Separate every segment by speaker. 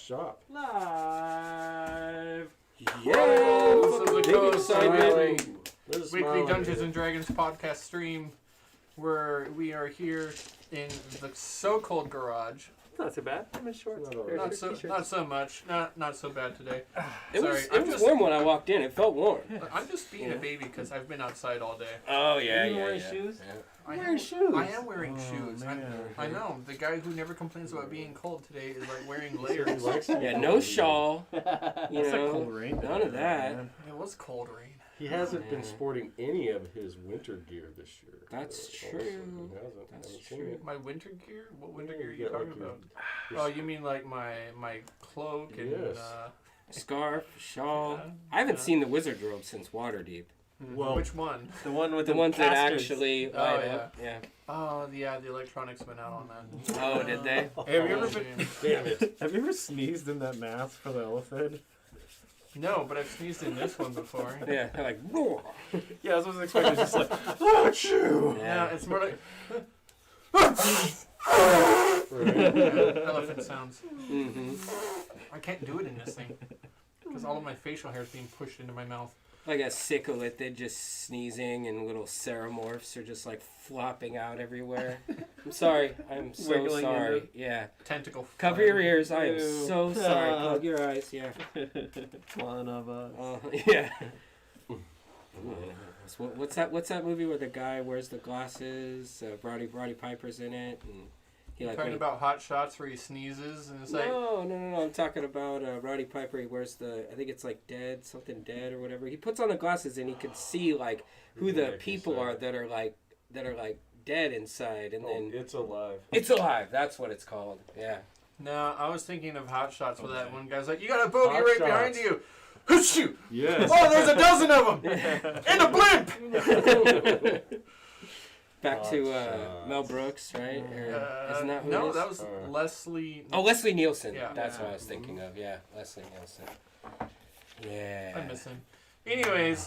Speaker 1: shop.
Speaker 2: Live.
Speaker 3: Yeah.
Speaker 2: Weekly Dungeons and Dragons podcast stream, where we are here in the so-called garage.
Speaker 3: Not so bad. I'm in shorts.
Speaker 2: Not so much. Not so bad today.
Speaker 3: It was warm when I walked in. It felt warm.
Speaker 2: I'm just being a baby because I've been outside all day.
Speaker 3: Oh yeah,
Speaker 4: Are you wearing shoes?
Speaker 1: Yeah.
Speaker 2: I am wearing shoes. I know. The guy who never complains about being cold today is like wearing layers.
Speaker 3: Yeah, no shawl. You
Speaker 4: It's
Speaker 3: know,
Speaker 4: like cold rain.
Speaker 3: none of that.
Speaker 2: It was cold rain.
Speaker 1: He hasn't been sporting any of his winter gear this year.
Speaker 3: That's
Speaker 1: Also,
Speaker 3: true.
Speaker 1: He hasn't.
Speaker 3: That's
Speaker 1: I haven't seen
Speaker 3: true.
Speaker 1: it.
Speaker 2: My winter gear? What winter
Speaker 1: Yeah,
Speaker 2: gear are
Speaker 1: you
Speaker 2: you
Speaker 1: got,
Speaker 2: talking
Speaker 1: like,
Speaker 2: about?
Speaker 1: your
Speaker 2: Oh, you mean like my cloak and
Speaker 1: Yes.
Speaker 3: Scarf, shawl.
Speaker 2: Yeah.
Speaker 3: I haven't
Speaker 2: Yeah.
Speaker 3: seen the Wizardrobe since Waterdeep.
Speaker 1: Well,
Speaker 2: which one?
Speaker 4: The one with
Speaker 3: The ones that
Speaker 4: casters.
Speaker 3: actually
Speaker 2: Oh,
Speaker 3: light
Speaker 2: yeah.
Speaker 3: up. Yeah.
Speaker 2: Oh yeah, the electronics went out on that.
Speaker 3: Oh, did they?
Speaker 2: Have you ever been?
Speaker 1: damn it.
Speaker 4: Have you ever sneezed in that mask for the elephant?
Speaker 2: No, but I've sneezed in this one before.
Speaker 3: Yeah, they're like, roar.
Speaker 4: Yeah, I was expecting just like, achoo!
Speaker 2: Yeah, it's more like
Speaker 1: Right.
Speaker 2: elephant sounds.
Speaker 3: Mm-hmm.
Speaker 2: I can't do it in this thing because all of my facial hair is being pushed into my mouth.
Speaker 3: Like a cichlid, just sneezing, and little ceremorphs are just like flopping out everywhere. I'm sorry. I'm so
Speaker 4: Wiggling
Speaker 3: sorry.
Speaker 4: into-
Speaker 3: Yeah.
Speaker 2: Tentacle.
Speaker 3: Cover your ears. I am
Speaker 4: Ew.
Speaker 3: so sorry. Plug your eyes. Yeah.
Speaker 4: One of us.
Speaker 3: Yeah. So what's that movie where the guy wears the glasses? Roddy Piper's in it, and he
Speaker 2: You
Speaker 3: like.
Speaker 2: talking about Hot Shots where he sneezes and it's like
Speaker 3: No. I'm talking about Roddy Piper. He wears I think it's like something dead or whatever. He puts on the glasses and he could see like who the people are that are like dead inside, and then
Speaker 1: It's alive.
Speaker 3: It's Alive. That's what it's called. Yeah.
Speaker 2: No, I was thinking of Hot Shots where that one guy's like, you got a bogey
Speaker 1: Hot
Speaker 2: right
Speaker 1: Shots.
Speaker 2: behind you. Hoosh you!
Speaker 1: Yes.
Speaker 2: Oh, there's a dozen of them! In a blimp!
Speaker 3: Back
Speaker 1: Hot
Speaker 3: to
Speaker 1: Shots.
Speaker 3: Mel Brooks, right? Or, isn't that who it
Speaker 2: no,
Speaker 3: is?
Speaker 2: that was Leslie.
Speaker 3: Oh, Leslie Nielsen.
Speaker 2: Yeah.
Speaker 3: That's what I was
Speaker 1: Mm-hmm.
Speaker 3: thinking of. Yeah, Leslie Nielsen.
Speaker 2: I
Speaker 3: Yeah.
Speaker 2: miss him. Anyways,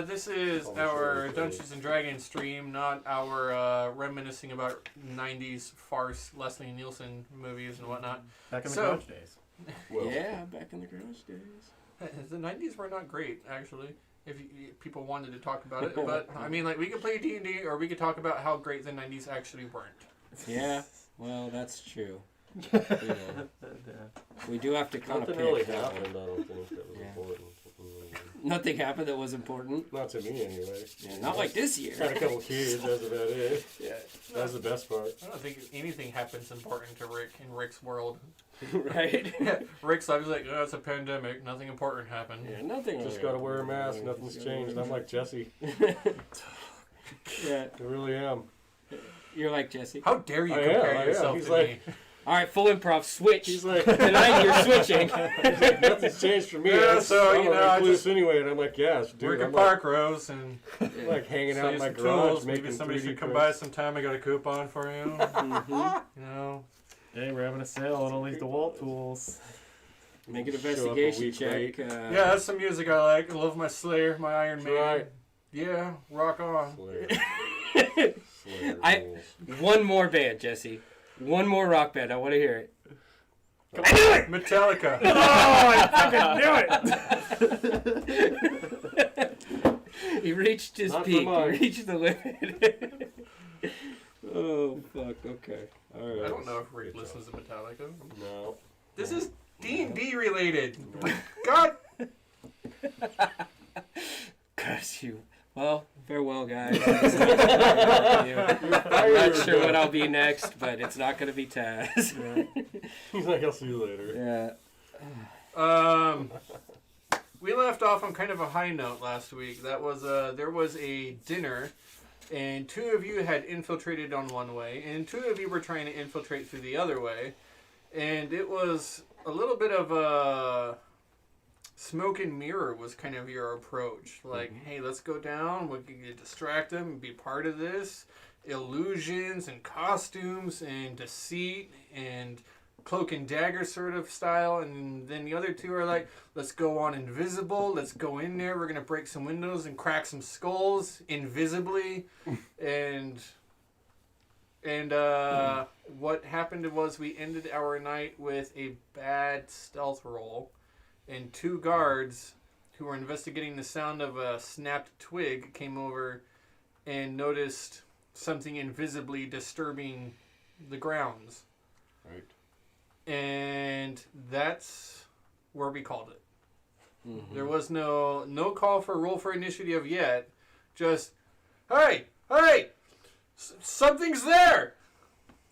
Speaker 2: this is our Dungeons and Dragons stream, not our reminiscing about 90s farce Leslie Nielsen movies and whatnot.
Speaker 4: Back in the
Speaker 2: So-
Speaker 4: garage days.
Speaker 1: Well,
Speaker 3: Yeah, back in the garage days.
Speaker 2: The 90s were not great, actually, if people wanted to talk about it. But, I mean, like, we could play D&D, or we could talk about how great the 90s actually weren't.
Speaker 3: Yeah, well, that's true. You know, we do have to kind of
Speaker 1: nothing
Speaker 3: pick.
Speaker 1: really
Speaker 3: that one.
Speaker 1: happened, I don't think, that was
Speaker 3: Yeah.
Speaker 1: important.
Speaker 3: Nothing happened that was important.
Speaker 1: Not to me, anyway.
Speaker 3: Yeah, not like this year.
Speaker 1: Had a couple kids, that's about it.
Speaker 3: Yeah.
Speaker 1: That was the best part.
Speaker 2: I don't think anything happens important to Rick in Rick's world.
Speaker 3: Right?
Speaker 2: Rick's always like, oh, it's a pandemic. Nothing important happened.
Speaker 3: Yeah, nothing.
Speaker 1: Just
Speaker 3: really
Speaker 1: gotta wear a
Speaker 3: happened.
Speaker 1: mask, nothing's changed. I'm like Jesse.
Speaker 3: Yeah,
Speaker 1: I really am.
Speaker 3: you're like Jesse.
Speaker 2: How dare you
Speaker 1: I
Speaker 2: compare
Speaker 1: am.
Speaker 2: yourself
Speaker 1: He's
Speaker 2: to
Speaker 1: like-
Speaker 2: me?
Speaker 3: All right, full improv. Switch.
Speaker 1: He's like,
Speaker 3: Tonight you're switching.
Speaker 1: nothing's changed for me.
Speaker 2: Yeah, so,
Speaker 1: I'm
Speaker 2: you
Speaker 1: a
Speaker 2: know, I
Speaker 1: recluse
Speaker 2: just
Speaker 1: anyway, and I'm like, yes, dude.
Speaker 2: Work
Speaker 1: I'm
Speaker 2: at
Speaker 1: like,
Speaker 2: Park Rose and
Speaker 1: like hanging out in
Speaker 2: sell
Speaker 1: my
Speaker 2: some
Speaker 1: garage,
Speaker 2: tools.
Speaker 1: making
Speaker 2: Maybe somebody
Speaker 1: 3D
Speaker 2: should come
Speaker 1: prints.
Speaker 2: by sometime. I got a coupon for you.
Speaker 3: Mhm.
Speaker 2: You know,
Speaker 4: Hey, we're having a sale on all these DeWalt tools.
Speaker 3: Make an
Speaker 1: Show up a
Speaker 3: investigation
Speaker 1: week
Speaker 3: check.
Speaker 1: late.
Speaker 2: yeah, that's some music I like. I love my Slayer, my Iron
Speaker 1: That's
Speaker 2: Maiden.
Speaker 1: right.
Speaker 2: Yeah, rock on.
Speaker 1: Slayer. Slayer
Speaker 3: I-
Speaker 1: rules.
Speaker 3: One more band, Jesse. One more rock band. I want to hear it.
Speaker 2: I knew it. Metallica.
Speaker 3: He reached his
Speaker 1: Not for
Speaker 3: peak. He
Speaker 1: mine.
Speaker 3: reached the limit. Oh, fuck. Okay. All right.
Speaker 2: I don't know if Rick
Speaker 1: Good
Speaker 2: listens to Metallica.
Speaker 1: No.
Speaker 2: This is D&D related. God.
Speaker 3: Curse you. Well, farewell, guys. I'm not sure what I'll be next, but it's not going to be Taz.
Speaker 1: He's like, I'll see you later.
Speaker 3: Yeah.
Speaker 2: We left off on kind of a high note last week. That was there was a dinner, and two of you had infiltrated on one way, and two of you were trying to infiltrate through the other way, and it was a little bit of a smoke and mirror was kind of your approach. Like, hey, let's go down. We can distract them and be part of this. Illusions and costumes and deceit and cloak and dagger sort of style. And then the other two are like, let's go on invisible. Let's go in there. We're going to break some windows and crack some skulls invisibly. And And what happened was we ended our night with a bad stealth roll, and 2 guards who were investigating the sound of a snapped twig came over and noticed something invisibly disturbing the grounds.
Speaker 1: Right.
Speaker 2: And that's where we called it.
Speaker 3: Mm-hmm.
Speaker 2: There was no call for roll for initiative yet. Just, hey, something's there.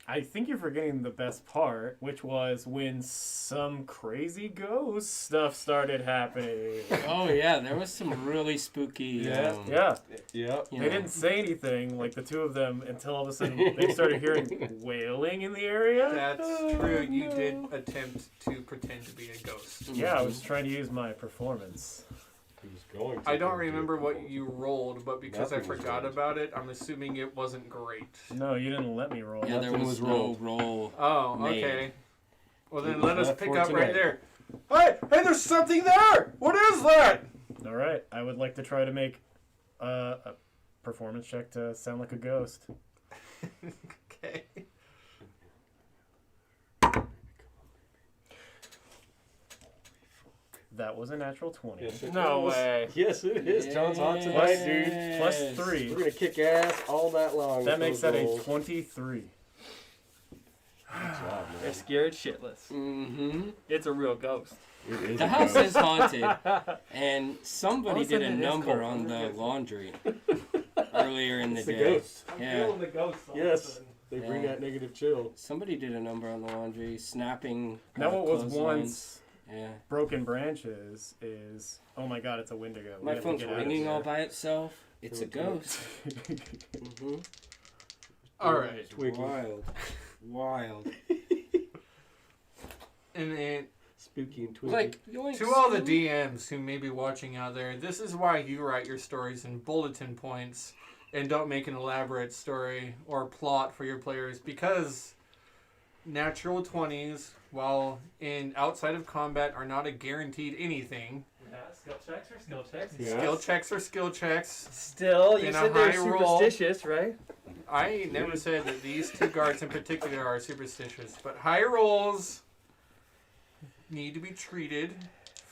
Speaker 4: I think you're forgetting the best part, which was when some crazy ghost stuff started happening.
Speaker 3: Oh yeah, there was some really spooky.
Speaker 4: Yeah.
Speaker 1: Yep.
Speaker 3: You
Speaker 4: They didn't say anything, like the 2 of them, until all of a sudden they started hearing wailing in the area.
Speaker 2: That's true. You did attempt to pretend to be a ghost.
Speaker 4: Yeah, I was trying to use my performance.
Speaker 1: He was going to.
Speaker 2: I don't remember what you rolled, but because
Speaker 1: Nothing
Speaker 2: I
Speaker 1: was
Speaker 2: forgot
Speaker 1: rolled.
Speaker 2: about it, I'm assuming it wasn't great.
Speaker 4: No, you didn't let me roll.
Speaker 3: Yeah, there
Speaker 1: Nothing
Speaker 3: was
Speaker 1: was
Speaker 3: no
Speaker 1: rolled.
Speaker 3: roll.
Speaker 2: Oh,
Speaker 3: Made.
Speaker 2: okay. Well, then
Speaker 1: It
Speaker 2: let
Speaker 1: was
Speaker 2: us
Speaker 1: not
Speaker 2: pick
Speaker 1: for
Speaker 2: up right
Speaker 1: tonight.
Speaker 2: there. Hey, there's something there! What is that?
Speaker 4: All right, I would like to try to make a performance check to sound like a ghost.
Speaker 2: Okay.
Speaker 4: That was a natural 20.
Speaker 1: Yes, it
Speaker 5: No
Speaker 1: is.
Speaker 5: way.
Speaker 1: Yes, it is. John's on tonight,
Speaker 4: Plus,
Speaker 1: dude.
Speaker 4: plus
Speaker 3: Yes.
Speaker 4: 3.
Speaker 1: We're gonna kick ass all night long.
Speaker 4: That
Speaker 1: with
Speaker 4: makes
Speaker 1: those
Speaker 4: that a
Speaker 1: rolls.
Speaker 4: 23.
Speaker 1: Good job,
Speaker 5: They're
Speaker 1: man.
Speaker 5: scared shitless.
Speaker 3: Mm-hmm.
Speaker 5: It's a real ghost.
Speaker 1: It is
Speaker 3: The
Speaker 1: a
Speaker 3: house
Speaker 1: ghost.
Speaker 3: is haunted, and somebody
Speaker 5: Well,
Speaker 3: did a
Speaker 5: it is
Speaker 3: number
Speaker 5: cold.
Speaker 3: on the laundry earlier in the
Speaker 1: It's the
Speaker 3: day.
Speaker 1: ghost.
Speaker 3: Yeah,
Speaker 5: the ghost.
Speaker 1: Yes. They bring
Speaker 3: Yeah.
Speaker 1: that negative chill.
Speaker 3: somebody did a number on the laundry, snapping.
Speaker 4: Now, what was
Speaker 3: clotheslines.
Speaker 4: once
Speaker 3: Yeah,
Speaker 4: broken branches is, oh my god, it's a Wendigo. We
Speaker 3: my
Speaker 4: have to
Speaker 3: phone's
Speaker 4: get out of
Speaker 3: ringing
Speaker 4: here.
Speaker 3: all by itself. It's a ghost. Mm-hmm.
Speaker 2: All right.
Speaker 3: Wild, wild.
Speaker 2: And then,
Speaker 1: Spooky and twiggy.
Speaker 3: Like yoinks,
Speaker 2: to all the
Speaker 3: Scooby.
Speaker 2: DMs who may be watching out there, this is why you write your stories in bulletin points and don't make an elaborate story or plot for your players, because natural 20s, while in outside of combat, are not a guaranteed anything.
Speaker 5: Yeah, skill checks are skill checks.
Speaker 1: Yeah.
Speaker 2: Skill checks are skill checks.
Speaker 5: Still, you
Speaker 2: In a
Speaker 5: said they're
Speaker 2: high roll.
Speaker 5: superstitious, right?
Speaker 2: I never said that these 2 guards in particular are superstitious, but high rolls need to be treated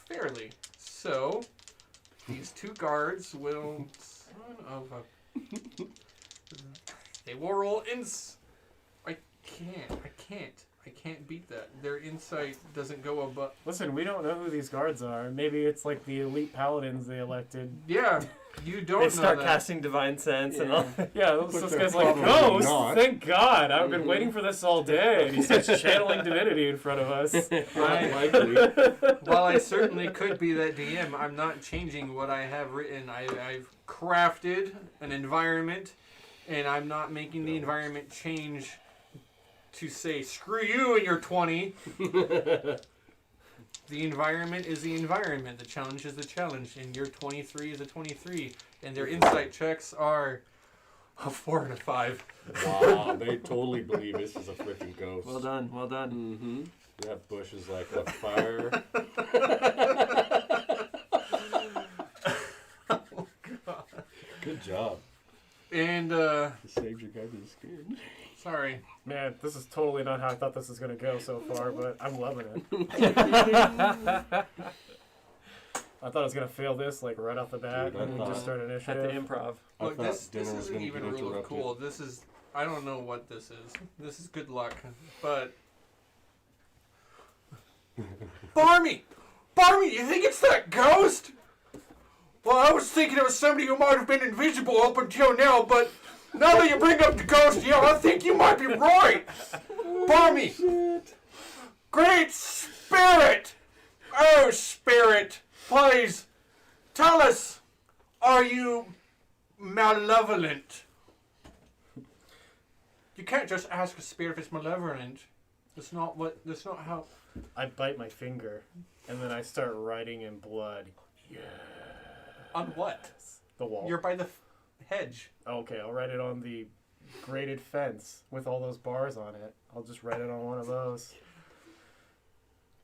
Speaker 2: fairly. So, these 2 guards will, son of a, they will roll I can't beat that. Their insight doesn't go above.
Speaker 4: Listen, we don't know who these guards are. Maybe it's like the elite paladins they elected.
Speaker 2: Yeah, you don't
Speaker 5: They
Speaker 2: know
Speaker 5: start
Speaker 2: that.
Speaker 5: casting divine sense and all.
Speaker 4: Yeah,
Speaker 1: But
Speaker 4: this
Speaker 1: they're
Speaker 4: guy's like,
Speaker 1: probably
Speaker 4: ghost!
Speaker 1: not.
Speaker 4: Thank God! I've been
Speaker 3: Mhm.
Speaker 4: waiting for this all day. And he starts channeling divinity in front of us.
Speaker 1: Not likely.
Speaker 2: While I certainly could be that DM, I'm not changing what I have written. I've crafted an environment, and I'm not making the environment change to say, screw you and your 20. The environment is the environment. The challenge is the challenge. And your 23 is a 23. And their insight checks are a 4 and a 5.
Speaker 1: Wow, they totally believe this is a freaking ghost.
Speaker 5: Well done, well done.
Speaker 3: Mm-hmm.
Speaker 1: That bush is like a fire. Good job.
Speaker 2: And,
Speaker 1: You saved your guy from the skin.
Speaker 2: sorry.
Speaker 4: Man, this is totally not how I thought this was going to go so far, but I'm loving it. I thought I was going to fail this like right off the bat
Speaker 1: Dude, I
Speaker 4: and we
Speaker 1: thought-
Speaker 4: just start
Speaker 5: At the
Speaker 4: initiative.
Speaker 5: improv.
Speaker 1: I
Speaker 2: Look,
Speaker 1: thought
Speaker 2: this
Speaker 1: dinner was
Speaker 2: isn't
Speaker 1: gonna
Speaker 2: even
Speaker 1: get
Speaker 2: really
Speaker 1: interrupted.
Speaker 2: cool. This is, I don't know what this is. This is good luck. But, Barmy! Barmy, you think it's that ghost? Well, I was thinking it was somebody who might have been invisible up until now, but now that you bring up the ghost, yeah, I think you might be right. Barmy! Great Spirit! Oh, Spirit, please, tell us, are you malevolent? You can't just ask a spirit if it's malevolent. That's not how...
Speaker 4: I bite my finger and then I start writing in blood.
Speaker 2: On what?
Speaker 4: The wall.
Speaker 2: You're by the hedge.
Speaker 4: Okay, I'll write it on the graded fence with all those bars on it. I'll just write it on one of those.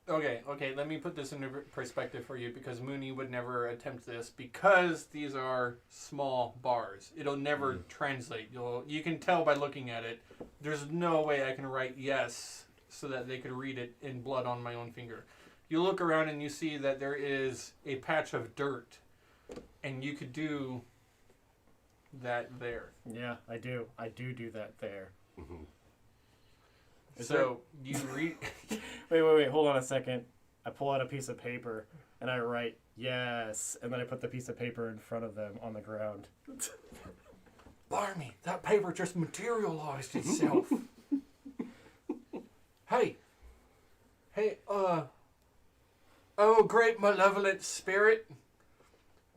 Speaker 2: Okay, let me put this into perspective for you because Mooney would never attempt this because these are small bars. It'll never translate. You can tell by looking at it. There's no way I can write yes so that they could read it in blood on my own finger. You look around and you see that there is a patch of dirt and you could do that there.
Speaker 4: Yeah, I do. I do that there.
Speaker 1: Mm-hmm.
Speaker 2: So you read...
Speaker 4: Wait. Hold on a second. I pull out a piece of paper and I write yes, and then I put the piece of paper in front of them on the ground.
Speaker 2: Barmy, that paper just materialized itself. Hey, oh great malevolent spirit,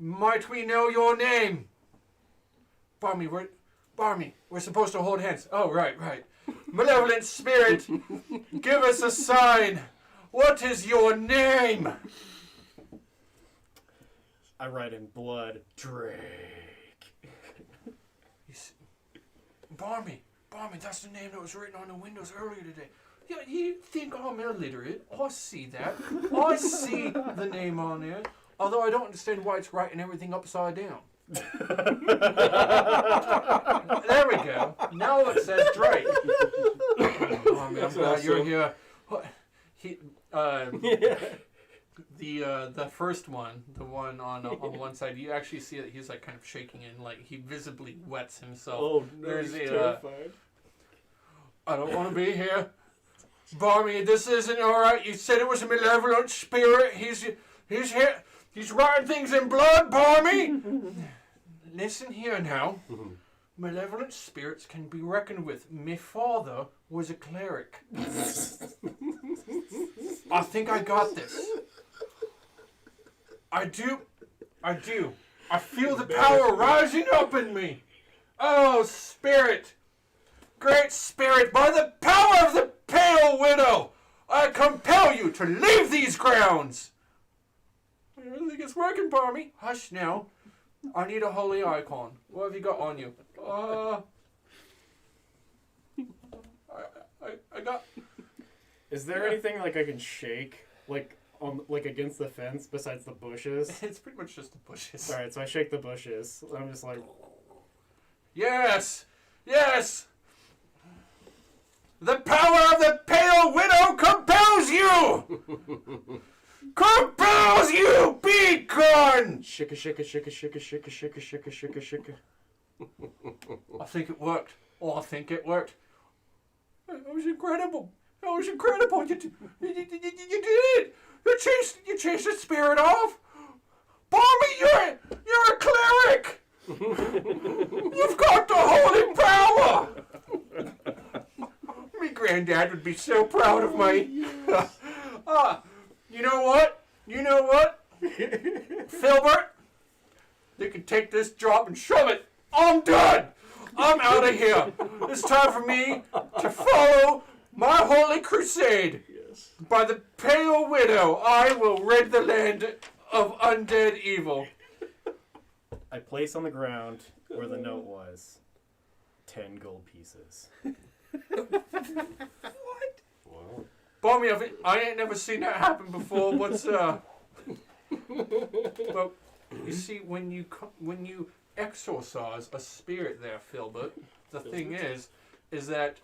Speaker 2: might we know your name? Barmy, we're supposed to hold hands. Oh, right. Malevolent spirit, give us a sign. What is your name?
Speaker 4: I write in blood, Drake.
Speaker 2: Barmy, that's the name that was written on the windows earlier today. Yeah, you think I'm illiterate? I see that. I see the name on there. Although I don't understand why it's writing everything upside down. There we go. Now it says Drake. Barmy, I'm glad you're here. What? The first one, the one on one side, you actually see that he's like kind of shaking and like he visibly wets himself.
Speaker 1: Oh no,
Speaker 2: There's
Speaker 1: he's
Speaker 2: a,
Speaker 1: terrified.
Speaker 2: I don't want to be here. Barmy, this isn't alright. You said it was a malevolent spirit. He's here. He's writing things in blood, Barmy. Listen here now. Malevolent spirits can be reckoned with. My father was a cleric. I think I got this. I do. I feel the power rising up in me. Oh, spirit. Great spirit, by the power of the Pale Widow, I compel you to leave these grounds. I don't think it's working, Barmy. Hush now. I need a holy icon. What have you got on you? I got...
Speaker 4: Is there anything like I can shake, like against the fence besides the bushes?
Speaker 2: It's pretty much just the bushes.
Speaker 4: All right, so I shake the bushes. I'm just like,
Speaker 2: Yes! The power of the Pale Widow compels you! Compels you! Be gone!
Speaker 4: shika.
Speaker 2: I think it worked. I think it worked. That was incredible. You did it. You chased the spirit off. Barmy, you're a cleric. You've got the holy power. My granddad would be so proud of me. You know what? Filbert, you can take this job and shove it. I'm done. I'm out of here. It's time for me to follow my holy crusade.
Speaker 1: Yes.
Speaker 2: By the Pale Widow, I will rid the land of undead evil.
Speaker 4: I place on the ground where the note was 10 gold pieces.
Speaker 1: Wow.
Speaker 2: Barmy, I ain't never seen that happen before. What's But you see, when you exorcise a spirit there, Filbert, the thing is that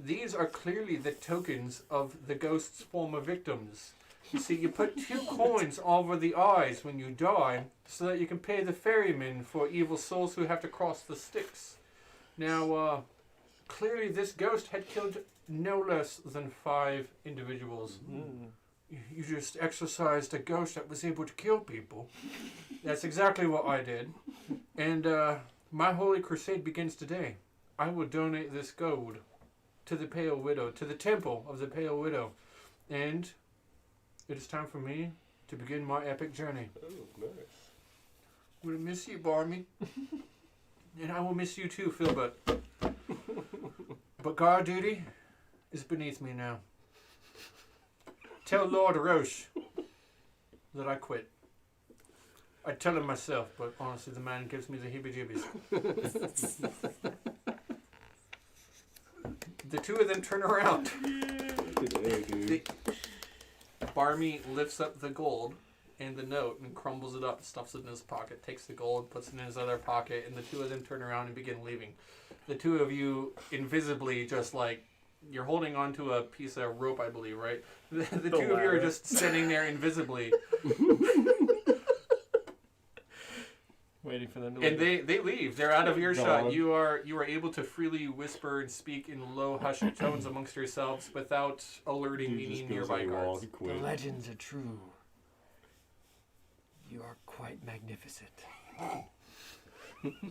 Speaker 2: these are clearly the tokens of the ghost's former victims. You see, you put 2 coins over the eyes when you die so that you can pay the ferryman for evil souls who have to cross the Styx. Now, clearly this ghost had killed no less than 5 individuals. You just exorcised a ghost that was able to kill people. That's exactly what I did. And my holy crusade begins today. I will donate this gold to the Pale Widow, to the temple of the Pale Widow. And it is time for me to begin my epic journey.
Speaker 1: Oh, nice.
Speaker 2: I'm going to miss you, Barmy. And I will miss you too, Filbert. But guard duty is beneath me now. Tell Lord Roche that I quit. I'd tell him myself, but honestly, the man gives me the heebie-jeebies. The 2 of them turn around.
Speaker 1: Hey, dude.
Speaker 2: Barmy lifts up the gold and the note and crumbles it up, stuffs it in his pocket, takes the gold, puts it in his other pocket, and the two of them turn around and begin leaving. The two of you invisibly just like, you're holding onto a piece of rope, I believe, right? The two of you are just standing there invisibly.
Speaker 5: Waiting for them to
Speaker 2: And
Speaker 5: leave.
Speaker 2: they leave. They're out of earshot.
Speaker 1: Dog.
Speaker 2: You are able to freely whisper and speak in low, hushed tones amongst yourselves without alerting
Speaker 1: He
Speaker 2: any
Speaker 1: just
Speaker 2: nearby
Speaker 1: goes
Speaker 2: guards.
Speaker 1: AWOL,
Speaker 6: The
Speaker 1: quit.
Speaker 6: legends are true. You are quite magnificent.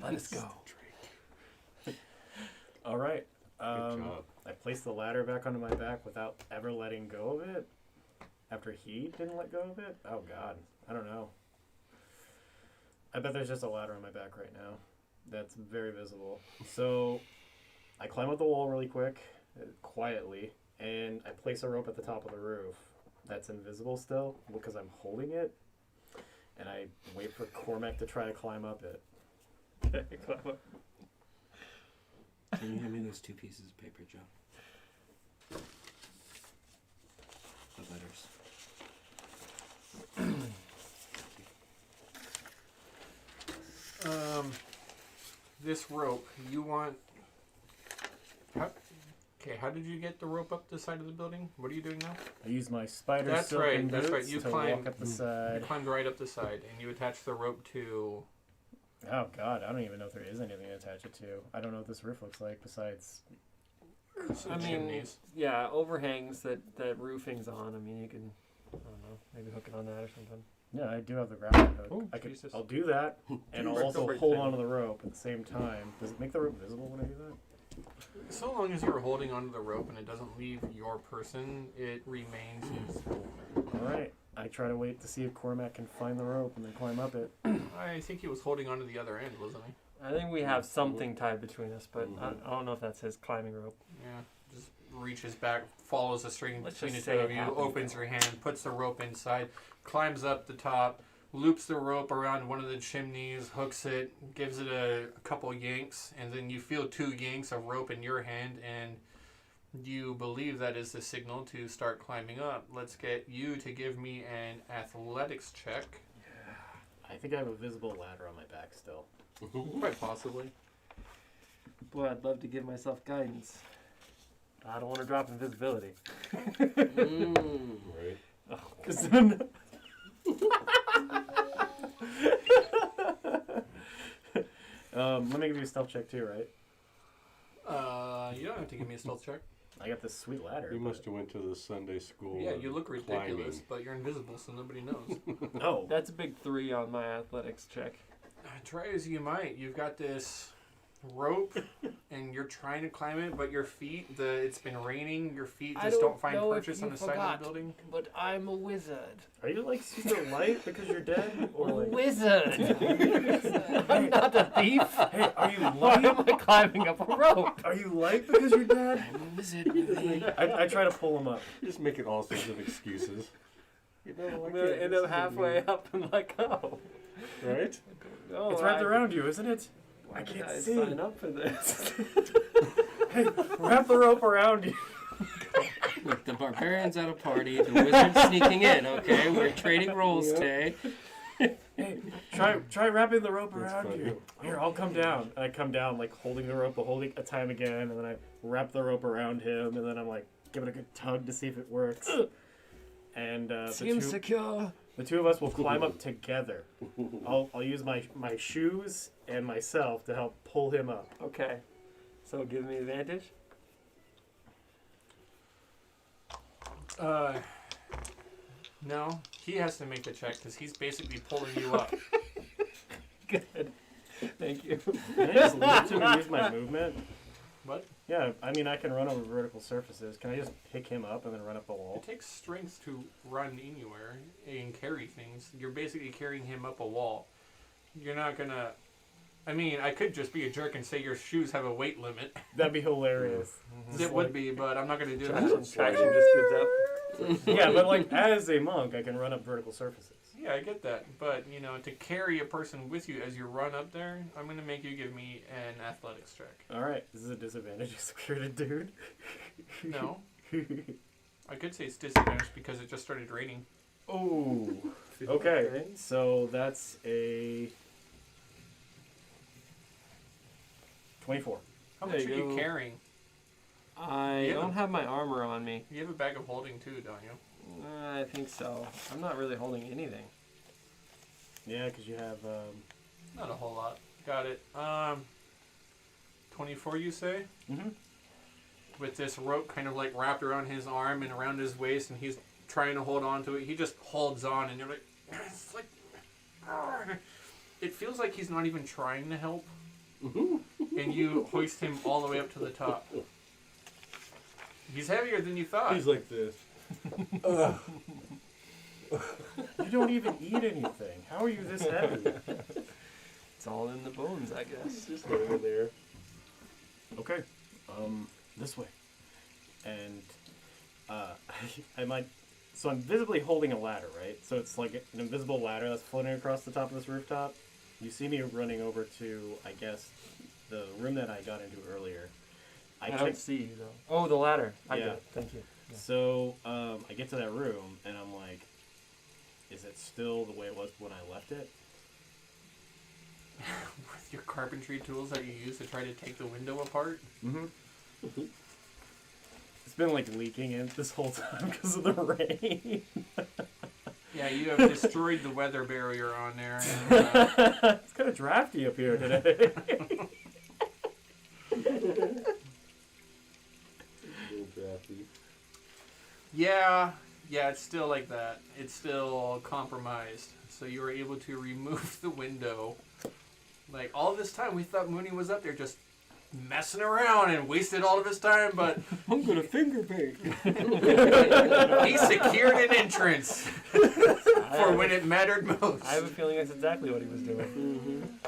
Speaker 6: Let us go.
Speaker 4: All right.
Speaker 1: Good job.
Speaker 4: I placed the ladder back onto my back without ever letting go of it. After he didn't let go of it? Oh, God. I don't know. I bet there's just a ladder on my back right now. That's very visible. So I climb up the wall really quick, quietly, and I place a rope at the top of the roof. That's invisible still because I'm holding it. And I wait for Cormac to try to climb up it.
Speaker 5: Climb up.
Speaker 3: Can you hand me those 2 pieces of paper, Joe? The letters.
Speaker 2: This rope, you want... How did you get the rope up the side of the building? What are you doing now?
Speaker 4: I use my spider
Speaker 2: That's
Speaker 4: silken
Speaker 2: right, that's
Speaker 4: boots
Speaker 2: right. You
Speaker 4: to
Speaker 2: climb-
Speaker 4: walk up the
Speaker 2: You
Speaker 4: side.
Speaker 2: climbed right up the side, and you attach the rope to...
Speaker 4: Oh God, I don't even know if there is anything to attach it to. I don't know what this roof looks like besides.
Speaker 5: I mean,
Speaker 2: chimneys.
Speaker 5: yeah, overhangs that roofing's on. I mean, you can, I don't know, maybe hook it on that or something.
Speaker 4: Yeah, I do have the grappling hook.
Speaker 5: Oh,
Speaker 4: I'll do that, and I'll
Speaker 5: Break
Speaker 4: also
Speaker 5: the
Speaker 4: hold
Speaker 5: thing.
Speaker 4: onto the rope at the same time. Does it make the rope visible when I do that?
Speaker 2: So long as you're holding onto the rope and it doesn't leave your person, it remains invisible.
Speaker 4: All right. I try to wait to see if Cormac can find the rope and then climb up it.
Speaker 2: I think he was holding onto the other end, wasn't he?
Speaker 5: I think we have something tied between us, but I don't know if that's his climbing rope.
Speaker 2: Yeah. Just reaches back, follows the string
Speaker 5: Let's
Speaker 2: between the
Speaker 5: just
Speaker 2: two
Speaker 5: say
Speaker 2: of
Speaker 5: it
Speaker 2: you,
Speaker 5: happened.
Speaker 2: opens your hand, puts the rope inside, climbs up the top, loops the rope around one of the chimneys, hooks it, gives it a couple yanks, and then you feel 2 yanks of rope in your hand, and you believe that is the signal to start climbing up. Let's get you to give me an athletics check.
Speaker 4: I think I have a visible ladder on my back still.
Speaker 2: Quite possibly.
Speaker 5: Boy, I'd love to give myself guidance. I don't want to drop invisibility.
Speaker 1: Right.
Speaker 5: Because then...
Speaker 4: Let me give you a stealth check too, right?
Speaker 2: You don't have to give me a stealth check.
Speaker 4: I got this sweet ladder.
Speaker 1: You
Speaker 4: but-
Speaker 1: must have went to the Sunday school.
Speaker 2: Yeah, you look ridiculous,
Speaker 1: climbing.
Speaker 2: but you're invisible, so nobody knows.
Speaker 4: Oh,
Speaker 5: That's a big 3 on my athletics check.
Speaker 2: Try as you might, you've got this rope, and you're trying to climb it, but your feet, it's been raining, your feet
Speaker 6: I
Speaker 2: just
Speaker 6: don't
Speaker 2: don't find
Speaker 6: know if
Speaker 2: purchase
Speaker 6: you
Speaker 2: on the side of
Speaker 6: forgot.
Speaker 2: the building.
Speaker 6: But I'm a wizard.
Speaker 4: are you like super light because you're dead? Or
Speaker 6: A
Speaker 4: like,
Speaker 6: wizard! I'm not a thief.
Speaker 4: hey, are you
Speaker 5: Why
Speaker 4: light?
Speaker 5: am I climbing up a rope?
Speaker 4: Are you light because you're dead?
Speaker 6: I'm a wizard, Louis.
Speaker 4: I try to pull him up.
Speaker 1: Just making all sorts of excuses. You know,
Speaker 5: I'm
Speaker 1: I
Speaker 5: going
Speaker 1: can't
Speaker 5: to end
Speaker 1: listen
Speaker 5: up
Speaker 1: to
Speaker 5: halfway
Speaker 1: me.
Speaker 5: up and let go.
Speaker 1: Right?
Speaker 5: Oh,
Speaker 4: It's wrapped around you, isn't it?
Speaker 5: Why
Speaker 4: I
Speaker 5: did
Speaker 4: can't
Speaker 5: I
Speaker 4: see.
Speaker 5: sign up for this?
Speaker 4: Hey, wrap the rope around you.
Speaker 3: Look, the barbarian's at a party, the wizard's sneaking in, okay? We're trading roles today.
Speaker 4: Hey, try wrapping the rope
Speaker 1: That's
Speaker 4: around
Speaker 1: funny.
Speaker 4: you. Here, I'll come down. And I come down, like holding the rope, but holding a time again, and then I wrap the rope around him, and then I'm like, give it a good tug to see if it works. And
Speaker 6: Seems secure.
Speaker 4: the two of us will climb up together. I'll use my shoes and myself to help pull him up.
Speaker 5: Okay. So give me advantage?
Speaker 2: No, he has to make the check because he's basically pulling you up.
Speaker 5: Good. Thank you.
Speaker 4: Can I just lift him and use my movement?
Speaker 2: What?
Speaker 4: Yeah, I mean, I can run over vertical surfaces. Can I just pick him up and then run up the wall?
Speaker 2: It takes strength to run anywhere and carry things. You're basically carrying him up a wall. You're not gonna... I mean, I could just be a jerk and say your shoes have a weight limit.
Speaker 4: That'd be hilarious.
Speaker 2: It would be, but I'm not gonna do
Speaker 5: Traction,
Speaker 2: that.
Speaker 5: traction just gives up.
Speaker 4: Yeah, but like as a monk, I can run up vertical surfaces.
Speaker 2: Yeah, I get that. But, you know, to carry a person with you as you run up there, I'm going to make you give me an athletics check.
Speaker 4: All right, this is a disadvantage. Security dude.
Speaker 2: No. I could say it's disadvantaged because it just started raining.
Speaker 4: Oh. Okay. So that's a 24.
Speaker 2: How
Speaker 5: There
Speaker 2: much are
Speaker 5: you
Speaker 2: you
Speaker 5: go.
Speaker 2: carrying?
Speaker 5: I
Speaker 2: Yeah.
Speaker 5: don't have my armor on me.
Speaker 2: You have a bag of holding too, don't you?
Speaker 5: I think so. I'm not really holding anything.
Speaker 4: Yeah, because you have.
Speaker 2: Not a whole lot. Got it. 24, you say?
Speaker 4: Mm-hmm.
Speaker 2: With this rope kind of like wrapped around his arm and around his waist, and he's trying to hold on to it. He just holds on, and you're like, it's like, it feels like he's not even trying to help. And you hoist him all the way up to the top. He's heavier than you thought.
Speaker 1: He's like this.
Speaker 4: You don't even eat anything. How are you this heavy?
Speaker 5: It's all in the bones, I guess.
Speaker 1: Just over there.
Speaker 4: Okay. This way. And I might. So I'm visibly holding a ladder, right? So it's like an invisible ladder that's floating across the top of this rooftop. You see me running over to, I guess, the room that I got into earlier.
Speaker 5: I don't see you though. Oh, the ladder. I
Speaker 4: Yeah.
Speaker 5: get it. Thank you. Yeah.
Speaker 4: So I get to that room and I'm like, is it still the way it was when I left it?
Speaker 2: With your carpentry tools that you use to try to take the window apart.
Speaker 4: Mm-hmm. It's been like leaking in this whole time because of the rain.
Speaker 2: Yeah, you have destroyed the weather barrier on there. And,
Speaker 4: It's kind of drafty up here today.
Speaker 1: Little drafty.
Speaker 2: yeah, it's still like that. It's still compromised. So you were able to remove the window. Like, all this time, we thought Mooney was up there just messing around and wasted all of his time, but
Speaker 3: I'm gonna finger paint.
Speaker 2: he secured an entrance for when it mattered most.
Speaker 5: I have a feeling that's exactly what he was doing.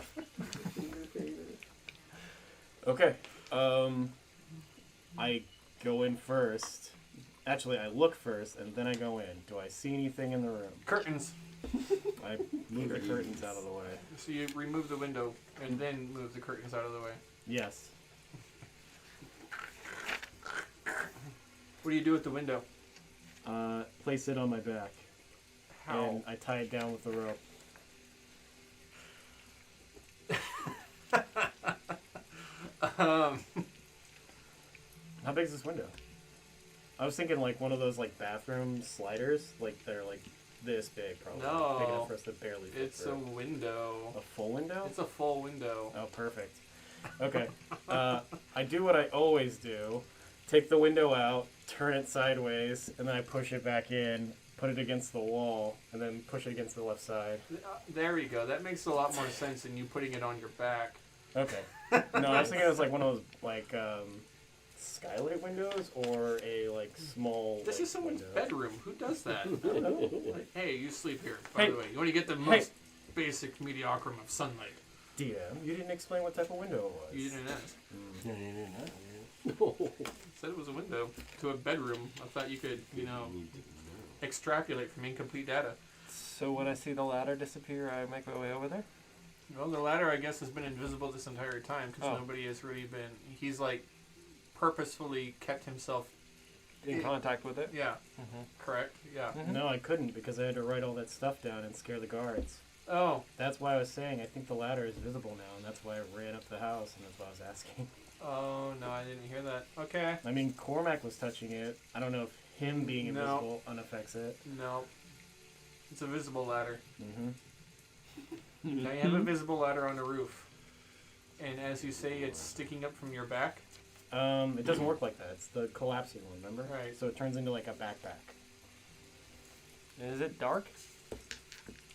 Speaker 4: Okay. I go in first. Actually, I look first, and then I go in. Do I see anything in the room?
Speaker 2: Curtains.
Speaker 4: I move the curtains out of the way.
Speaker 2: So you remove the window and then move the curtains out of the way.
Speaker 4: Yes.
Speaker 2: What do you do with the window?
Speaker 4: Place it on my back.
Speaker 2: How?
Speaker 4: And I tie it down with the rope. How big is this window? I was thinking like one of those like bathroom sliders. Like they're like this big probably.
Speaker 2: No.
Speaker 4: Big enough for us to barely fit
Speaker 2: It's a
Speaker 4: through.
Speaker 2: window.
Speaker 4: A full window?
Speaker 2: It's a full window.
Speaker 4: Oh, perfect. Okay. I do what I always do. Take the window out, turn it sideways, and then I push it back in, put it against the wall, and then push it against the left side.
Speaker 2: There you go. That makes a lot more sense than you putting it on your back.
Speaker 4: Okay. No, I was thinking it was like one of those like skylight windows or a like small.
Speaker 2: This
Speaker 4: like,
Speaker 2: is someone's
Speaker 4: window.
Speaker 2: bedroom. Who does that? Like, hey, you sleep here. By
Speaker 4: Hey.
Speaker 2: the way, you want to get the most basic mediocrum of sunlight.
Speaker 4: DM, you didn't explain what type of window it was.
Speaker 2: You didn't ask.
Speaker 3: No, no, no, no.
Speaker 2: Said it was a window to a bedroom. I thought you could,
Speaker 1: You need to know.
Speaker 2: extrapolate from incomplete data.
Speaker 5: So when I see the ladder disappear, I make my way over there?
Speaker 2: Well, the ladder, I guess, has been invisible this entire time because
Speaker 5: Oh.
Speaker 2: nobody has really been. He's like purposefully kept himself.
Speaker 5: In contact with it?
Speaker 2: Yeah,
Speaker 5: Mm-hmm.
Speaker 2: correct. Yeah.
Speaker 4: No, I couldn't because I had to write all that stuff down and scare the guards.
Speaker 2: Oh,
Speaker 4: That's why I was saying I think the ladder is visible now, and that's why I ran up the house, and that's why I was asking.
Speaker 2: oh no, I didn't hear that. Okay.
Speaker 4: I mean, Cormac was touching it. I don't know if him being
Speaker 2: No.
Speaker 4: invisible unaffects it.
Speaker 2: No. It's a visible ladder.
Speaker 4: Mm-hmm.
Speaker 2: Now you have a visible ladder on the roof. And as you say, it's sticking up from your back.
Speaker 4: It doesn't work like that. It's the collapsing one, remember?
Speaker 2: Right.
Speaker 4: So it turns into like a backpack.
Speaker 5: Is it dark?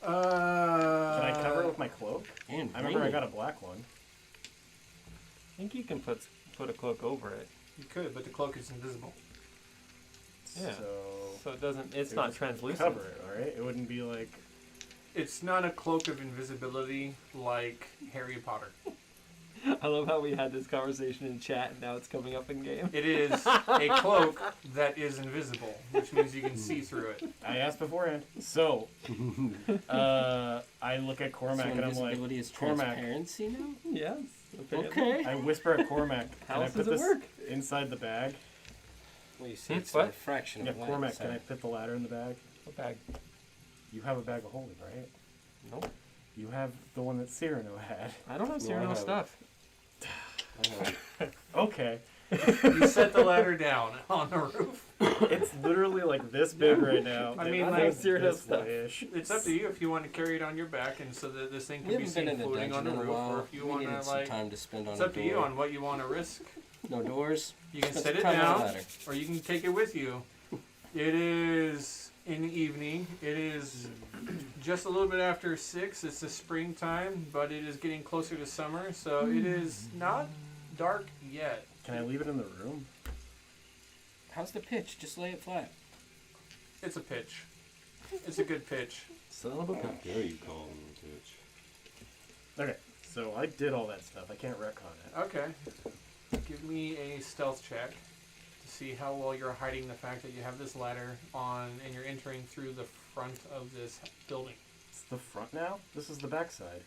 Speaker 4: Can I cover it with my cloak?
Speaker 3: And
Speaker 4: I remember I
Speaker 3: raining.
Speaker 4: got a black one.
Speaker 5: I think you can put a cloak over it.
Speaker 2: You could, but the cloak is invisible.
Speaker 5: Yeah.
Speaker 4: So
Speaker 5: So it doesn't. It's
Speaker 4: it
Speaker 5: not
Speaker 4: would
Speaker 5: translucent.
Speaker 4: cover it, alright? It wouldn't be like.
Speaker 2: It's not a cloak of invisibility like Harry Potter.
Speaker 5: I love how we had this conversation in chat and now it's coming up in game.
Speaker 2: It is a cloak that is invisible, which means you can see through it.
Speaker 4: I asked beforehand. So, I look at Cormac
Speaker 3: So
Speaker 4: and I'm like,
Speaker 3: invisibility is
Speaker 4: Cormac.
Speaker 3: transparency now?
Speaker 5: Yes.
Speaker 3: Okay.
Speaker 4: I whisper at Cormac,
Speaker 5: How
Speaker 4: and I
Speaker 5: else
Speaker 4: put
Speaker 5: does it
Speaker 4: this
Speaker 5: work?
Speaker 4: inside the bag.
Speaker 3: Well, you see, it's
Speaker 5: What?
Speaker 3: a fraction
Speaker 4: Yeah,
Speaker 3: of light.
Speaker 4: Cormac,
Speaker 3: so-
Speaker 4: can I put the ladder in the bag?
Speaker 5: What bag?
Speaker 4: You have a bag of holy, right?
Speaker 5: Nope.
Speaker 4: You have the one that Cyrano had.
Speaker 5: I don't have
Speaker 1: No, I
Speaker 5: Cyrano
Speaker 1: haven't.
Speaker 5: stuff.
Speaker 4: Okay.
Speaker 2: You set the ladder down on the roof.
Speaker 4: It's literally like this big right now.
Speaker 2: I mean,
Speaker 4: It
Speaker 2: like,
Speaker 4: goes
Speaker 5: Cyrano
Speaker 4: this
Speaker 5: stuff.
Speaker 4: way-ish.
Speaker 2: It's up to you if you want to carry it on your back and so that this thing
Speaker 3: We
Speaker 2: can be
Speaker 3: haven't been
Speaker 2: seen
Speaker 3: in the
Speaker 2: floating on
Speaker 3: dungeon
Speaker 2: the
Speaker 3: in a
Speaker 2: roof, or
Speaker 3: while.
Speaker 2: if you
Speaker 3: We
Speaker 2: want
Speaker 3: needed
Speaker 2: to
Speaker 3: some
Speaker 2: like,
Speaker 3: time to spend on
Speaker 2: it's
Speaker 3: a
Speaker 2: up to you
Speaker 3: door.
Speaker 2: on what you want to risk.
Speaker 3: No doors.
Speaker 2: You can
Speaker 3: Spend
Speaker 2: set
Speaker 3: some
Speaker 2: it
Speaker 3: time on the
Speaker 2: down,
Speaker 3: ladder.
Speaker 2: or you can take it with you. It is in the evening. It is just a little bit after 6. It's the springtime, but it is getting closer to summer, so it is not dark yet.
Speaker 4: Can I leave it in the room?
Speaker 3: How's the pitch? Just lay it flat.
Speaker 2: It's a pitch. It's a good pitch.
Speaker 1: Son of a How dare you call him a bitch?
Speaker 4: Okay, so I did all that stuff. I can't retcon it.
Speaker 2: Okay. Give me a stealth check to see how well you're hiding the fact that you have this ladder on and you're entering through the front of this building.
Speaker 4: It's the front now? This is the back side.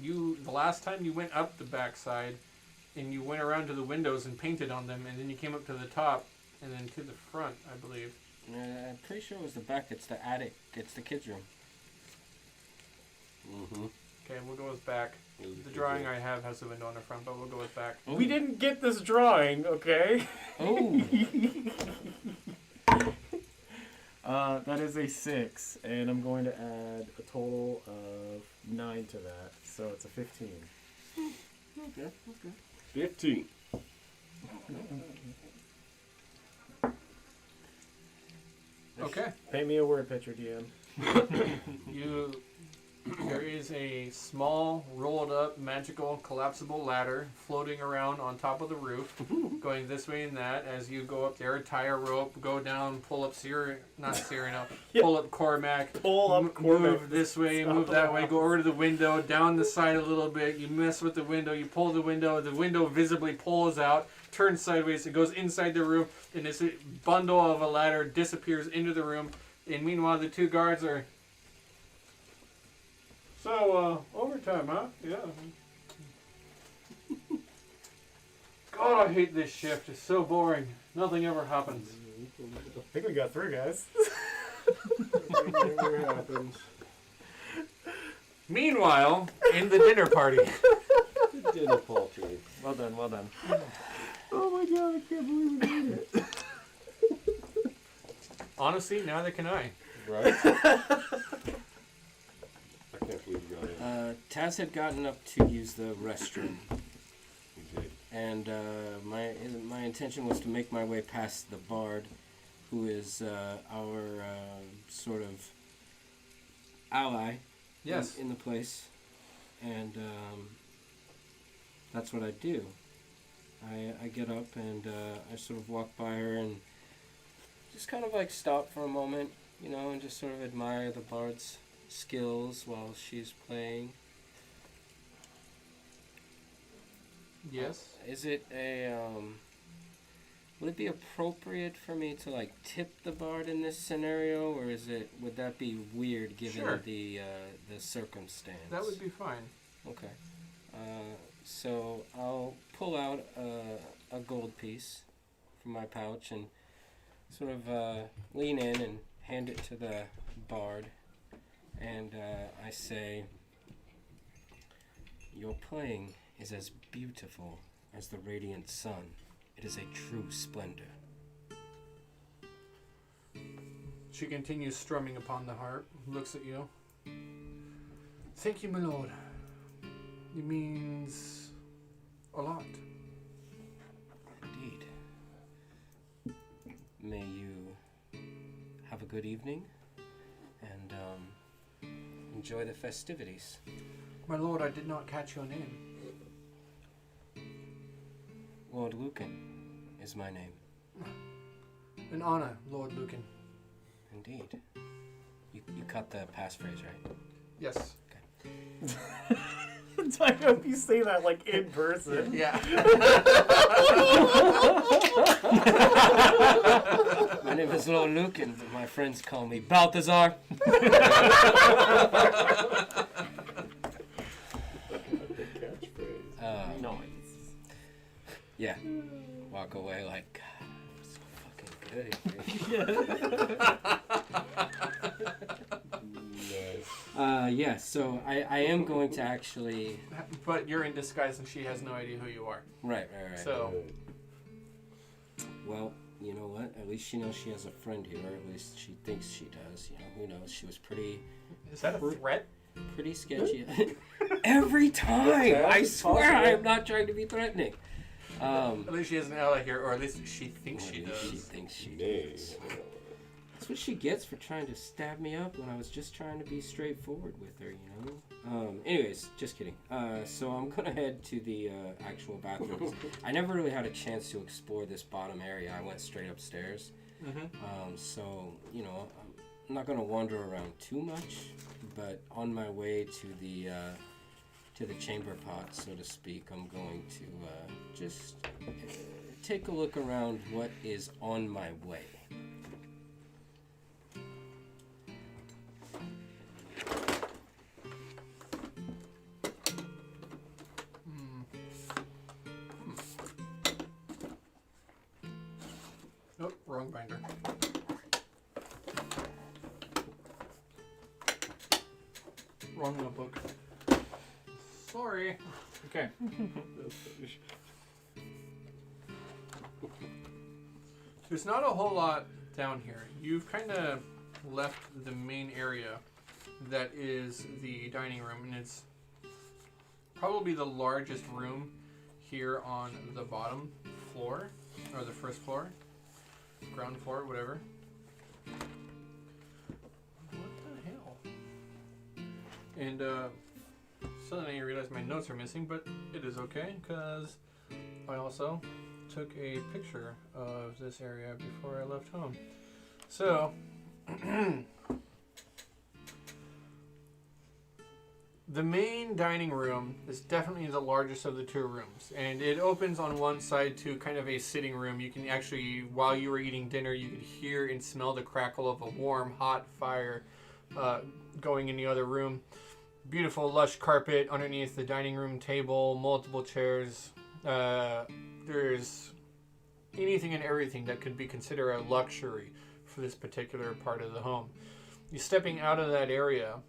Speaker 2: The last time you went up the backside and you went around to the windows and painted on them, and then you came up to the top and then to the front, I believe.
Speaker 3: I'm pretty sure it was the back. It's the attic. It's the kids' room.
Speaker 1: Mm-hmm.
Speaker 2: Okay, we'll go with back. The drawing I have has the window on the front, but we'll go with back.
Speaker 4: We didn't get this drawing, okay?
Speaker 3: Oh.
Speaker 4: That is a 6, and I'm going to add a total of 9 to that, so it's a 15.
Speaker 3: Okay.
Speaker 1: 15.
Speaker 2: Okay.
Speaker 4: Paint me a word picture, DM.
Speaker 2: There is a small, rolled up, magical, collapsible ladder floating around on top of the roof, going this way and that. As you go up there, tie a rope, go down, pull up pull up Cormac,
Speaker 4: Pull up Cormac.
Speaker 2: move this way, move that way, go over to the window, down the side a little bit. You mess with the window, you pull the window visibly pulls out, turns sideways, it goes inside the room, and this bundle of a ladder disappears into the room. And meanwhile, the two guards are. So, overtime, huh? Yeah. God, I hate this shift. It's so boring. Nothing ever happens.
Speaker 4: I think we got through, guys.
Speaker 1: Whatever happens.
Speaker 2: Meanwhile, in the dinner party.
Speaker 1: Dinner party.
Speaker 5: Well done, well done.
Speaker 4: Oh my god, I can't believe we made it.
Speaker 2: Honestly, neither can I.
Speaker 1: Right? I can't believe you got it.
Speaker 3: Taz had gotten up to use the restroom,
Speaker 1: You did.
Speaker 3: and my intention was to make my way past the bard, who is our sort of ally
Speaker 2: Yes.
Speaker 3: in the place, and that's what I do. I get up and I sort of walk by her and just kind of like stop for a moment, you know, and just sort of admire the bard's skills while she's playing.
Speaker 2: Yes.
Speaker 3: Is it would it be appropriate for me to like tip the bard in this scenario, or would that be weird given
Speaker 2: Sure.
Speaker 3: the circumstance?
Speaker 2: That would be fine.
Speaker 3: Okay. So I'll pull out a gold piece from my pouch and sort of lean in and hand it to the bard, and I say, "Your playing is as beautiful as the radiant sun. It is a true splendor."
Speaker 2: She continues strumming upon the harp, looks at you. Thank you, my lord. It means a lot.
Speaker 3: Indeed. May you have a good evening and enjoy the festivities.
Speaker 2: My lord, I did not catch your name.
Speaker 3: Lord Lucan is my name.
Speaker 2: An honor, Lord Lucan.
Speaker 3: Indeed. You cut the passphrase, right?
Speaker 2: Yes.
Speaker 4: I hope you say that like in person.
Speaker 2: Yeah.
Speaker 3: My name is Lord Lucan, but my friends call me Balthazar.
Speaker 1: Catchphrase.
Speaker 3: No. Yeah. Walk away like, God, I'm so Yeah, so I am going to actually...
Speaker 2: But you're in disguise and she has no idea who you are.
Speaker 3: Right.
Speaker 2: So,
Speaker 3: Well, you know what? At least she knows she has a friend here, or at least she thinks she does. You know, who knows? She was pretty
Speaker 2: is that a threat?
Speaker 3: sketchy. Every time! I swear I am not trying to be threatening.
Speaker 2: At least she has an ally here, or at least she thinks she does.
Speaker 3: She thinks she
Speaker 1: Nay.
Speaker 3: does. That's what she gets for trying to stab me up when I was just trying to be straightforward with her, you know? Anyways, just kidding. So I'm going to head to the actual bathrooms. I never really had a chance to explore this bottom area. I went straight upstairs. So, you know, I'm not going to wander around too much, but on my way to the chamber pot, so to speak, I'm going to just take a look around what is on my way.
Speaker 2: Oh, wrong binder. Wrong notebook. Sorry. Okay. There's not a whole lot down here. You've kind of left the main area that is the dining room, and it's probably the largest room here on the bottom floor, or the first floor, ground floor, whatever. What the hell? And suddenly I realize my notes are missing, but it is okay because I also took a picture of this area before I left home. So the main dining room is definitely the largest of the two rooms, and it opens on one side to kind of a sitting room. You can actually, while you were eating dinner, you could hear and smell the crackle of a warm, hot fire going in the other room. Beautiful, lush carpet underneath the dining room table, multiple chairs. There's anything and everything that could be considered a luxury for this particular part of the home. You're stepping out of that area.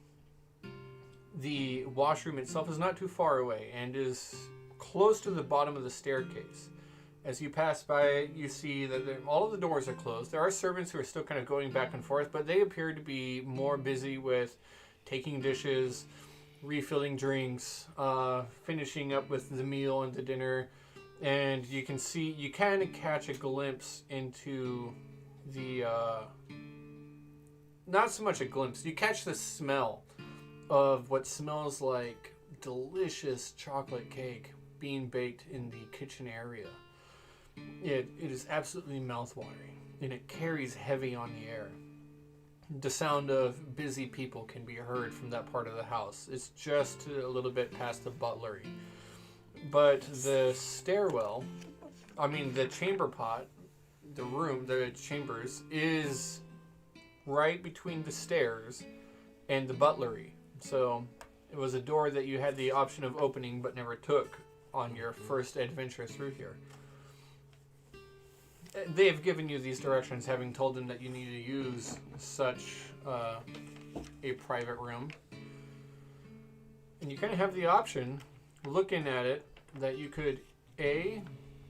Speaker 2: The washroom itself is not too far away and is close to the bottom of the staircase. As you pass by, you see that all of the doors are closed. There are servants who are still kind of going back and forth, but they appear to be more busy with taking dishes, refilling drinks, finishing up with the meal and the dinner. And you can see, you kind of catch a glimpse into the, not so much a glimpse, you catch the smell of what smells like delicious chocolate cake being baked in the kitchen area. It is absolutely mouthwatering, and it carries heavy on the air. The sound of busy people can be heard from that part of the house. It's just a little bit past the butlery. But the stairwell, the chamber pot, the chambers, is right between the stairs and the butlery. So it was a door that you had the option of opening but never took on your first adventure through here. They have given you these directions, having told them that you need to use such a private room. And you kind of have the option, looking at it, that you could A,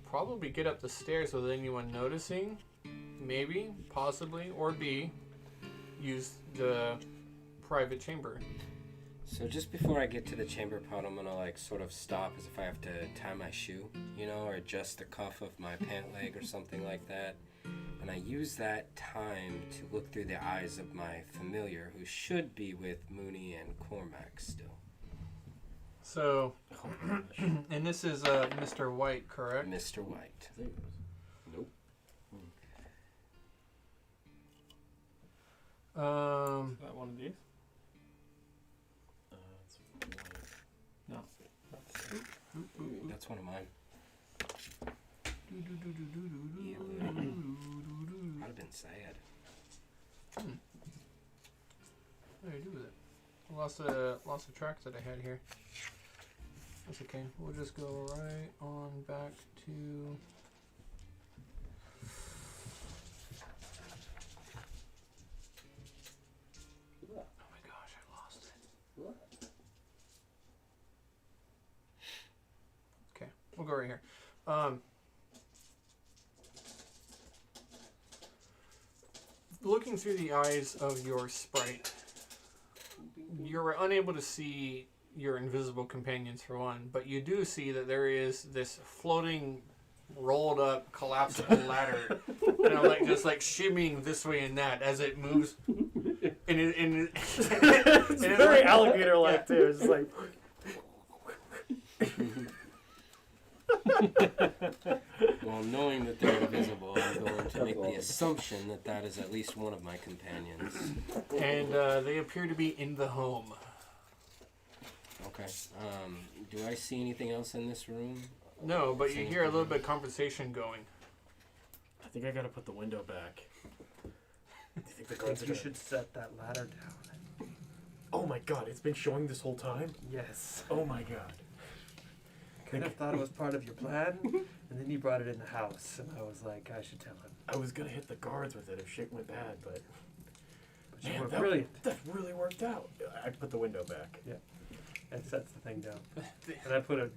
Speaker 2: probably get up the stairs without anyone noticing, maybe, possibly, or B, use the private chamber.
Speaker 3: So just before I get to the chamber pot, I'm gonna sort of stop as if I have to tie my shoe, or adjust the cuff of my pant leg or something like that. And I use that time to look through the eyes of my familiar, who should be with Mooney and Cormac still.
Speaker 2: So, and this is Mr. White, correct?
Speaker 3: Mr. White.
Speaker 1: Nope.
Speaker 5: Is that one of these? No.
Speaker 3: That's one of mine. I'd have been sad.
Speaker 2: What did I do with it? I lost the tracks that I had here. That's okay. We'll just go right on back to story here. Looking through the eyes of your sprite, you're unable to see your invisible companions for one, but you do see that there is this floating, rolled up, collapsible ladder, just like shimmying this way and that as it moves.
Speaker 4: It's very alligator-like too. It's just like.
Speaker 3: Well, knowing that they're invisible, I'm going to make the assumption that that is at least one of my companions.
Speaker 2: And they appear to be in the home.
Speaker 3: Okay. Do I see anything else in this room?
Speaker 2: No, but you hear a little bit of conversation going.
Speaker 4: I think I gotta put the window back. Do you think the
Speaker 5: I
Speaker 4: guards
Speaker 5: think
Speaker 4: are
Speaker 5: you
Speaker 4: gonna...
Speaker 5: should set that ladder down.
Speaker 4: Oh my god, it's been showing this whole time?
Speaker 5: Yes.
Speaker 4: Oh my god.
Speaker 5: I kind of thought it was part of your plan, and then you brought it in the house, and I was like, I should tell him.
Speaker 4: I was gonna hit the guards with it if shit went bad, but...
Speaker 5: But you
Speaker 4: Man,
Speaker 5: were
Speaker 4: that,
Speaker 5: brilliant.
Speaker 4: that really worked out. I put the window back.
Speaker 5: And sets the thing down. And I put a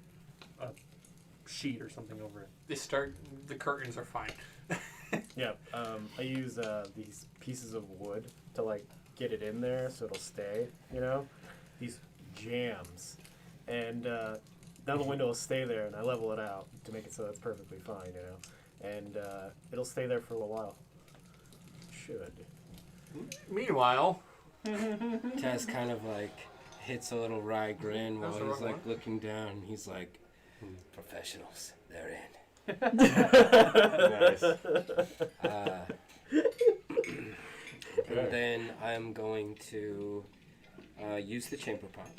Speaker 5: sheet or something over it.
Speaker 2: The curtains are fine.
Speaker 4: Yeah, I use these pieces of wood to like get it in there so it'll stay, you know? These jams. And now the window will stay there, and I level it out to make it so it's perfectly fine, you know? And it'll stay there for a little while. Should.
Speaker 2: Meanwhile,
Speaker 3: Taz kind of like hits a little wry grin while
Speaker 2: That's the
Speaker 3: he's
Speaker 2: wrong
Speaker 3: like looking down. And he's like, professionals, they're in.
Speaker 1: Nice.
Speaker 3: And then I'm going to use the chamber pot.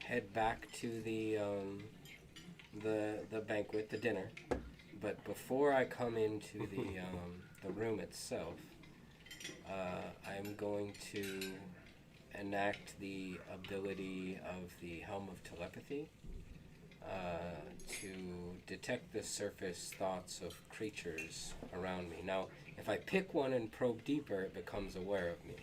Speaker 3: Head back to the banquet, the dinner. But before I come into the room itself, I'm going to enact the ability of the Helm of Telepathy to detect the surface thoughts of creatures around me. Now, if I pick one and probe deeper, it becomes aware of me.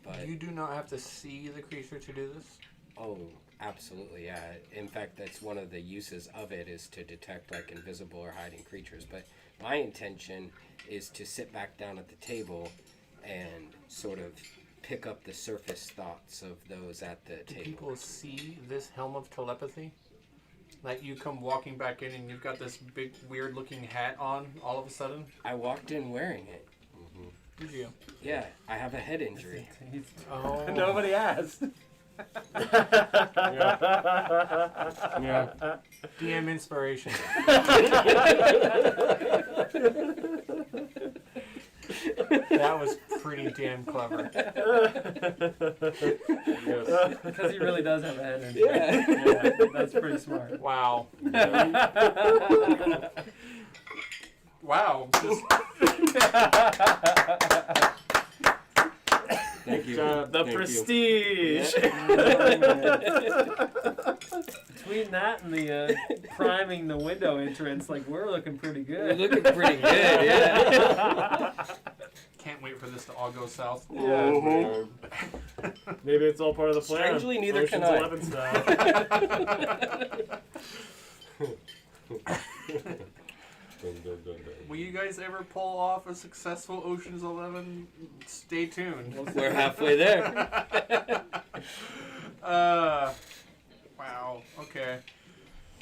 Speaker 3: But
Speaker 2: you do not have to see the creature to do this.
Speaker 3: oh, absolutely, yeah. In fact, that's one of the uses of it is to detect like invisible or hiding creatures. But my intention is to sit back down at the table and sort of pick up the surface thoughts of those at the
Speaker 2: Do
Speaker 3: table.
Speaker 2: people see this helm of telepathy? Like you come walking back in and you've got this big weird looking hat on all of a sudden?
Speaker 3: I walked in wearing it.
Speaker 2: Did you?
Speaker 3: Yeah, I have a head injury.
Speaker 2: Oh.
Speaker 5: Nobody asked.
Speaker 1: Yeah.
Speaker 2: DM inspiration. That was pretty damn clever.
Speaker 1: Yes.
Speaker 5: Because he really does have a head injury.
Speaker 3: Yeah.
Speaker 5: That's pretty smart.
Speaker 2: Wow. Wow. Just,
Speaker 3: Thank you.
Speaker 1: job.
Speaker 4: The
Speaker 3: Thank you.
Speaker 4: prestige!
Speaker 5: Between that and the priming the window entrance, like we're looking pretty
Speaker 3: You're
Speaker 5: good.
Speaker 3: looking pretty good, yeah.
Speaker 2: can't wait for this to all go south.
Speaker 4: Yeah. Maybe it's all part of the plan.
Speaker 3: Strangely, neither can
Speaker 4: Ocean's
Speaker 3: I.
Speaker 4: 11 style.
Speaker 1: Dun, dun, dun, dun.
Speaker 2: Will you guys ever pull off a successful Ocean's 11? Stay tuned.
Speaker 3: We're halfway there.
Speaker 2: Wow. Okay.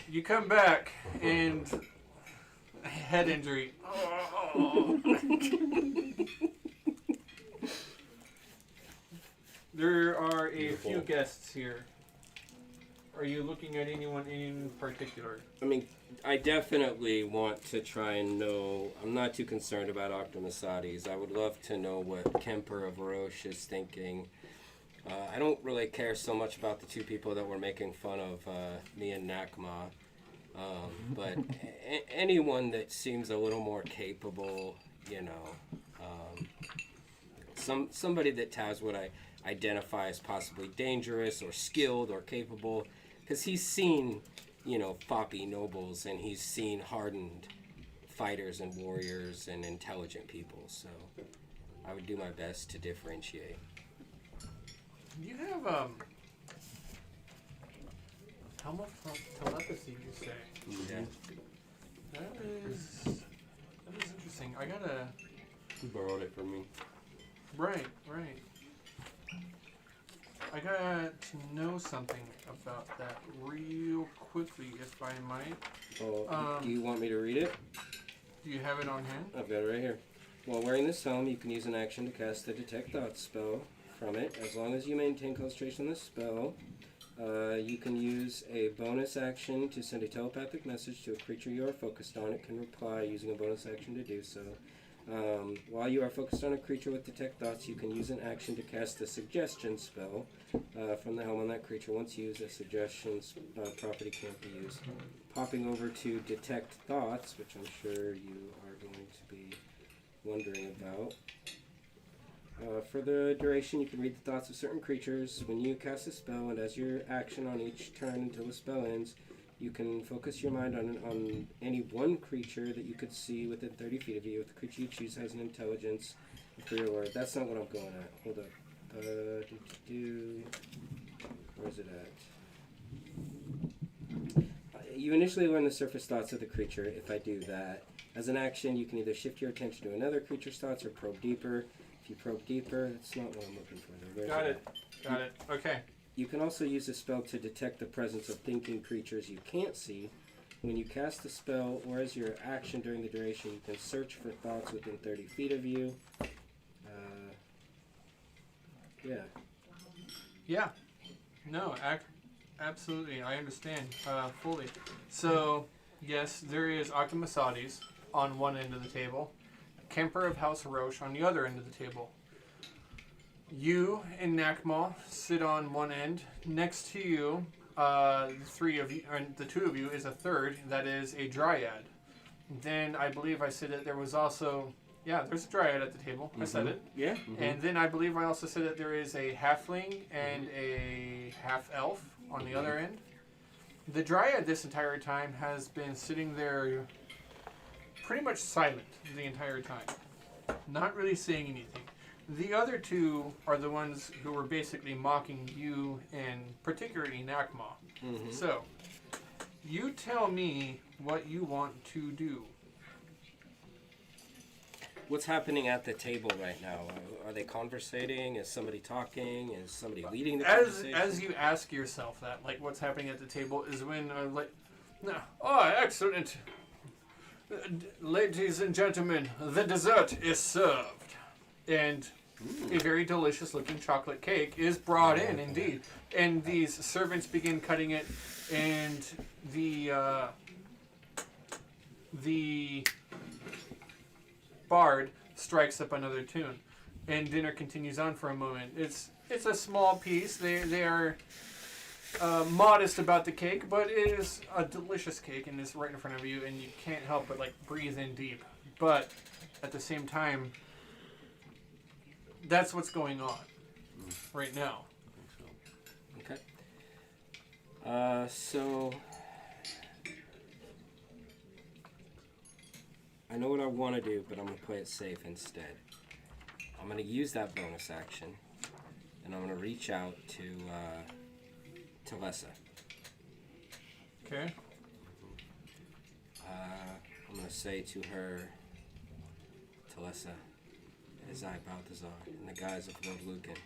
Speaker 2: You come back and head injury. There are a few guests here. Are you looking at anyone in particular?
Speaker 3: I mean, I definitely want to try and know. I'm not too concerned about Octomasades. I would love to know what Kemper of Roche is thinking. I don't really care so much about the two people that were making fun of me and Nakma. But anyone that seems a little more capable, you know, somebody that Taz would identify as possibly dangerous or skilled or capable, because he's seen, you know, foppy nobles and he's seen hardened fighters and warriors and intelligent people. So I would do my best to differentiate.
Speaker 2: You have Tome of telepathy, you say?
Speaker 3: Yeah.
Speaker 2: That is interesting. I gotta.
Speaker 1: He borrowed it from me.
Speaker 2: Right. I gotta know something about that real quickly, if I might.
Speaker 3: Oh, do you want me to read it?
Speaker 2: Do you have it on hand?
Speaker 3: I've got it right here. While wearing this helm, you can use an action to cast the Detect Thoughts spell from it. As long as you maintain concentration on the spell, you can use a bonus action to send a telepathic message to a creature you are focused on. It can reply using a bonus action to do so. While you are focused on a creature with Detect Thoughts, you can use an action to cast the Suggestion spell from the helm on that creature. Once used, a suggestion property can't be used. Popping over to Detect Thoughts, which I'm sure you are going to be wondering about. For the duration, you can read the thoughts of certain creatures. When you cast a spell, and as your action on each turn until the spell ends, you can focus your mind on any one creature that you could see within 30 feet of you. If the creature you choose has an intelligence of 3 or lower. That's not what I'm going at. Hold up. Where's it at? You initially learn the surface thoughts of the creature. If I do that, as an action, you can either shift your attention to another creature's thoughts or probe deeper. If you probe deeper, that's not what I'm looking for. Though.
Speaker 2: Got it. Okay.
Speaker 3: You can also use a spell to detect the presence of thinking creatures you can't see. When you cast the spell, or as your action during the duration, you can search for thoughts within 30 feet of you.
Speaker 2: Yeah. No, absolutely. I understand fully. So, yes, there is Akimasades on one end of the table. Kemper of House Roche on the other end of the table. You and Nakma sit on one end. Next to you, the three of you, and the two of you, is a third. That is a dryad. Then I believe I said that there was also, there's a dryad at the table. I said it.
Speaker 3: Yeah.
Speaker 2: And then I believe I also said that there is a halfling and a half elf on the other end. The dryad this entire time has been sitting there pretty much silent the entire time. Not really saying anything. The other two are the ones who were basically mocking you and particularly Nakma.
Speaker 3: Mm-hmm.
Speaker 2: So, you tell me what you want to do.
Speaker 3: What's happening at the table right now? Are they conversating? Is somebody talking? Is somebody leading the conversation?
Speaker 2: As you ask yourself that, like what's happening at the table is when excellent. Ladies and gentlemen, the dessert is served. And a very delicious looking chocolate cake is brought in indeed. And these servants begin cutting it, and the bard strikes up another tune. And dinner continues on for a moment. It's a small piece. They are modest about the cake, but it is a delicious cake and it's right in front of you, and you can't help but like breathe in deep. But at the same time, that's what's going on right now.
Speaker 3: Okay. So I know what I want to do, but I'm going to play it safe instead. I'm going to use that bonus action, and I'm going to reach out to Lessa.
Speaker 2: Okay.
Speaker 3: I'm going to say to her, Talessa, it is I, Balthazar, in the guise of Lord Lucan.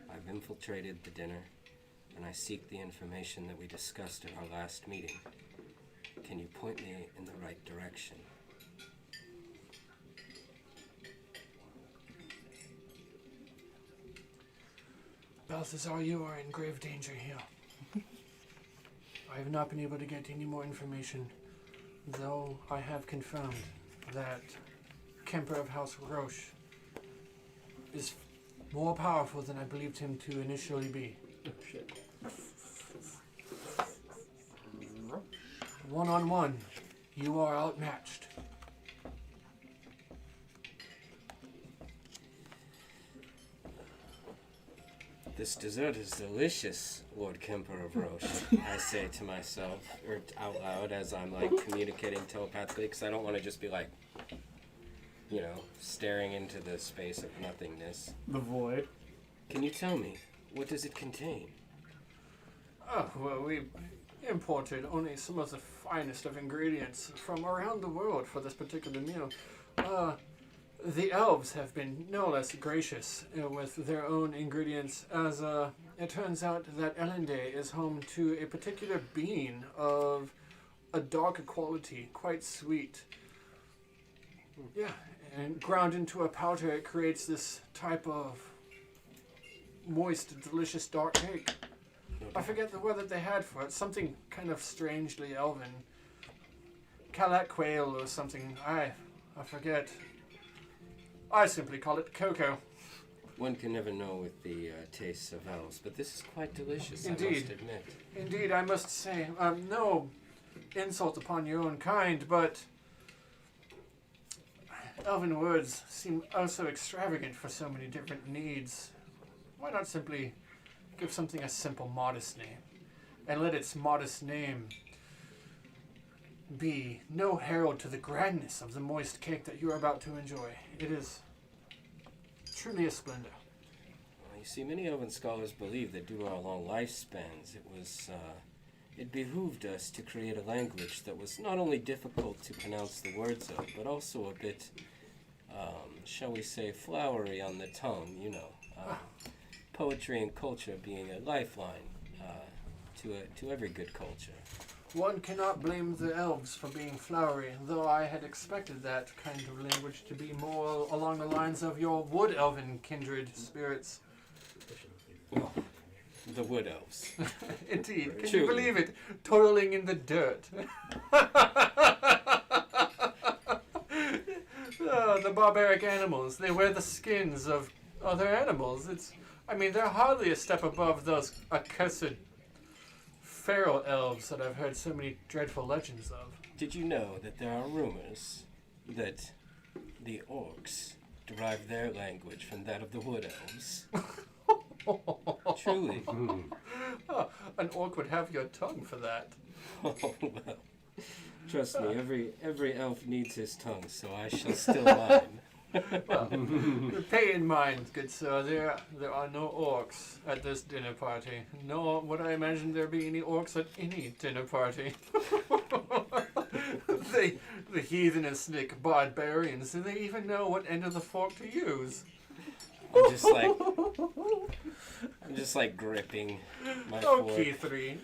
Speaker 3: I've infiltrated the dinner, and I seek the information that we discussed at our last meeting. Can you point me in the right direction?
Speaker 2: Balthazar, you are in grave danger here. I have not been able to get any more information, though I have confirmed that Kemper of House Roche is more powerful than I believed him to initially be.
Speaker 1: Oh, shit.
Speaker 2: One-on-one, you are outmatched.
Speaker 3: This dessert is delicious, Lord Kemper of Roche, I say to myself, or out loud as I'm like communicating telepathically, because I don't want to just be like, you know, staring into the space of nothingness.
Speaker 4: The void.
Speaker 3: Can you tell me, what does it contain?
Speaker 2: Oh, well, imported only some of the finest of ingredients from around the world for this particular meal. The elves have been no less gracious with their own ingredients, as it turns out that Elendé is home to a particular bean of a dark quality, quite sweet. Yeah, and ground into a powder, it creates this type of moist, delicious dark cake. I forget the word that they had for it. Something kind of strangely elven. Calat quail or something. I forget. I simply call it cocoa.
Speaker 3: One can never know with the tastes of elves, but this is quite delicious,
Speaker 2: Indeed.
Speaker 3: I must admit.
Speaker 2: Indeed, I must say, no insult upon your own kind, but elven words seem also extravagant for so many different needs. Why not simply give something a simple, modest name, and let its modest name be no herald to the grandness of the moist cake that you are about to enjoy. It is truly a splendor.
Speaker 3: Well, you see, many elven scholars believe that due to our long lifespans, it behooved us to create a language that was not only difficult to pronounce the words of, but also a bit, shall we say, flowery on the tongue, you know. Poetry and culture being a lifeline to every good culture.
Speaker 2: One cannot blame the elves for being flowery, though I had expected that kind of language to be more along the lines of your wood elven kindred spirits.
Speaker 3: Oh, the wood elves.
Speaker 2: Indeed. Can
Speaker 3: Truly.
Speaker 2: you believe it? Toiling in the dirt. The barbaric animals. They wear the skins of other animals. They're hardly a step above those accursed feral elves that I've heard so many dreadful legends of.
Speaker 3: Did you know that there are rumors that the orcs derive their language from that of the wood elves? Truly.
Speaker 2: Oh, an orc would have your tongue for that.
Speaker 3: Oh, well. Trust me, every elf needs his tongue, so I shall still mine.
Speaker 2: Well, pay in mind, good sir, there are no orcs at this dinner party. Nor would I imagine there be any orcs at any dinner party. The heathenistic barbarians, do they even know what end of the fork to use?
Speaker 3: I'm just like gripping my
Speaker 2: Oh,
Speaker 3: fork.
Speaker 2: Keith-3,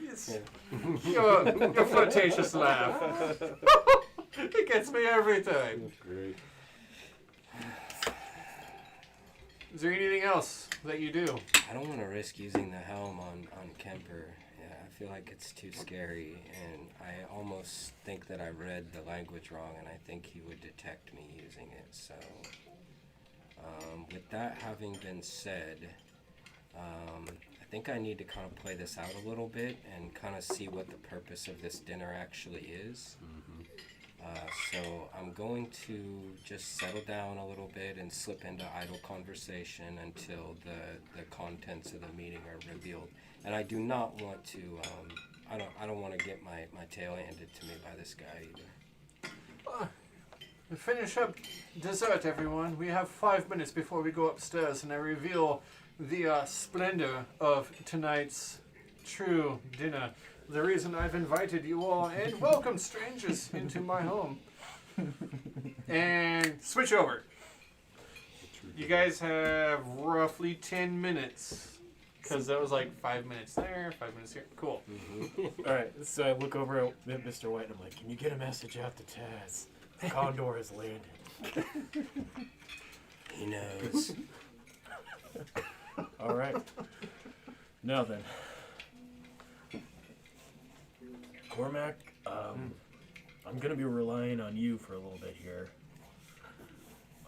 Speaker 3: Yeah.
Speaker 2: your flirtatious laugh. It gets me every time.
Speaker 1: That's great.
Speaker 2: Is there anything else that you do?
Speaker 3: I don't want to risk using the helm on Kemper. Yeah, I feel like it's too scary, and I almost think that I read the language wrong, and I think he would detect me using it. So, with that having been said, I think I need to kind of play this out a little bit and kind of see what the purpose of this dinner actually is. So I'm going to just settle down a little bit and slip into idle conversation until the contents of the meeting are revealed. And I do not want to, I don't want to get my tail handed to me by this guy either.
Speaker 2: Finish up dessert, everyone. We have 5 minutes before we go upstairs and I reveal the splendor of tonight's true dinner. The reason I've invited you all and welcome strangers into my home. And switch over. You guys have roughly 10 minutes. Because that was like 5 minutes there, 5 minutes here. Cool.
Speaker 4: All right, so I look over at Mr. White and I'm like, can you get a message out to Taz? The Condor has landed.
Speaker 3: He knows.
Speaker 4: All right. Now then. Cormac, I'm going to be relying on you for a little bit here.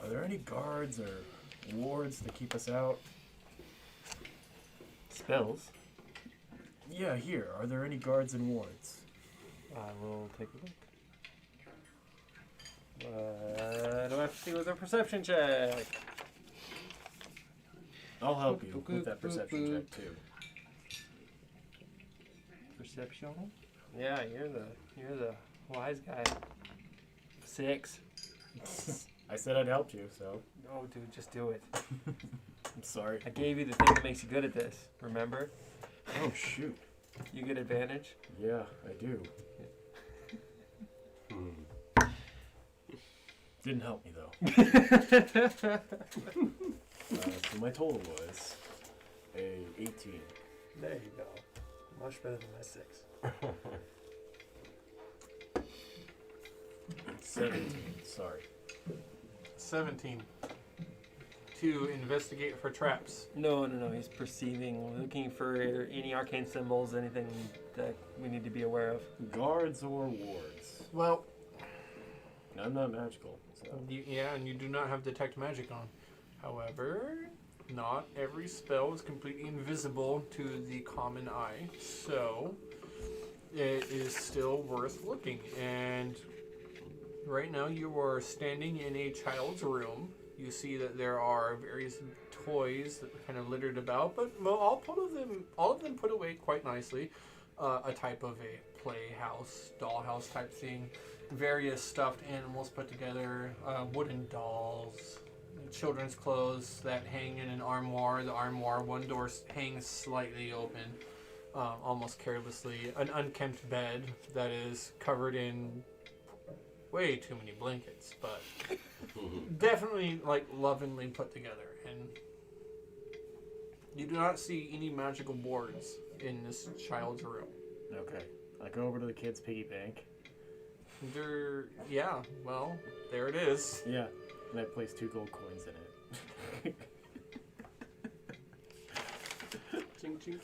Speaker 4: Are there any guards or wards to keep us out?
Speaker 5: Spells.
Speaker 4: Yeah, here. Are there any guards and wards?
Speaker 5: I will take a look. Do I have to do with a perception check?
Speaker 4: I'll help you with that perception check too.
Speaker 5: Perception? Yeah, you're the wise guy. 6.
Speaker 4: I said I'd help you, so
Speaker 5: Oh, dude, just do it.
Speaker 4: I'm sorry.
Speaker 5: I gave you the thing that makes you good at this. Remember?
Speaker 4: Oh shoot.
Speaker 3: You get advantage.
Speaker 4: Yeah, I do. Didn't help me though. So my total was a 18.
Speaker 5: There you go. Much better than my 6.
Speaker 4: 17. Sorry.
Speaker 2: 17. To investigate for traps.
Speaker 3: No. He's perceiving, looking for any arcane symbols, anything that we need to be aware of.
Speaker 4: Guards or wards?
Speaker 2: Well,
Speaker 4: I'm not magical. So.
Speaker 2: and you do not have detect magic on. However, not every spell is completely invisible to the common eye, so it is still worth looking. And right now you are standing in a child's room. You see that there are various toys that are kind of littered about, but all of them put away quite nicely. A type of a playhouse, dollhouse type thing. Various stuffed animals put together, wooden dolls, children's clothes that hang in an armoire. The armoire, one door hangs slightly open, almost carelessly. An unkempt bed that is covered in way too many blankets, but definitely like lovingly put together. And you do not see any magical boards in this child's room.
Speaker 4: Okay. I go over to the kid's piggy bank.
Speaker 2: There it is.
Speaker 4: Yeah. And I place 2 gold coins in it.
Speaker 1: Ching ching.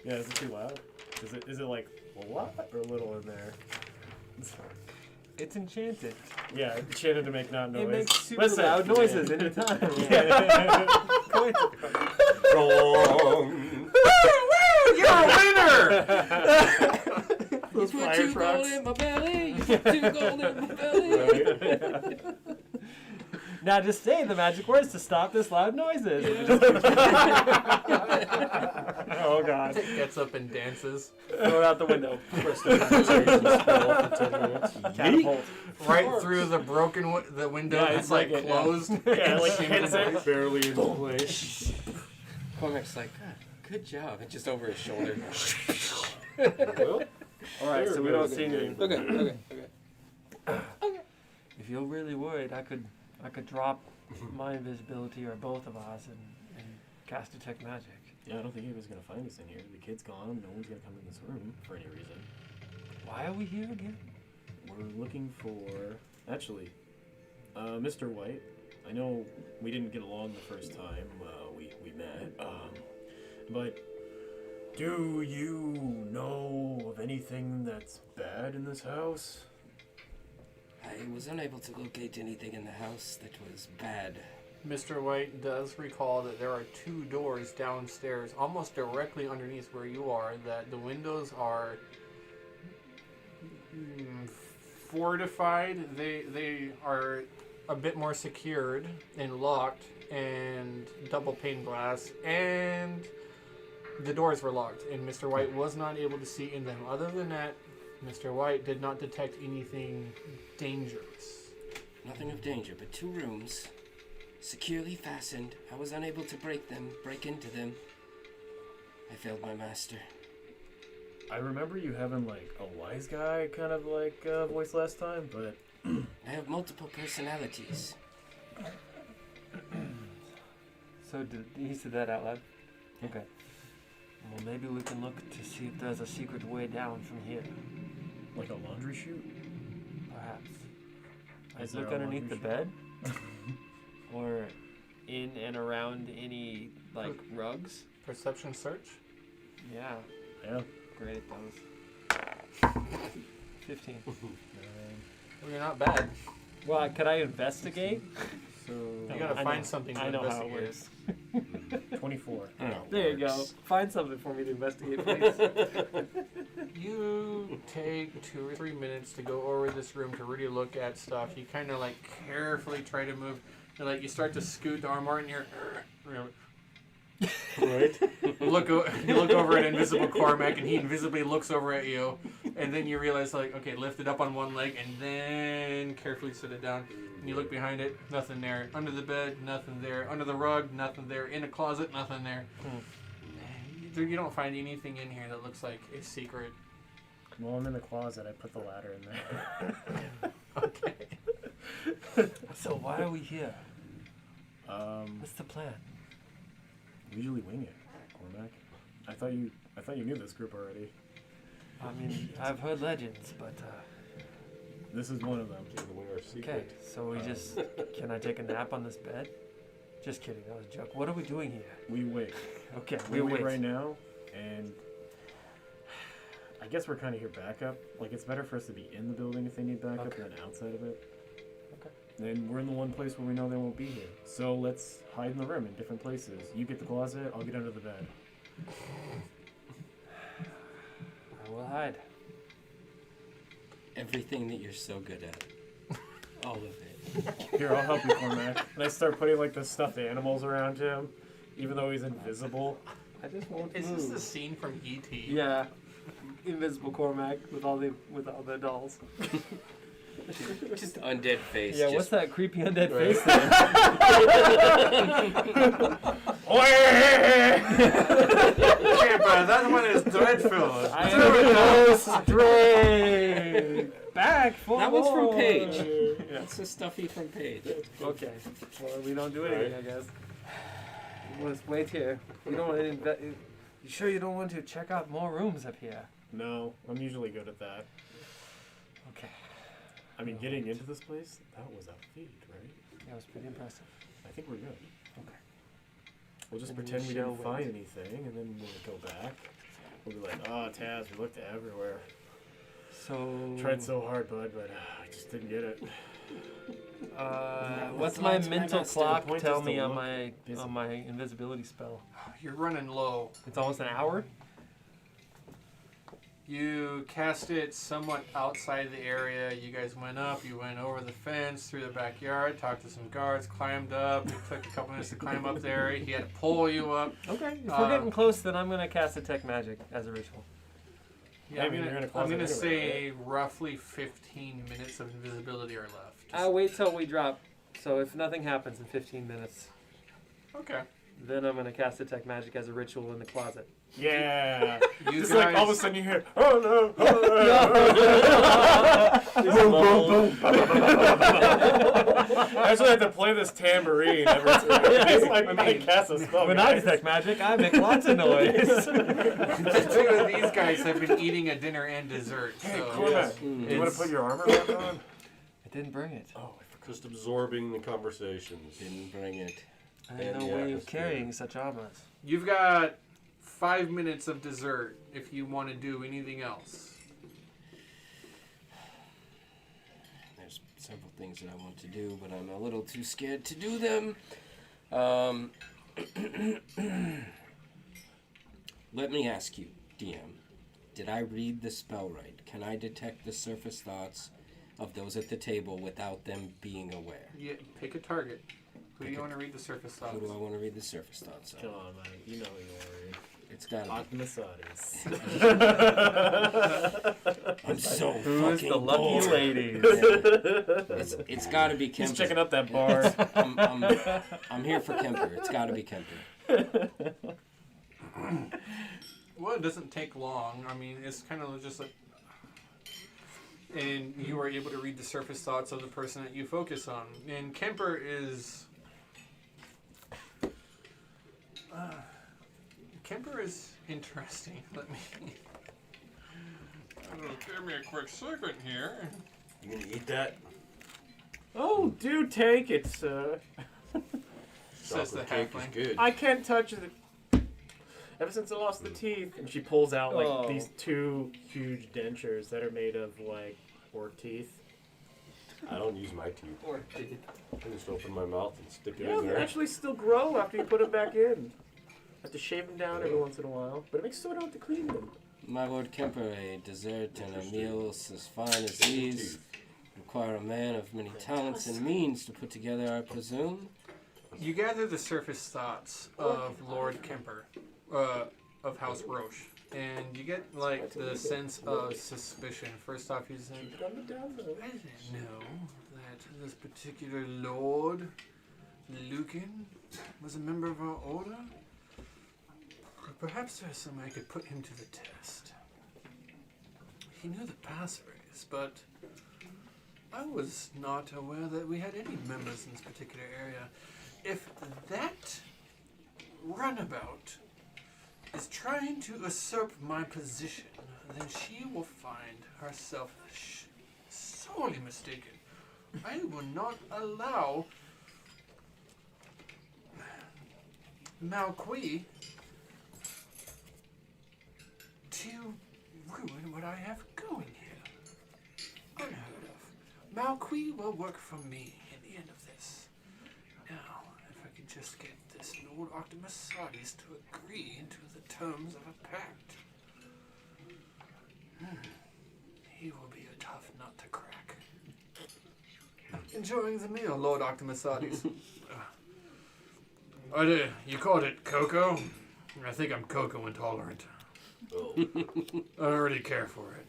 Speaker 4: Yeah, is it too loud? Is it like a lot or little in there?
Speaker 3: It's enchanted.
Speaker 4: Yeah, enchanted to make not noise.
Speaker 3: It makes super
Speaker 4: Listen.
Speaker 3: loud noises anytime.
Speaker 1: Wrong.
Speaker 2: You're a winner!
Speaker 3: You put
Speaker 4: fire
Speaker 3: 2
Speaker 4: trucks.
Speaker 3: gold in my belly. You put 2 gold in my belly. Now just say the magic words to stop this loud noises.
Speaker 4: Oh god.
Speaker 2: Gets up and dances.
Speaker 3: Throw it out the window.
Speaker 4: Catapult.
Speaker 2: Right through the broken the window.
Speaker 4: Yeah,
Speaker 2: It's
Speaker 4: it's
Speaker 2: like
Speaker 4: like it, yeah.
Speaker 2: closed.
Speaker 4: Yeah, like hits it.
Speaker 1: Barely in place.
Speaker 3: Cormac's like, good job. And just over his shoulder.
Speaker 1: Well,
Speaker 4: Alright, so we don't see anything.
Speaker 3: Okay. If you're really worried, I could drop my invisibility or both of us and cast detect magic.
Speaker 4: Yeah, I don't think anyone's gonna find us in here. The kid's gone. No one's gonna come in this room for any reason.
Speaker 3: Why are we here again?
Speaker 4: We're looking for... Actually, Mr. White, I know we didn't get along the first time we met, but do you know of anything that's bad in this house?
Speaker 3: I was unable to locate anything in the house that was bad.
Speaker 2: Mr. White does recall that there are 2 doors downstairs, almost directly underneath where you are, that the windows are fortified. They are a bit more secured and locked and double pane glass, and the doors were locked, and Mr. White was not able to see in them. Other than that, Mr. White did not detect anything dangerous.
Speaker 3: Nothing of danger, but 2 rooms, securely fastened. I was unable to break into them. I failed my master.
Speaker 4: I remember you having like a wise guy kind of like voice last time, but
Speaker 3: I have multiple personalities. So he said that out loud? Okay. Well, maybe we can look to see if there's a secret way down from here.
Speaker 4: like a laundry chute.
Speaker 3: Perhaps.
Speaker 4: Is
Speaker 3: I'd
Speaker 4: there
Speaker 3: look
Speaker 4: a
Speaker 3: underneath the
Speaker 4: laundry
Speaker 3: bed. Or in and around any, like, rugs.
Speaker 2: Perception search?
Speaker 3: Yeah.
Speaker 4: Yeah.
Speaker 3: Great, that was 15.
Speaker 2: Well, you're not bad.
Speaker 3: Well, could I investigate?
Speaker 4: So
Speaker 2: You gotta
Speaker 3: I
Speaker 2: find
Speaker 3: know.
Speaker 2: something to
Speaker 3: I know how it
Speaker 2: investigate.
Speaker 3: works.
Speaker 4: 24.
Speaker 3: There you go. Find something for me to investigate, please.
Speaker 2: You take 2 or 3 minutes to go over this room to really look at stuff. You kind of like carefully try to move. You start to scoot the armor, and you're
Speaker 1: right?
Speaker 2: you look over at Invisible Cormac, and he invisibly looks over at you, and then you realize okay, lift it up on one leg, and then carefully sit it down. And you look behind it, nothing there. Under the bed, nothing there. Under the rug, nothing there. In a closet, nothing there. You don't find anything in here that looks like a secret.
Speaker 4: Well, I'm in the closet. I put the ladder in there.
Speaker 2: Okay.
Speaker 5: So why are we here?
Speaker 4: What's
Speaker 5: What's the plan?
Speaker 4: We usually wing it, Cormac. I thought you knew this group already.
Speaker 5: I mean, I've heard legends, but
Speaker 4: This is one of them.
Speaker 1: Giving away our
Speaker 5: okay.
Speaker 1: secret.
Speaker 5: So we just can I take a nap on this bed? Just kidding. That was a joke. What are we doing here?
Speaker 4: We wait.
Speaker 5: Okay,
Speaker 4: We
Speaker 5: we
Speaker 4: wait
Speaker 5: wait.
Speaker 4: right now, and I guess we're kind of here backup. Like, it's better for us to be in the building if they need backup
Speaker 5: Okay.
Speaker 4: than outside of it.
Speaker 5: Okay.
Speaker 4: Then we're in the one place where we know they won't be here. So let's hide in the room in different places. You get the closet, I'll get under the bed.
Speaker 5: I will hide.
Speaker 3: Everything that you're so good at. All of it.
Speaker 4: Here, I'll help you, Cormac. And I start putting, like, the stuffed animals around him, even though he's invisible.
Speaker 3: I just won't
Speaker 2: Is
Speaker 3: move.
Speaker 2: this the scene from E.T.?
Speaker 5: Yeah. Invisible Cormac with all the dolls.
Speaker 3: Just undead face.
Speaker 5: Yeah,
Speaker 3: just
Speaker 5: what's that creepy undead
Speaker 1: Right.
Speaker 5: face there?
Speaker 2: Camper, that one is dreadful.
Speaker 5: I am the ghost Drake. Back for
Speaker 3: That was from
Speaker 5: more.
Speaker 3: Paige.
Speaker 5: Yeah.
Speaker 3: That's the stuffy from Paige.
Speaker 5: Okay. Well, we don't do anything, I guess. Let's wait here. You don't want to. You sure you don't want to check out more rooms up here?
Speaker 4: No, I'm usually good at that.
Speaker 5: Okay.
Speaker 4: I mean, getting into this place, that was a feat, right?
Speaker 5: That was pretty impressive.
Speaker 4: I think we're good.
Speaker 5: Okay.
Speaker 4: We'll just
Speaker 5: And
Speaker 4: pretend we
Speaker 5: shall
Speaker 4: didn't find anything, and then when we go back, we'll be like, oh, Taz, we looked everywhere.
Speaker 5: So.
Speaker 4: Tried so hard, bud, but I just didn't get it.
Speaker 5: What's my
Speaker 3: Lots of
Speaker 5: mental
Speaker 3: master.
Speaker 5: clock
Speaker 4: The point
Speaker 5: tell
Speaker 4: is to
Speaker 5: me on
Speaker 4: look busy.
Speaker 5: my invisibility spell?
Speaker 2: You're running low.
Speaker 5: It's almost an hour.
Speaker 2: You cast it somewhat outside the area. You guys went up. You went over the fence, through the backyard, talked to some guards, climbed up. It took a couple minutes to climb up there. He had to pull you up.
Speaker 5: Okay. If we're getting close, then I'm gonna cast detect magic as a ritual.
Speaker 2: Yeah,
Speaker 4: I mean, you're in a
Speaker 2: I'm
Speaker 4: closet
Speaker 2: gonna
Speaker 4: anyway,
Speaker 2: say roughly 15 minutes of invisibility are left.
Speaker 5: I'll wait till we drop. So if nothing happens in 15 minutes,
Speaker 2: Okay.
Speaker 5: then I'm gonna cast detect magic as a ritual in the closet.
Speaker 4: Yeah.
Speaker 2: You
Speaker 4: Just
Speaker 2: guys,
Speaker 4: like all of a sudden you hear, oh no, oh no. I actually have to play this tambourine every time. It's like when I cast a spell.
Speaker 5: When I detect magic, I make lots of noise.
Speaker 2: the two of these guys have been eating a dinner and dessert.
Speaker 4: Hey,
Speaker 2: So
Speaker 4: Cormac, do you want to
Speaker 2: It's-
Speaker 4: put your armor back on?
Speaker 5: I didn't bring it.
Speaker 4: Oh, I forgot.
Speaker 1: Just absorbing the conversations.
Speaker 3: Didn't bring it.
Speaker 5: I had
Speaker 1: And
Speaker 5: no
Speaker 1: the
Speaker 5: way of
Speaker 1: atmosphere.
Speaker 5: carrying such armors.
Speaker 2: you've got 5 minutes of dessert if you want to do anything else.
Speaker 3: There's several things that I want to do, but I'm a little too scared to do them. Let me ask you, DM. Did I read the spell right? Can I detect the surface thoughts of those at the table without them being aware?
Speaker 2: Yeah, pick a target. Who do
Speaker 3: Pick
Speaker 2: you
Speaker 3: a-
Speaker 2: want to read the surface thoughts?
Speaker 3: Who do I want to read the surface thoughts
Speaker 4: Come
Speaker 3: of?
Speaker 4: on, man. You know who you are.
Speaker 3: It's gotta
Speaker 4: Optimus Otis.
Speaker 3: be. I'm so
Speaker 5: Who's
Speaker 3: fucking
Speaker 5: the lucky
Speaker 3: bored.
Speaker 5: ladies?
Speaker 3: Yeah. It's gotta be Kemper.
Speaker 4: He's checking up that bar.
Speaker 3: I'm here for Kemper. It's gotta be Kemper.
Speaker 2: Well, it doesn't take long. I mean, it's kind of just like... And you are able to read the surface thoughts of the person that you focus on. And Kemper is... Kemper is interesting. Let me... Give me a quick second here.
Speaker 1: You gonna eat that?
Speaker 4: Oh, do take it, sir.
Speaker 2: Says the
Speaker 1: Chocolate cake is
Speaker 2: halfling.
Speaker 1: good.
Speaker 4: I can't touch it. Ever since I lost the teeth. And she pulls out like
Speaker 5: Oh.
Speaker 4: these two huge dentures that are made of like orc teeth.
Speaker 1: I don't use my teeth. I just open my mouth and stick it
Speaker 4: Yeah,
Speaker 1: in
Speaker 4: they
Speaker 1: there.
Speaker 4: actually still grow after you put them back in. Have to shave them down every once in a while, but it makes it so I don't have to clean them.
Speaker 3: My lord Kemper, a dessert and a meal as fine as these
Speaker 1: Teeth.
Speaker 3: require a man of many talents and means to put together, I presume.
Speaker 2: You gather the surface thoughts of Lord Kemper, of House Roche, and you get like the sense of suspicion. First off, he's like, I didn't know that this particular Lord Lucan was a member of our order. perhaps there's some I could put him to the test. He knew the passphrase, but I was not aware that we had any members in this particular area. If that runabout is trying to usurp my position, then she will find herself sorely mistaken. I will not allow Malqui to ruin what I have going here. Unheard of. Malqui will work for me in the end of this. Now, if I could just get this Lord Optimus Sardis to agree into the terms of a pact, he will be a tough nut to crack. Enjoying the meal, Lord Optimus Sardis. You called it cocoa? I think I'm cocoa intolerant.
Speaker 1: Oh.
Speaker 2: I don't really care for it.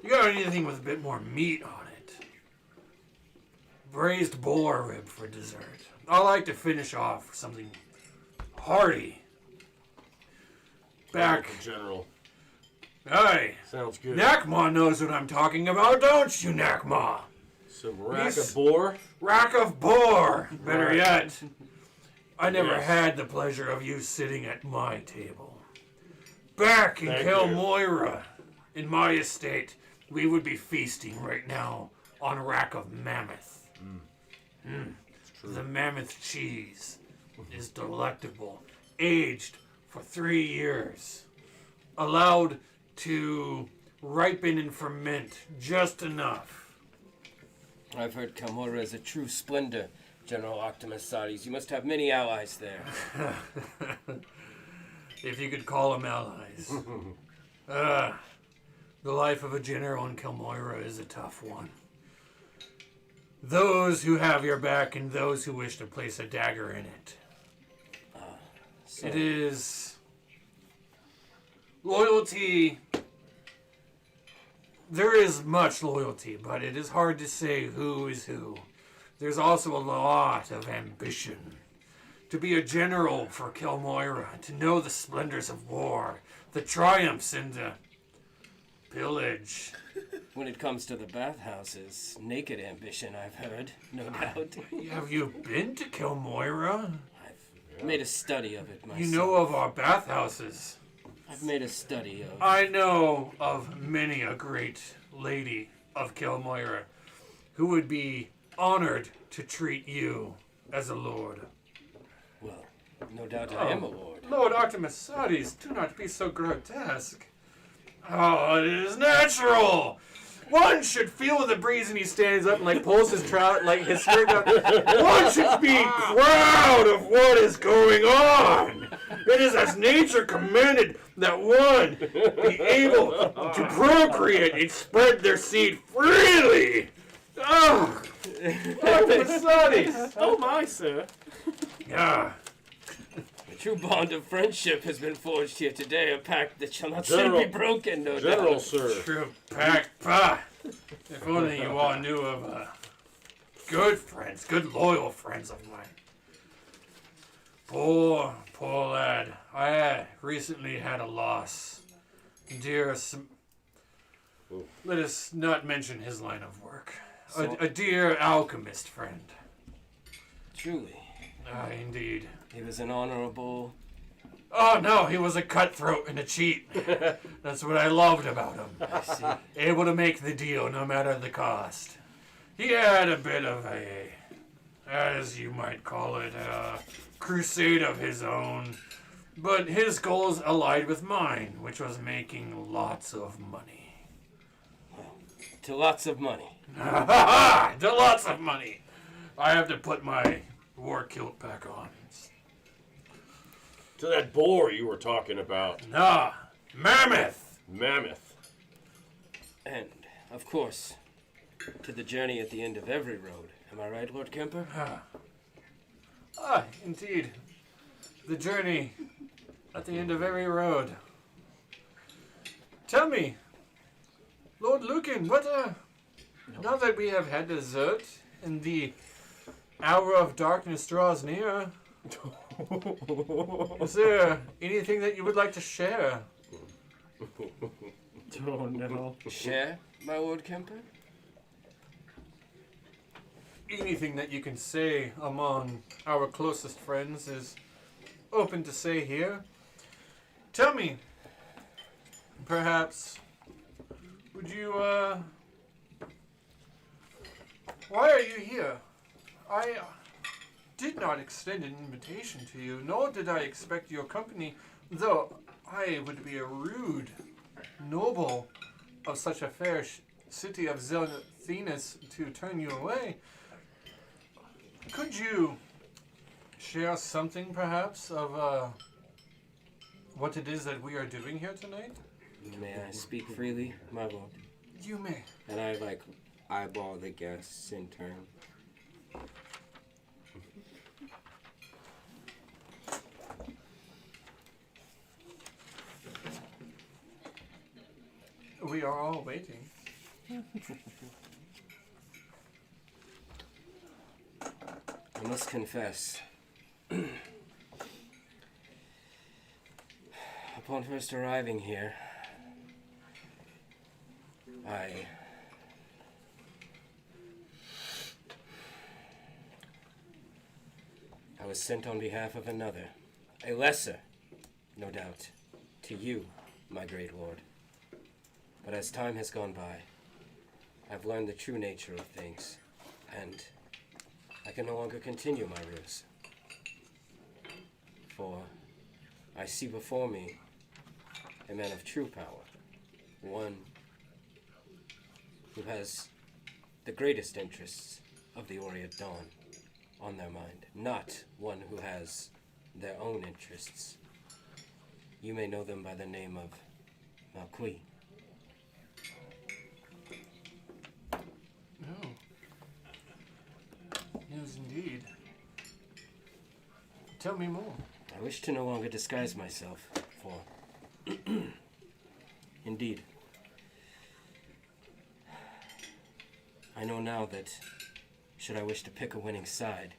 Speaker 2: You got anything with a bit more meat on it? Braised boar rib for dessert. I like to finish off with something hearty. Back.
Speaker 1: General.
Speaker 2: Hey,
Speaker 1: Sounds good.
Speaker 2: Nakma knows what I'm talking about, don't you, Nakma?
Speaker 1: Some rack of boar.
Speaker 2: Rack of boar. Better
Speaker 1: Right.
Speaker 2: yet, I never
Speaker 1: Yes.
Speaker 2: had the pleasure of you sitting at my table. Back in
Speaker 1: Thank
Speaker 2: Kel
Speaker 1: you.
Speaker 2: Moira, in my estate, we would be feasting right now on a rack of mammoth.
Speaker 1: It's true.
Speaker 2: The mammoth cheese is delectable, aged for 3 years, allowed to ripen and ferment just enough.
Speaker 3: I've heard Kamora is a true splendor, General Optimus Sardis. You must have many allies there.
Speaker 2: If you could call them allies. The life of a general in Kelmoira is a tough one. Those who have your back and those who wish to place a dagger in it.
Speaker 3: So,
Speaker 2: It is loyalty. There is much loyalty, but it is hard to say who is who. There's also a lot of ambition. To be a general for Kelmoira, to know the splendors of war, the triumphs and the pillage.
Speaker 3: when it comes to the bathhouses, naked ambition, I've heard, no doubt.
Speaker 2: Have you been to Kelmoira?
Speaker 3: I've made a study of it myself.
Speaker 2: You know of our bathhouses.
Speaker 3: I've made a study of...
Speaker 2: I know of many a great lady of Kelmoira who would be honored to treat you as a lord.
Speaker 3: Well, no doubt I am a lord.
Speaker 2: Lord Optimus Sardis, do not be so grotesque. Oh, it is natural. One should feel the breeze and he stands up and like pulls his trout, like his skirt up. One should be proud of what is going on. It is as nature commanded that one be able to procreate and spread their seed freely. Oh, Optimus Sardis.
Speaker 4: Oh my, sir.
Speaker 2: Yeah.
Speaker 3: A true bond of friendship has been forged here today, a pact that shall not soon
Speaker 1: General-
Speaker 3: be broken, no
Speaker 1: General,
Speaker 3: doubt.
Speaker 1: sir.
Speaker 2: True pact, pah. If only you all knew of good friends, good loyal friends of mine. Poor lad. I recently had a loss. Let us not mention his line of work. A dear alchemist friend.
Speaker 3: Truly,
Speaker 2: Indeed.
Speaker 3: he was an honorable...
Speaker 2: Oh no, he was a cutthroat and a cheat. That's what I loved about him.
Speaker 3: I see.
Speaker 2: Able to make the deal no matter the cost. He had a bit of a, as you might call it, a crusade of his own. But his goals allied with mine, which was making lots of money.
Speaker 3: To lots of money.
Speaker 2: To lots of money. I have to put my war kilt back on.
Speaker 1: To that boar you were talking about.
Speaker 2: Ah, mammoth.
Speaker 1: Mammoth.
Speaker 3: And, of course, to the journey at the end of every road. Am I right, Lord Kemper?
Speaker 2: Indeed. The journey at the end of every road. Tell me, Lord Lucan, what, now that we have had dessert and the hour of darkness draws near, Is there anything that you would like to share?
Speaker 4: Oh no.
Speaker 3: Share, my Lord Kemper?
Speaker 2: Anything that you can say among our closest friends is open to say here. Tell me, perhaps, would you, why are you here? I did not extend an invitation to you, nor did I expect your company, though I would be a rude noble of such a fair city of Zelthinus to turn you away. Could you share something, perhaps, of what it is that we are doing here tonight?
Speaker 3: May I speak freely, my lord?
Speaker 2: You may.
Speaker 3: And I, like, eyeball the guests in turn.
Speaker 2: We are all waiting.
Speaker 3: I must confess, upon first arriving here, I was sent on behalf of another, a lesser, no doubt, to you, my great lord. But as time has gone by, I've learned the true nature of things, and I can no longer continue my ruse. For I see before me a man of true power, one who has the greatest interests of the Orient Dawn on their mind, not one who has their own interests. You may know them by the name of Malquis.
Speaker 2: No. Yes, indeed. Tell me more.
Speaker 3: I wish to no longer disguise myself, for indeed, I know now that should I wish to pick a winning side,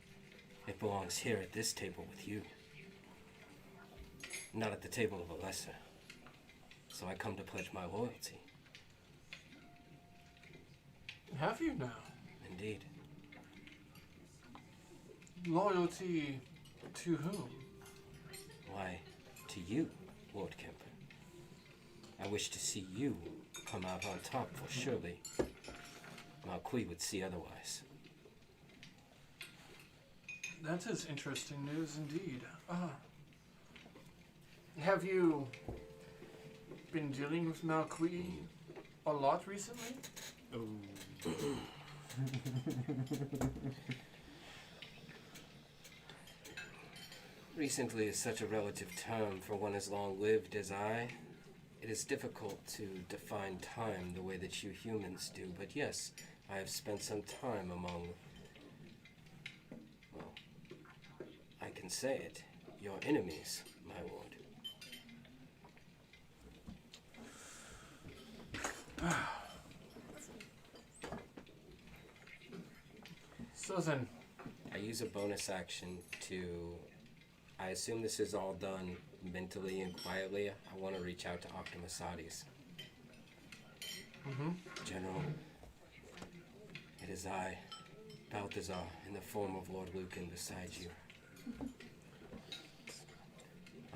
Speaker 3: it belongs here at this table with you, not at the table of a lesser. So I come to pledge my loyalty.
Speaker 2: Have you now?
Speaker 3: Indeed.
Speaker 2: Loyalty to whom?
Speaker 3: Why, to you, Lord Kemper. I wish to see you come out on top, for surely Malquis would see otherwise.
Speaker 2: That is interesting news indeed. Have you been dealing with Malquis a lot recently?
Speaker 3: Recently is such a relative term for one as long-lived as I. It is difficult to define time the way that you humans do, but yes, I have spent some time among, well, I can say it, your enemies, my lord.
Speaker 2: So then,
Speaker 3: I use a bonus action to, I assume this is all done mentally and quietly. I want to reach out to Optimus Adis. General, it is I, Balthazar, in the form of Lord Lucan beside you.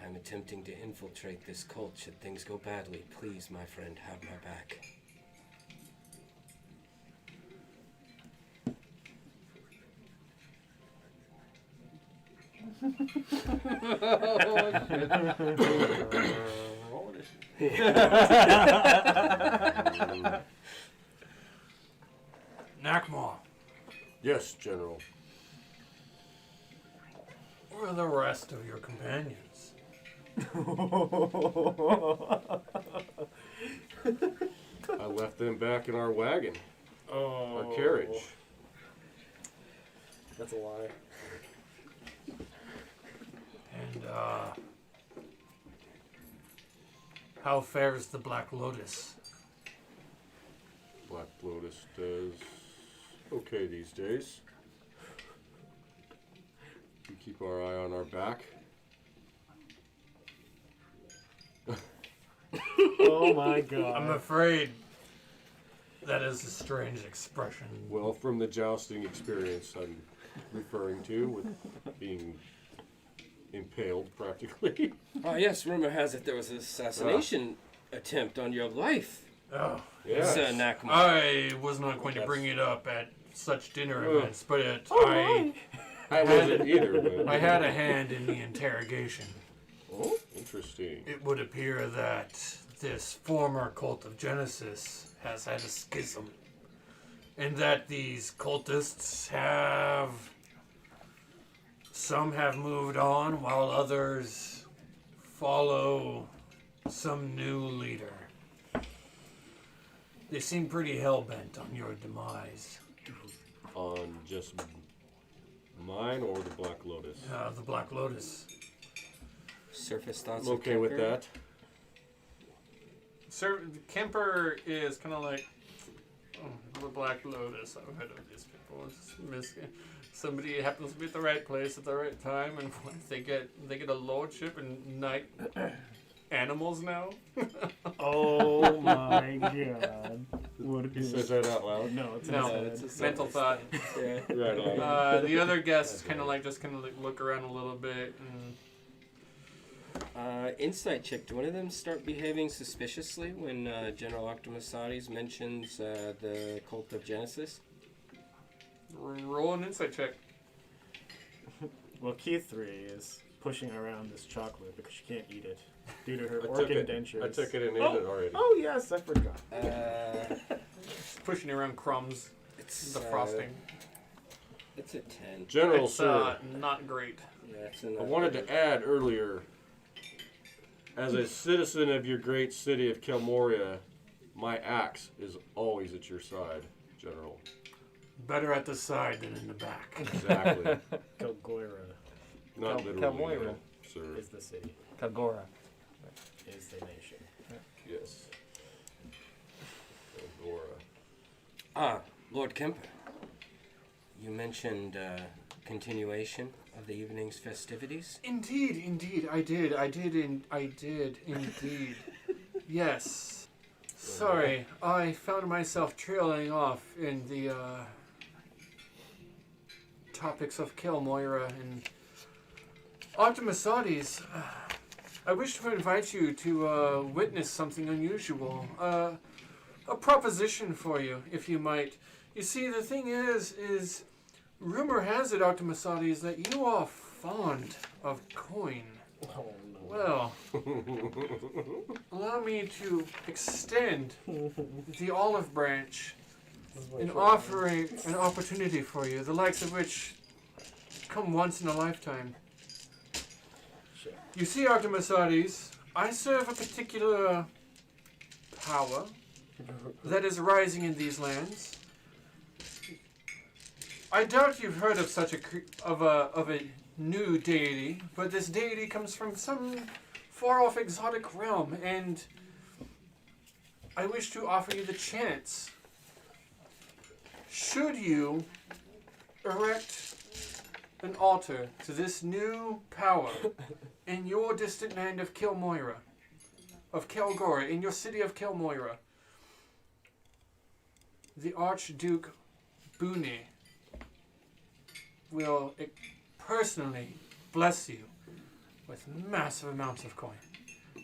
Speaker 3: I am attempting to infiltrate this cult. Should things go badly, please, my friend, have my back.
Speaker 2: Nakmar,
Speaker 1: Yes, General.
Speaker 2: where are the rest of your companions?
Speaker 1: I left them back in our wagon,
Speaker 4: Oh.
Speaker 1: our carriage.
Speaker 4: That's a lie.
Speaker 2: And, how fares the Black Lotus?
Speaker 1: Black Lotus does okay these days. We keep our eye on our back.
Speaker 4: Oh my god.
Speaker 2: I'm afraid that is a strange expression.
Speaker 1: Well, from the jousting experience I'm referring to, with being impaled practically.
Speaker 3: Oh yes, rumor has it there was an assassination attempt on your life,
Speaker 2: Oh,
Speaker 1: Yes.
Speaker 3: Sir Nakma.
Speaker 2: I was not going to bring it up at such dinner
Speaker 1: Ugh.
Speaker 2: events, but
Speaker 1: I wasn't either, but
Speaker 2: I had a hand in the interrogation.
Speaker 1: Oh, interesting.
Speaker 2: It would appear that this former cult of Genesis has had a schism, and that these cultists have... Some have moved on, while others follow some new leader. They seem pretty hell-bent on your demise.
Speaker 1: On just mine or the Black Lotus?
Speaker 2: The Black Lotus.
Speaker 3: Surface thoughts.
Speaker 1: I'm
Speaker 3: of
Speaker 1: okay with
Speaker 3: Kemper?
Speaker 1: that.
Speaker 2: Sir, Kemper is kind of like the Black Lotus. I've heard of these people. Somebody happens to be at the right place at the right time, and they get a lordship and night animals now.
Speaker 4: Oh my god. What
Speaker 1: He says that out loud.
Speaker 4: No, it's
Speaker 2: No,
Speaker 4: inside.
Speaker 3: it's a
Speaker 2: Mental thought.
Speaker 3: Yeah.
Speaker 1: Right on.
Speaker 2: The other guests kind of like look around a little bit and.
Speaker 3: Insight check. Do one of them start behaving suspiciously when General Octomasades mentions the cult of Genesis?
Speaker 2: Roll an insight check.
Speaker 4: Well, Key 3 is pushing around this chocolate because she can't eat it due to her
Speaker 1: I
Speaker 4: orc
Speaker 1: took it.
Speaker 4: indentures.
Speaker 1: I took it and ate it already.
Speaker 4: Oh yes, I forgot.
Speaker 2: Pushing around crumbs,
Speaker 3: It's
Speaker 2: the frosting.
Speaker 3: It's a 10.
Speaker 1: General
Speaker 2: It's
Speaker 1: Sir,
Speaker 2: not great.
Speaker 3: Yeah, it's
Speaker 1: I wanted to add earlier, as a citizen of your great city of Kelmoria, my axe is always at your side, General.
Speaker 2: Better at the side than in the back.
Speaker 1: Exactly.
Speaker 4: Kilgoyra
Speaker 1: Not
Speaker 5: Kel-
Speaker 1: literally,
Speaker 5: Kelmoira.
Speaker 1: no, sir.
Speaker 4: is the city,
Speaker 5: Kagora.
Speaker 4: is the nation.
Speaker 1: Yes. Agora.
Speaker 3: Ah, Lord Kemper. You mentioned continuation of the evening's festivities.
Speaker 2: Indeed, I did indeed. Yes. Sorry, I found myself trailing off in the topics of Kelmoira and Octomasades. I wish to invite you to witness something unusual. A proposition for you, if you might. You see, the thing is rumor has it, Octomasades, that you are fond of coin.
Speaker 4: Oh no.
Speaker 2: Well, allow me to extend the olive branch in offering an opportunity for you, the likes of which come once in a lifetime.
Speaker 4: Shit.
Speaker 2: You see, Octomasades, I serve a particular power that is rising in these lands. I doubt you've heard of such a new deity, but this deity comes from some far-off exotic realm, and I wish to offer you the chance. Should you erect an altar to this new power in your distant land of Kelmoira, of Kelgora, in your city of Kelmoira, the Archduke Buni will personally bless you with massive amounts of coin.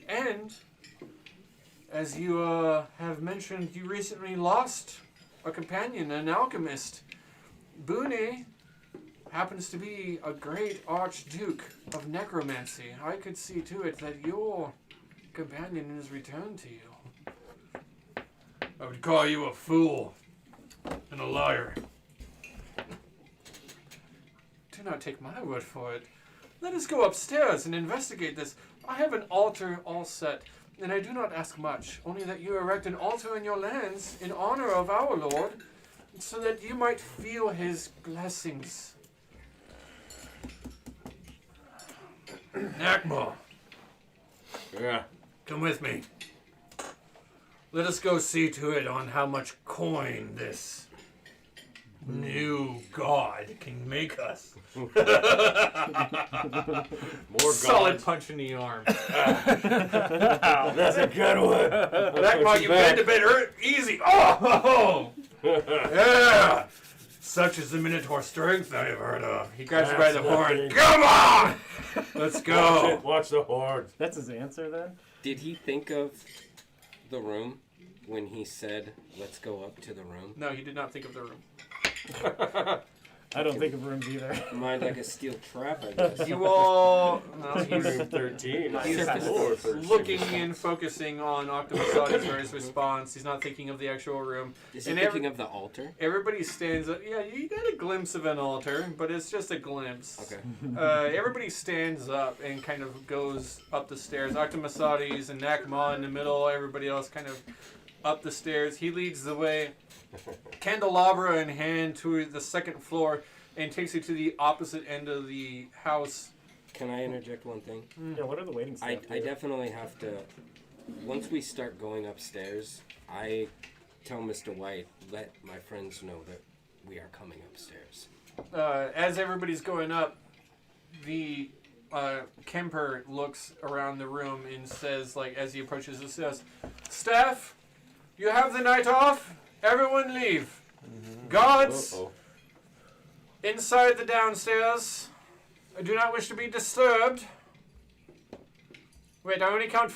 Speaker 2: And, as you have mentioned, you recently lost a companion, an alchemist. Buni happens to be a great archduke of necromancy. I could see to it that your companion is returned to you. I would call you a fool and a liar. Do not take my word for it. Let us go upstairs and investigate this. I have an altar all set, and I do not ask much, only that you erect an altar in your lands in honor of our Lord, so that you might feel his blessings. Nakma,
Speaker 1: Yeah.
Speaker 2: come with me. Let us go see to it on how much coin this new god can make us.
Speaker 1: More
Speaker 2: Solid
Speaker 1: gods.
Speaker 2: punch in the arm.
Speaker 1: That's a good one.
Speaker 2: That might you bend a bit easy. Oh, yeah. Such is the Minotaur strength I have heard of. He grabs you by the horn. Come on! Let's go.
Speaker 1: Watch the hordes.
Speaker 4: That's his answer then?
Speaker 3: Did he think of the room when he said, "Let's go up to the room"?
Speaker 2: No, he did not think of the room.
Speaker 4: I don't think of rooms either.
Speaker 3: Mind like a steel trap, I guess.
Speaker 2: You all... Well, he's
Speaker 1: Room 13.
Speaker 2: He's
Speaker 1: Floor 13.
Speaker 2: looking and focusing on Octopus for his response. He's not thinking of the actual room.
Speaker 3: Is he
Speaker 2: And
Speaker 3: thinking of the altar?
Speaker 2: Everybody stands up. Yeah, you got a glimpse of an altar, but it's just a glimpse.
Speaker 3: Okay.
Speaker 2: Everybody stands up and kind of goes up the stairs. Octomasades and Nakma in the middle. Everybody else kind of up the stairs. He leads the way, candelabra in hand, to the second floor and takes you to the opposite end of the house.
Speaker 3: Can I interject one thing?
Speaker 4: Yeah, what are the waiting staff
Speaker 3: I
Speaker 4: do?
Speaker 3: definitely have to. Once we start going upstairs, I tell Mr. White, let my friends know that we are coming upstairs.
Speaker 2: As everybody's going up, the Kemper looks around the room and says, like, as he approaches, he says, "Staff, you have the night off. Everyone leave. Guards,
Speaker 1: Uh-oh.
Speaker 2: inside the downstairs. I do not wish to be disturbed." Wait, I only count...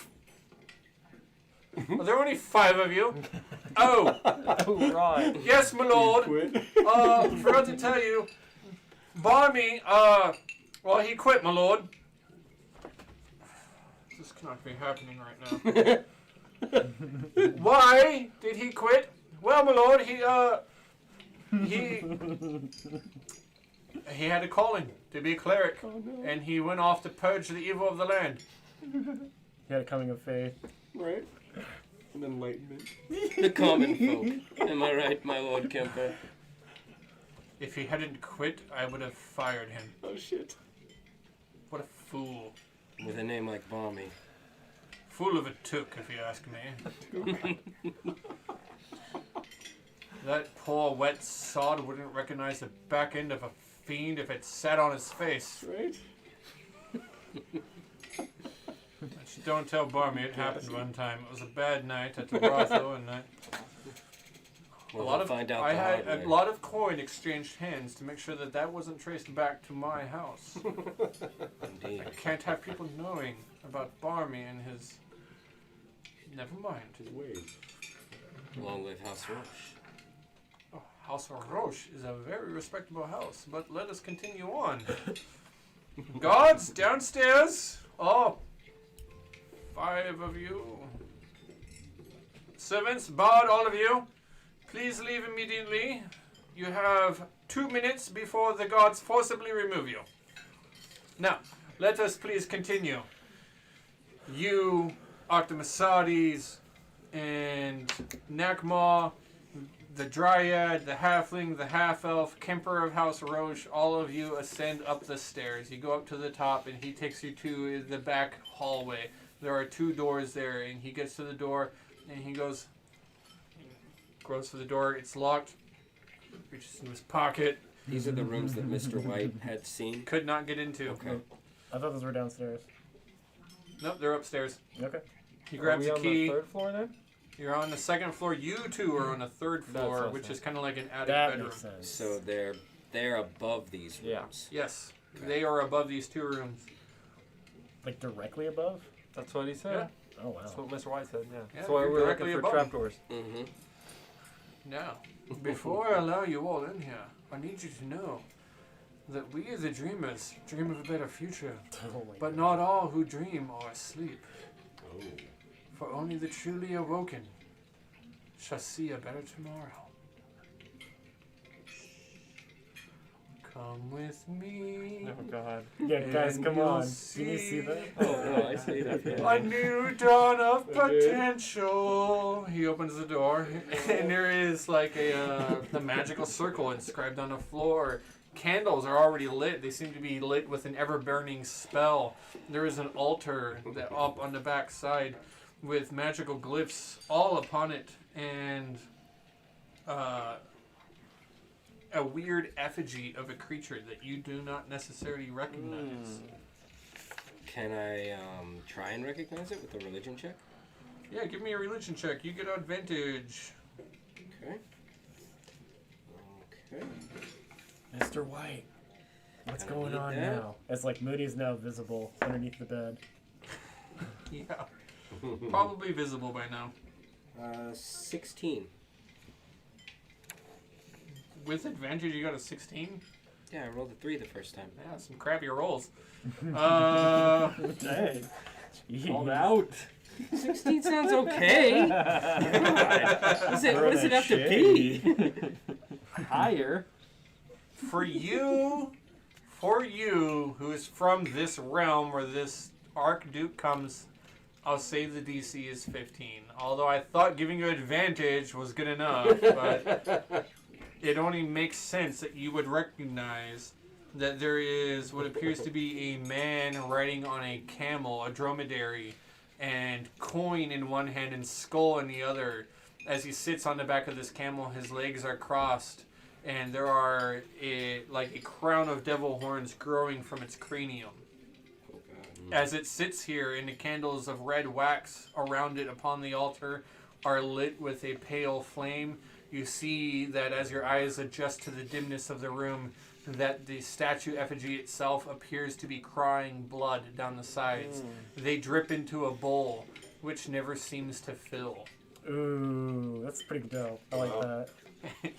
Speaker 2: Are there only 5 of you? Oh,
Speaker 5: Oh, right.
Speaker 2: yes, my lord. Forgot to tell you, Barmy, well, he quit, my lord. This cannot be happening right now. Why did he quit? Well, my lord, he had a calling to be a cleric, and he went off to purge the evil of the land.
Speaker 4: He had a coming of faith.
Speaker 1: Right. An enlightenment.
Speaker 3: The common folk. Am I right, my Lord Kemper?
Speaker 2: If he hadn't quit, I would have fired him.
Speaker 1: Oh, shit.
Speaker 2: What a fool.
Speaker 3: With a name like Balmy.
Speaker 2: Fool of a took, if you ask me. That poor wet sod wouldn't recognize the back end of a fiend if it sat on his face.
Speaker 1: Right?
Speaker 2: Just don't tell Barmy it happened one time. It was a bad night at the brothel, and
Speaker 3: Well, we'll find out
Speaker 2: I
Speaker 3: the
Speaker 2: had
Speaker 3: hard way.
Speaker 2: a lot of coin exchanged hands to make sure that that wasn't traced back to my house.
Speaker 3: Indeed.
Speaker 2: I can't have people knowing about Barmy and his... Never mind.
Speaker 1: His ways.
Speaker 3: Long live House Roche.
Speaker 2: Oh, House Roche is a very respectable house, but let us continue on. Guards, downstairs. Oh, 5 of you. Servants, bard, all of you. Please leave immediately. You have 2 minutes before the guards forcibly remove you. Now, let us please continue. You, Octomasades, and Nakma, the Dryad, the Halfling, the Half-Elf, Kemper of House Roche, all of you ascend up the stairs. You go up to the top, and he takes you to the back hallway. There are 2 doors there, and he gets to the door, and he goes for the door. It's locked. Reaches into his pocket.
Speaker 3: These are the rooms that Mr. White had seen.
Speaker 2: Could not get into.
Speaker 3: Okay.
Speaker 4: I thought those were downstairs.
Speaker 2: Nope, they're upstairs.
Speaker 4: Okay.
Speaker 2: He grabs
Speaker 5: Are
Speaker 2: a
Speaker 5: we
Speaker 2: key.
Speaker 5: on the 3rd floor then?
Speaker 2: You're on the 2nd floor. You 2 are on the 3rd floor,
Speaker 5: That's
Speaker 2: which
Speaker 5: awesome.
Speaker 2: is kind of like an attic
Speaker 4: That
Speaker 2: bedroom.
Speaker 4: makes sense.
Speaker 3: So they're above these
Speaker 5: Yeah.
Speaker 3: rooms.
Speaker 2: Yes, they are above these 2 rooms.
Speaker 4: Like directly above?
Speaker 5: That's what he said.
Speaker 4: Oh, wow.
Speaker 5: That's what Mr. White said, yeah.
Speaker 2: Yeah,
Speaker 5: That's why
Speaker 2: you're
Speaker 5: we're
Speaker 2: directly
Speaker 5: looking for
Speaker 2: above.
Speaker 5: trapdoors.
Speaker 3: Mm-hmm.
Speaker 2: Now, before I allow you all in here, I need you to know that we, the dreamers, dream of a better future.
Speaker 4: Oh my
Speaker 2: But
Speaker 4: God.
Speaker 2: not all who dream are asleep.
Speaker 1: Oh.
Speaker 2: For only the truly awoken shall see a better tomorrow. Come with me.
Speaker 5: Oh, God.
Speaker 4: Yeah, guys,
Speaker 2: and
Speaker 4: come
Speaker 2: you'll
Speaker 4: on. Can you see that?
Speaker 3: Oh, no, I see that.
Speaker 2: A
Speaker 3: Yeah.
Speaker 2: new dawn of
Speaker 1: I did.
Speaker 2: potential. He opens the door, and there is like the magical circle inscribed on the floor. Candles are already lit. They seem to be lit with an ever-burning spell. There is an altar that up on the back side with magical glyphs all upon it, and a weird effigy of a creature that you do not necessarily recognize.
Speaker 3: Can I try and recognize it with a religion check?
Speaker 2: Yeah, give me a religion check. You get advantage.
Speaker 3: Okay. Okay.
Speaker 4: Mr. White, what's
Speaker 3: Kinda
Speaker 4: going
Speaker 3: need
Speaker 4: on
Speaker 3: that.
Speaker 4: now? It's like Moody's now visible underneath the bed.
Speaker 2: Yeah. Probably visible by now.
Speaker 3: 16.
Speaker 2: With advantage, you got a 16?
Speaker 3: Yeah, I rolled a 3 the first time.
Speaker 2: Yeah, some crappy rolls.
Speaker 4: Hey.
Speaker 5: Called out.
Speaker 3: 16 sounds okay. God. What does it have to be?
Speaker 5: Higher.
Speaker 2: For you, who is from this realm where this Archduke comes, I'll say the DC is 15. Although I thought giving you advantage was good enough, but it only makes sense that you would recognize that there is what appears to be a man riding on a camel, a dromedary, and coin in one hand and skull in the other. As he sits on the back of this camel, his legs are crossed, and there are a crown of devil horns growing from its cranium. As it sits here, and the candles of red wax around it upon the altar are lit with a pale flame, you see that as your eyes adjust to the dimness of the room, that the statue effigy itself appears to be crying blood down the sides. They drip into a bowl, which never seems to fill.
Speaker 4: Ooh, that's pretty dope. I like that.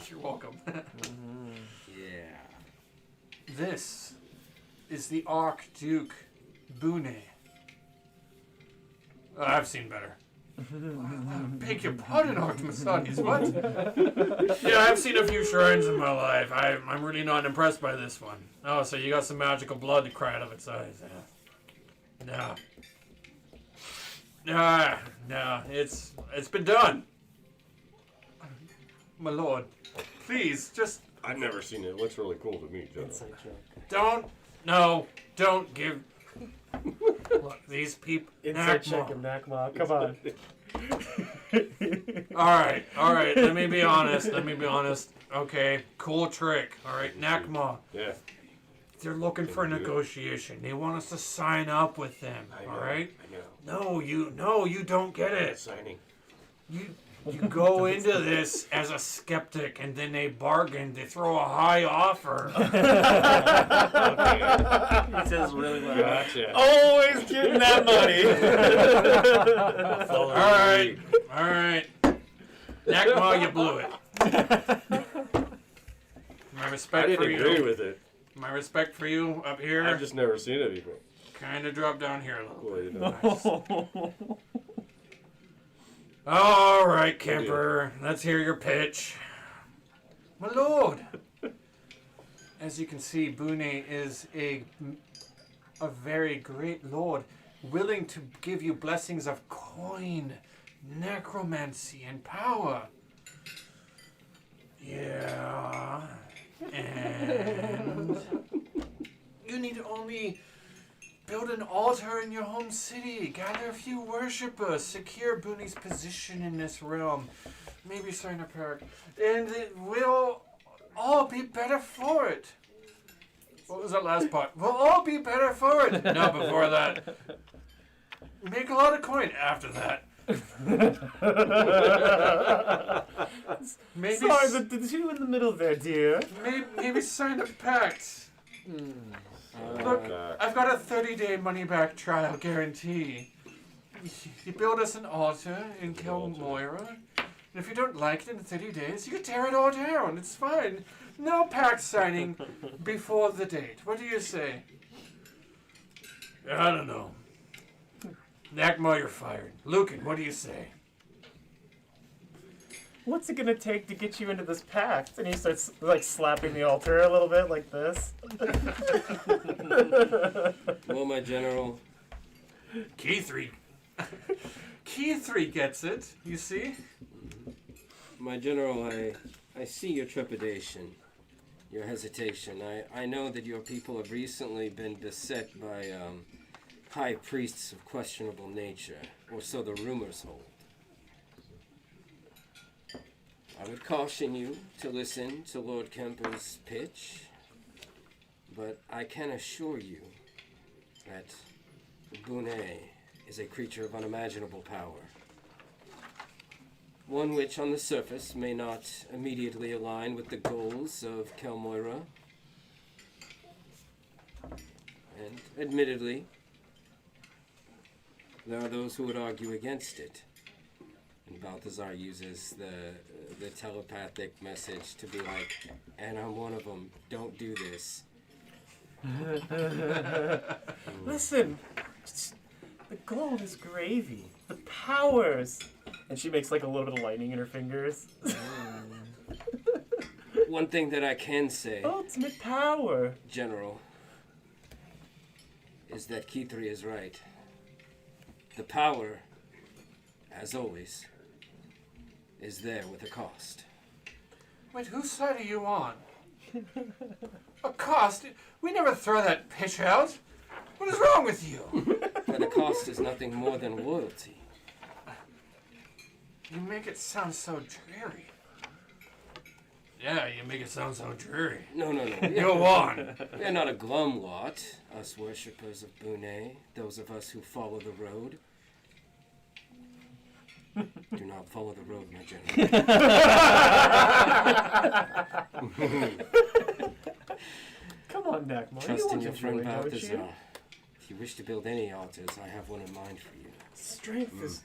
Speaker 2: You're welcome.
Speaker 3: Yeah.
Speaker 2: This is the Archduke Bune. I've seen better. Beg your pardon, Artemisades, what? Yeah, I've seen a few shrines in my life. I'm really not impressed by this one. Oh, so you got some magical blood to cry out of its eyes. No. No, it's been done. My lord, please, just
Speaker 1: I've never seen it. It looks really cool to me, General.
Speaker 4: Inside joke.
Speaker 2: don't give... Look, these people...
Speaker 4: Inside check him, Nakma. Come on.
Speaker 2: All right. Let me be honest. Okay, cool trick. All right, Nakma.
Speaker 1: Yeah.
Speaker 2: They're looking for a negotiation. They want us to sign up with them.
Speaker 1: I know,
Speaker 2: All right.
Speaker 1: I know.
Speaker 2: No, you don't get it.
Speaker 1: Signing.
Speaker 2: You go into this as a skeptic, and then they bargain. They throw a high offer.
Speaker 5: He says really loud.
Speaker 1: Gotcha.
Speaker 4: Always getting that money.
Speaker 1: Follow
Speaker 2: All right. Nakma, you blew it. My
Speaker 1: I
Speaker 2: respect
Speaker 1: didn't
Speaker 2: for
Speaker 1: agree
Speaker 2: you.
Speaker 1: with it.
Speaker 2: My respect for you up here.
Speaker 1: I've just never seen it before.
Speaker 2: Kind of drop down here a little
Speaker 1: Cool,
Speaker 2: bit.
Speaker 1: you know.
Speaker 2: Nice. All right, Kemper. Let's hear your pitch. My lord. As you can see, Bune is a very great lord, willing to give you blessings of coin, necromancy, and power. Yeah. And you need to only build an altar in your home city, gather a few worshippers, secure Bune's position in this realm, maybe sign a pact, and it will all be better for it. What was that last part? We'll all be better for it. No, before that. Make a lot of coin after that. Maybe,
Speaker 4: Sorry, but the two in the middle there, dear.
Speaker 2: maybe sign a pact. Look, I've got a 30-day money-back trial guarantee. You build us an altar in Kilmoira, and if you don't like it in 30 days, you can tear it all down. It's fine. No pact signing before the date. What do you say? I don't know. Nakma, you're fired. Lucan, what do you say?
Speaker 4: What's it gonna take to get you into this pact? And he starts like slapping the altar a little bit like this.
Speaker 3: Well, my general,
Speaker 2: Key 3 gets it, you see?
Speaker 3: I see your trepidation, your hesitation. I know that your people have recently been beset by high priests of questionable nature, or so the rumors hold. I would caution you to listen to Lord Kemper's pitch, but I can assure you that Boone is a creature of unimaginable power. One which on the surface may not immediately align with the goals of Kelmoira. And admittedly, there are those who would argue against it. And Balthazar uses the telepathic message to be like, and I'm one of them, don't do this.
Speaker 4: Listen, the gold is gravy. The powers. And she makes like a little bit of lightning in her fingers.
Speaker 3: One thing that I can say,
Speaker 4: Ultimate power.
Speaker 3: General, is that Kithri is right. The power, as always, is there with a cost.
Speaker 2: Wait, whose side are you on? A cost? We never throw that pitch out. What is wrong with you?
Speaker 3: But the cost is nothing more than loyalty.
Speaker 2: You make it sound so dreary. Yeah, you make it sound so dreary.
Speaker 3: No.
Speaker 2: Go on.
Speaker 3: We're not a glum lot, us worshippers of Boone, those of us who follow the road. Do not follow the road, my general.
Speaker 4: Come on, Nakmar.
Speaker 3: Trust in your friend Balthazar. If you wish to build any altars, I have one in mind for you.
Speaker 4: Strength is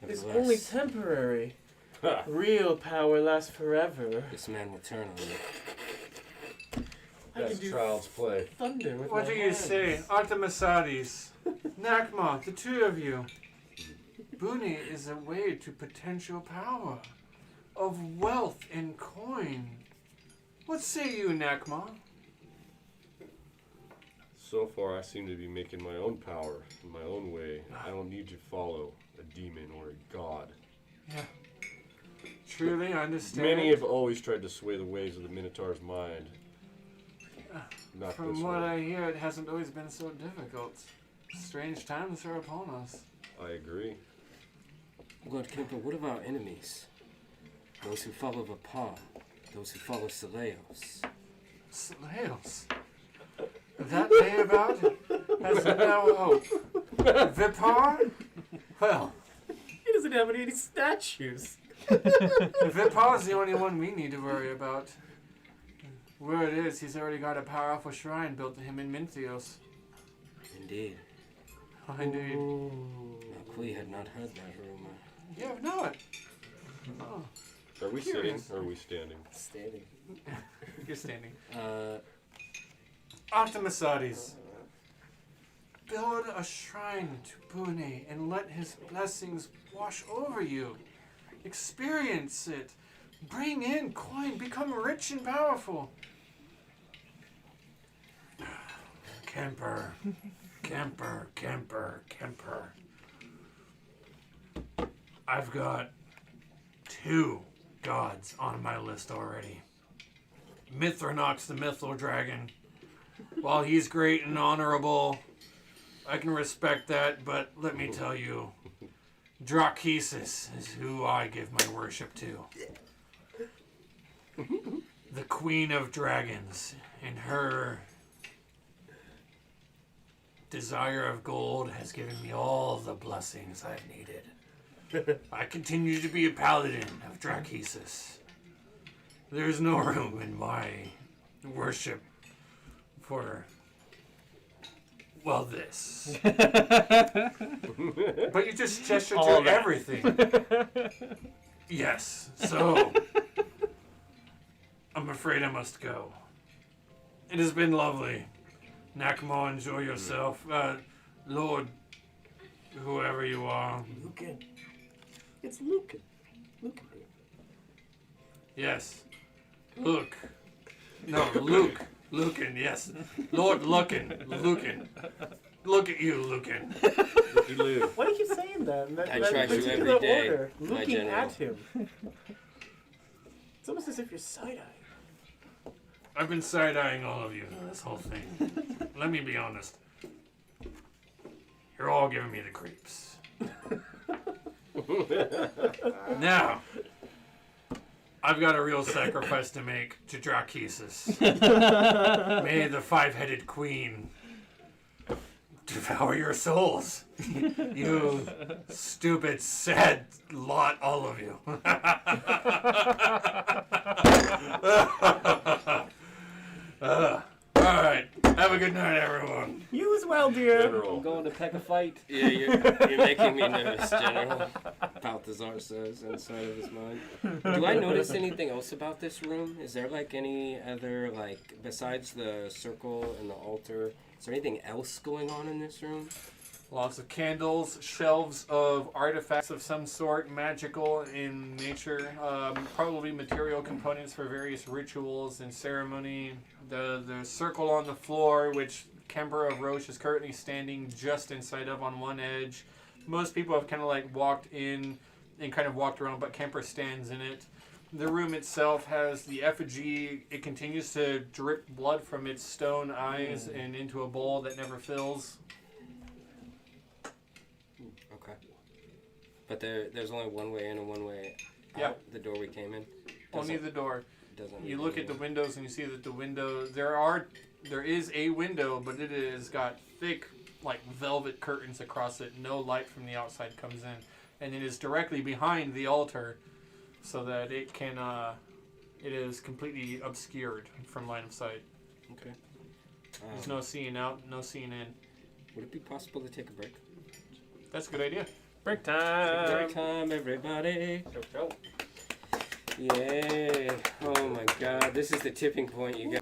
Speaker 3: Nevertheless,
Speaker 4: only temporary. Real power lasts forever.
Speaker 3: this man will turn on you.
Speaker 4: I can
Speaker 1: That's
Speaker 4: do
Speaker 1: child's play.
Speaker 4: thunder with
Speaker 2: What
Speaker 4: my
Speaker 2: do you
Speaker 4: hands.
Speaker 2: say, Artemisades, Nakma, the two of you? Boone is a way to potential power, of wealth and coin. What say you, Nakma?
Speaker 1: So far, I seem to be making my own power in my own way. I don't need to follow a demon or a god.
Speaker 2: Yeah. Truly, I understand.
Speaker 1: Many have always tried to sway the ways of the Minotaur's mind. Not
Speaker 2: From
Speaker 1: this
Speaker 2: what
Speaker 1: one.
Speaker 2: I hear, it hasn't always been so difficult. Strange times are upon us.
Speaker 1: I agree.
Speaker 3: Lord Kemper, what of our enemies? Those who follow Vapar, those who follow Seleos.
Speaker 2: Slails. That day about has no hope. Vipar? Well,
Speaker 4: He doesn't have any statues.
Speaker 2: Vipar's the only one we need to worry about. Where it is, he's already got a powerful shrine built to him in Minthios.
Speaker 3: Indeed.
Speaker 2: Oh, indeed.
Speaker 3: Malqui had not heard that rumor.
Speaker 2: Yeah, no it. Oh,
Speaker 1: Are we
Speaker 2: Curious.
Speaker 1: sitting or are we standing?
Speaker 4: Standing.
Speaker 2: you're standing.
Speaker 3: Artemisades.
Speaker 2: Artemisades. Build a shrine to Boone and let his blessings wash over you. Experience it. Bring in coin. Become rich and powerful. Kemper. Kemper. Kemper. Kemper. I've got 2 gods on my list already. Mithranox the Mythal Dragon. While he's great and honorable, I can respect that, but let me tell you, Drakesis is who I give my worship to. The Queen of Dragons, and her desire of gold has given me all the blessings I've needed. I continue to be a paladin of Drakesis. There's no room in my worship for, well, this. But you just gestured
Speaker 4: All
Speaker 2: to
Speaker 4: that.
Speaker 2: everything. Yes, so I'm afraid I must go. It has been lovely. Nakamo, enjoy yourself. Lord, whoever you are.
Speaker 4: Lucan. It's Lucan. Lucan.
Speaker 2: Yes. Luke. No, Luke. Lucan, yes. Lord Lucan. Lucan. Look at you, Lucan.
Speaker 1: Looky Lou.
Speaker 4: Why do you keep saying that?
Speaker 3: I track you
Speaker 4: particular
Speaker 3: every day,
Speaker 4: order,
Speaker 3: my
Speaker 4: looking
Speaker 3: general.
Speaker 4: at him. It's almost as if you're side-eyeing.
Speaker 2: I've been side-eyeing all of you this whole thing. Let me be honest. You're all giving me the creeps. Now, I've got a real sacrifice to make to Drakesis. May the five-headed queen devour your souls. You stupid, sad lot, all of you. All right. Have a good night, everyone.
Speaker 4: You as well, dear.
Speaker 3: I'm
Speaker 1: General.
Speaker 3: going to pick a fight. Yeah, you're making me nervous, General. Balthazar says inside of his mind. Do I notice anything else about this room? Is there like any other, like, besides the circle and the altar, is there anything else going on in this room?
Speaker 2: Lots of candles, shelves of artifacts of some sort, magical in nature, probably material components for various rituals and ceremony. The circle on the floor, which Kemper of Roche is currently standing just inside of on one edge. Most people have kind of like walked in and kind of walked around, but Kemper stands in it. The room itself has the effigy. It continues to drip blood from its stone eyes and into a bowl that never fills.
Speaker 3: Okay. But there's only one way in and one way out.
Speaker 2: Yep.
Speaker 3: The door we came in.
Speaker 2: Only the door.
Speaker 3: Doesn't.
Speaker 2: You look at the windows and you see that the window there is a window, but it has got thick like velvet curtains across it. No light from the outside comes in, and it is directly behind the altar, so that it is completely obscured from line of sight.
Speaker 3: Okay.
Speaker 2: There's no seeing out, no seeing in.
Speaker 3: Would it be possible to take a break?
Speaker 2: That's a good idea.
Speaker 4: Break time.
Speaker 3: Break time, everybody.
Speaker 4: Go, go.
Speaker 3: Yay. Oh my god, this is the tipping point, you guys.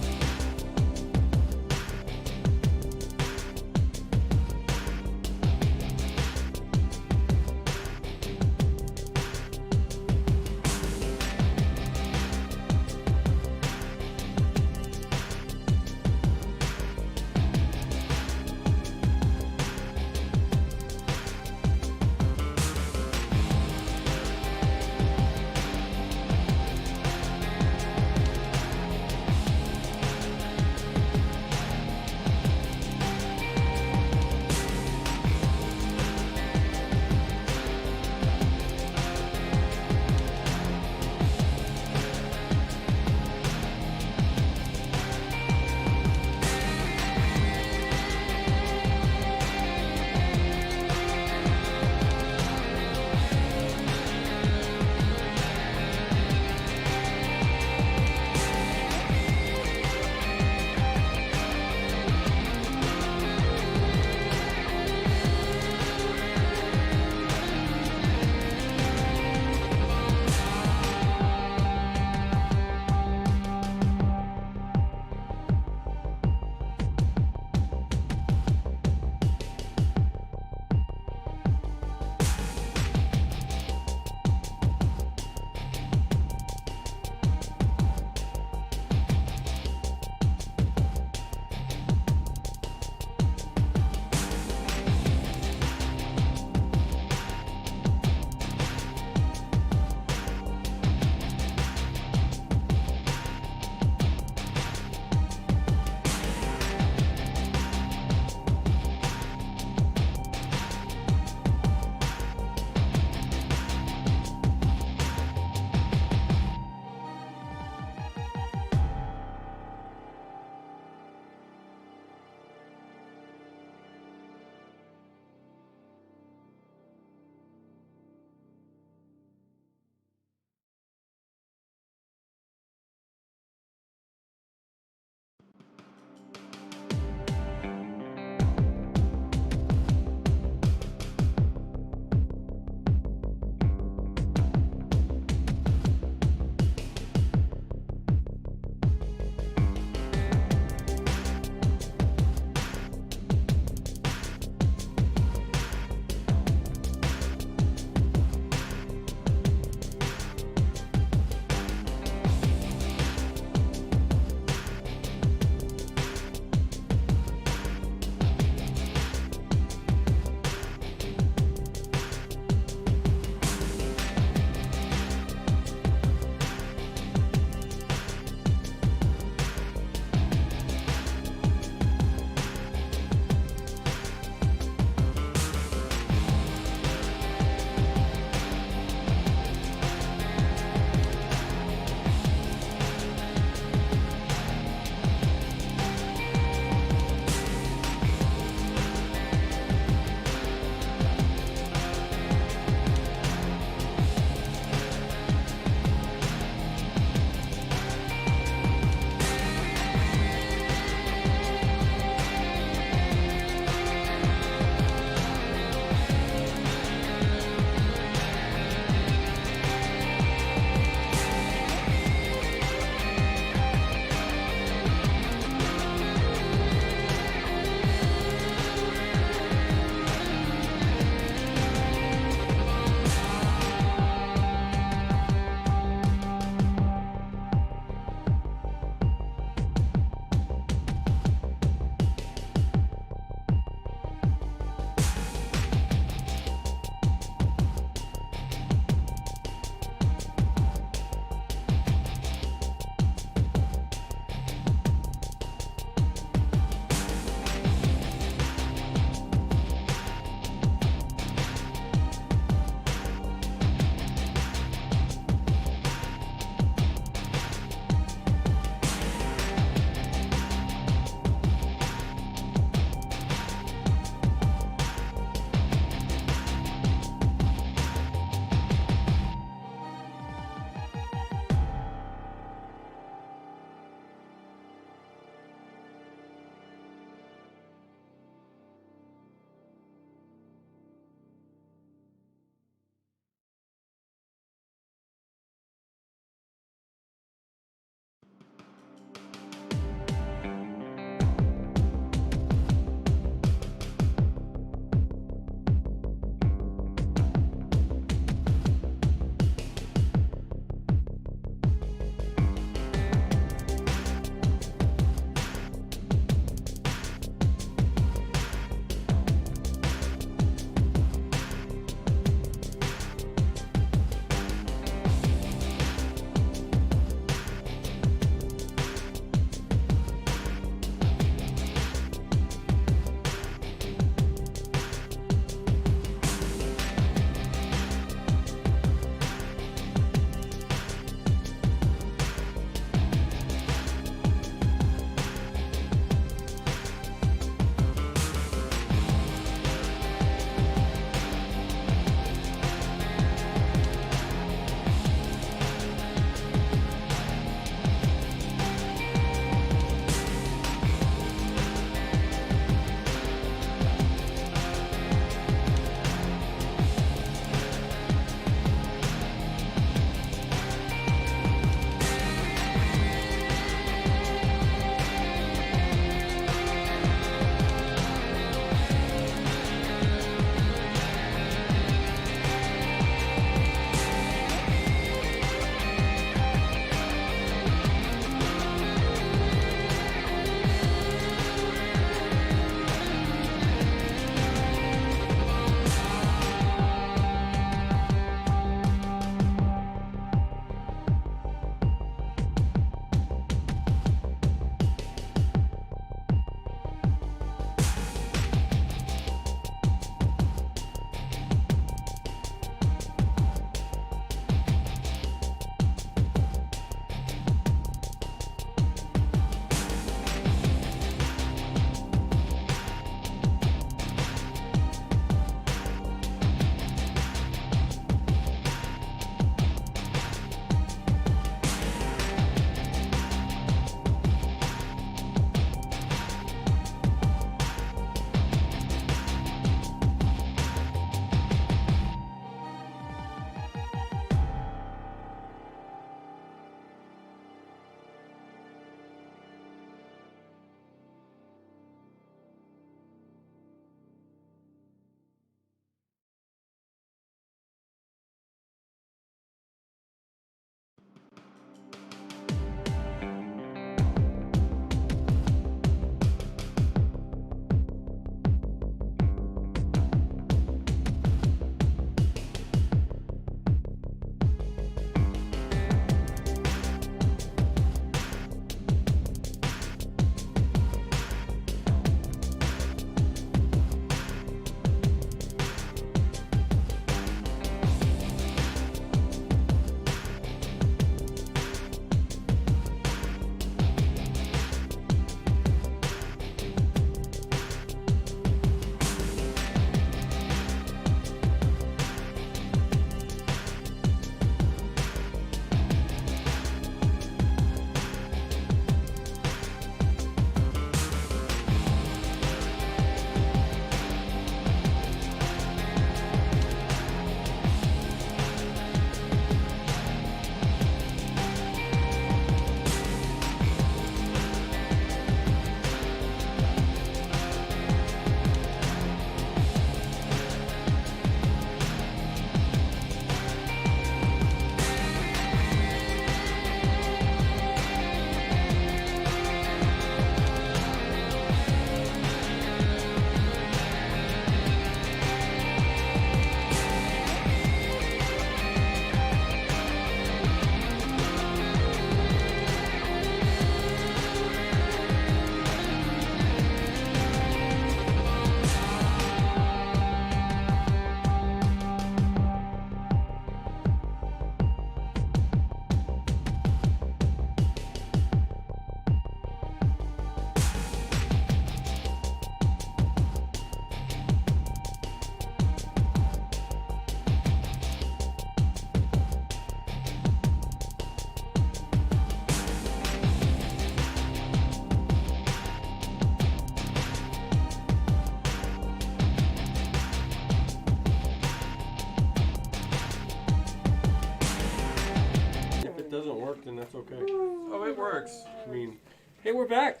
Speaker 1: then that's okay.
Speaker 2: Oh, it works.
Speaker 1: I mean,
Speaker 3: Hey, we're back.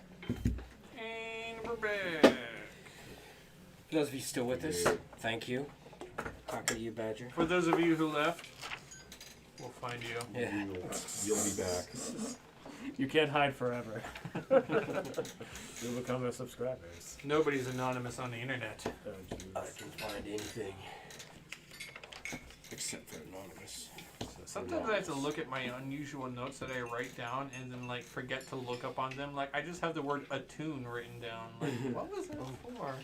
Speaker 2: And we're back.
Speaker 3: For those of you still with us, thank you. Talking to you, Badger.
Speaker 2: For those of you who left, we'll find you.
Speaker 3: Yeah.
Speaker 1: you'll be back.
Speaker 4: You can't hide forever. You'll become a subscribers.
Speaker 2: Nobody's anonymous on the internet.
Speaker 4: Oh, jeez.
Speaker 3: I can find anything except for anonymous.
Speaker 2: Sometimes I have to look at my unusual notes that I write down and then like forget to look up on them. Like I just have the word attune written down. Like what was that for?